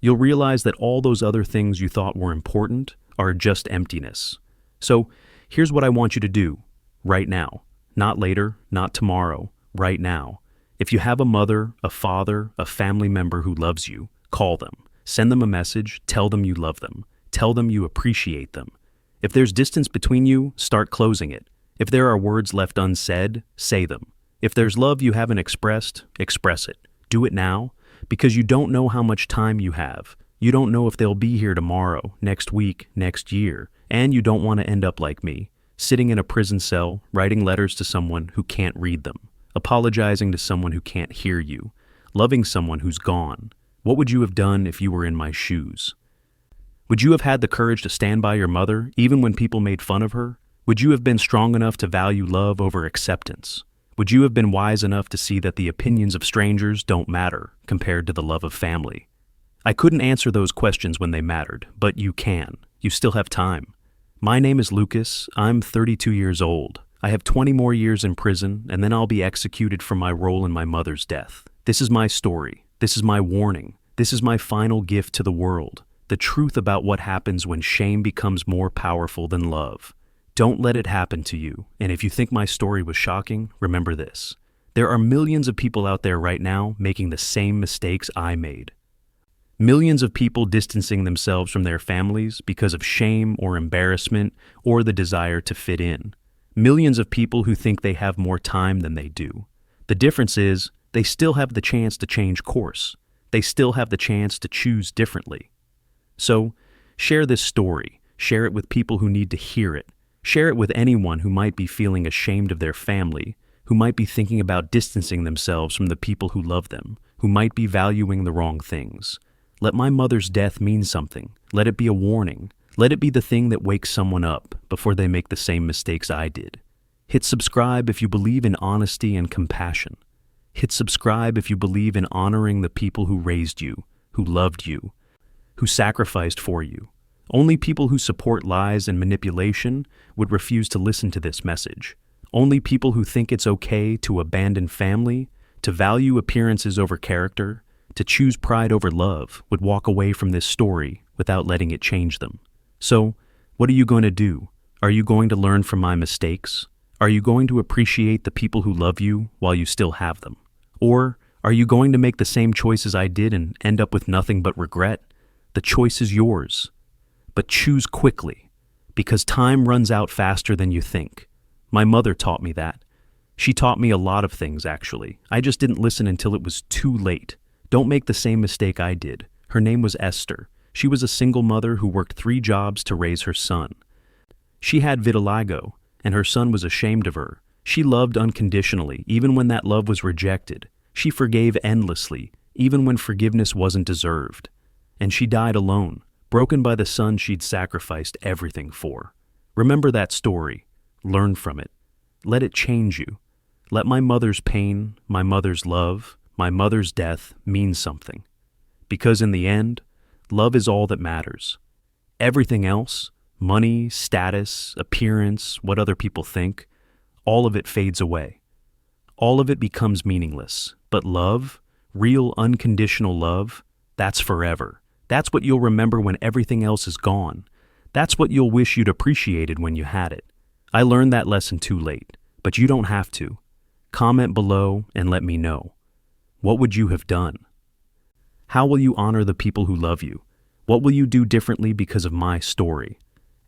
you'll realize that all those other things you thought were important are just emptiness. So here's what I want you to do right now. Not later, not tomorrow, right now. If you have a mother, a father, a family member who loves you, call them. Send them a message, tell them you love them. Tell them you appreciate them. If there's distance between you, start closing it. If there are words left unsaid, say them. If there's love you haven't expressed, express it. Do it now, because you don't know how much time you have. You don't know if they'll be here tomorrow, next week, next year, and you don't want to end up like me, sitting in a prison cell, writing letters to someone who can't read them, apologizing to someone who can't hear you, loving someone who's gone. What would you have done if you were in my shoes? Would you have had the courage to stand by your mother, even when people made fun of her? Would you have been strong enough to value love over acceptance? Would you have been wise enough to see that the opinions of strangers don't matter compared to the love of family? I couldn't answer those questions when they mattered, but you can. You still have time. My name is Lucas. I'm 32 years old. I have 20 more years in prison, and then I'll be executed for my role in my mother's death. This is my story. This is my warning. This is my final gift to the world. The truth about what happens when shame becomes more powerful than love. Don't let it happen to you. And if you think my story was shocking, remember this. There are millions of people out there right now making the same mistakes I made. Millions of people distancing themselves from their families because of shame or embarrassment or the desire to fit in. Millions of people who think they have more time than they do. The difference is, they still have the chance to change course. They still have the chance to choose differently. So, share this story. Share it with people who need to hear it. Share it with anyone who might be feeling ashamed of their family, who might be thinking about distancing themselves from the people who love them, who might be valuing the wrong things. Let my mother's death mean something. Let it be a warning. Let it be the thing that wakes someone up before they make the same mistakes I did. Hit subscribe if you believe in honesty and compassion. Hit subscribe if you believe in honoring the people who raised you, who loved you, who sacrificed for you. Only people who support lies and manipulation would refuse to listen to this message. Only people who think it's okay to abandon family, to value appearances over character, to choose pride over love would walk away from this story without letting it change them. So, what are you going to do? Are you going to learn from my mistakes? Are you going to appreciate the people who love you while you still have them? Or are you going to make the same choices I did and end up with nothing but regret? The choice is yours. But choose quickly, because time runs out faster than you think. My mother taught me that. She taught me a lot of things, actually. I just didn't listen until it was too late. Don't make the same mistake I did. Her name was Esther. She was a single mother who worked 3 jobs to raise her son. She had vitiligo, and her son was ashamed of her. She loved unconditionally, even when that love was rejected. She forgave endlessly, even when forgiveness wasn't deserved. And she died alone, broken by the son she'd sacrificed everything for. Remember that story. Learn from it. Let it change you. Let my mother's pain, my mother's love, my mother's death mean something. Because in the end, love is all that matters. Everything else, money, status, appearance, what other people think, all of it fades away. All of it becomes meaningless. But love, real unconditional love, that's forever. That's what you'll remember when everything else is gone. That's what you'll wish you'd appreciated when you had it. I learned that lesson too late, but you don't have to. Comment below and let me know. What would you have done? How will you honor the people who love you? What will you do differently because of my story?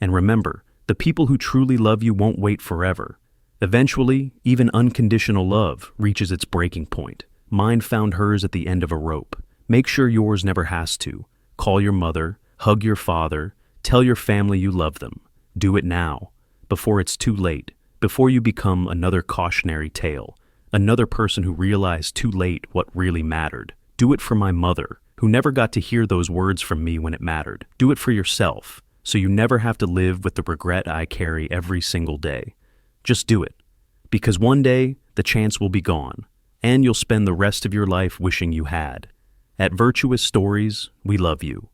And remember, the people who truly love you won't wait forever. Eventually, even unconditional love reaches its breaking point. Mine found hers at the end of a rope. Make sure yours never has to. Call your mother, hug your father, tell your family you love them. Do it now, before it's too late, before you become another cautionary tale, another person who realized too late what really mattered. Do it for my mother, who never got to hear those words from me when it mattered. Do it for yourself, so you never have to live with the regret I carry every single day. Just do it, because one day the chance will be gone, and you'll spend the rest of your life wishing you had. At Virtuous Stories, we love you.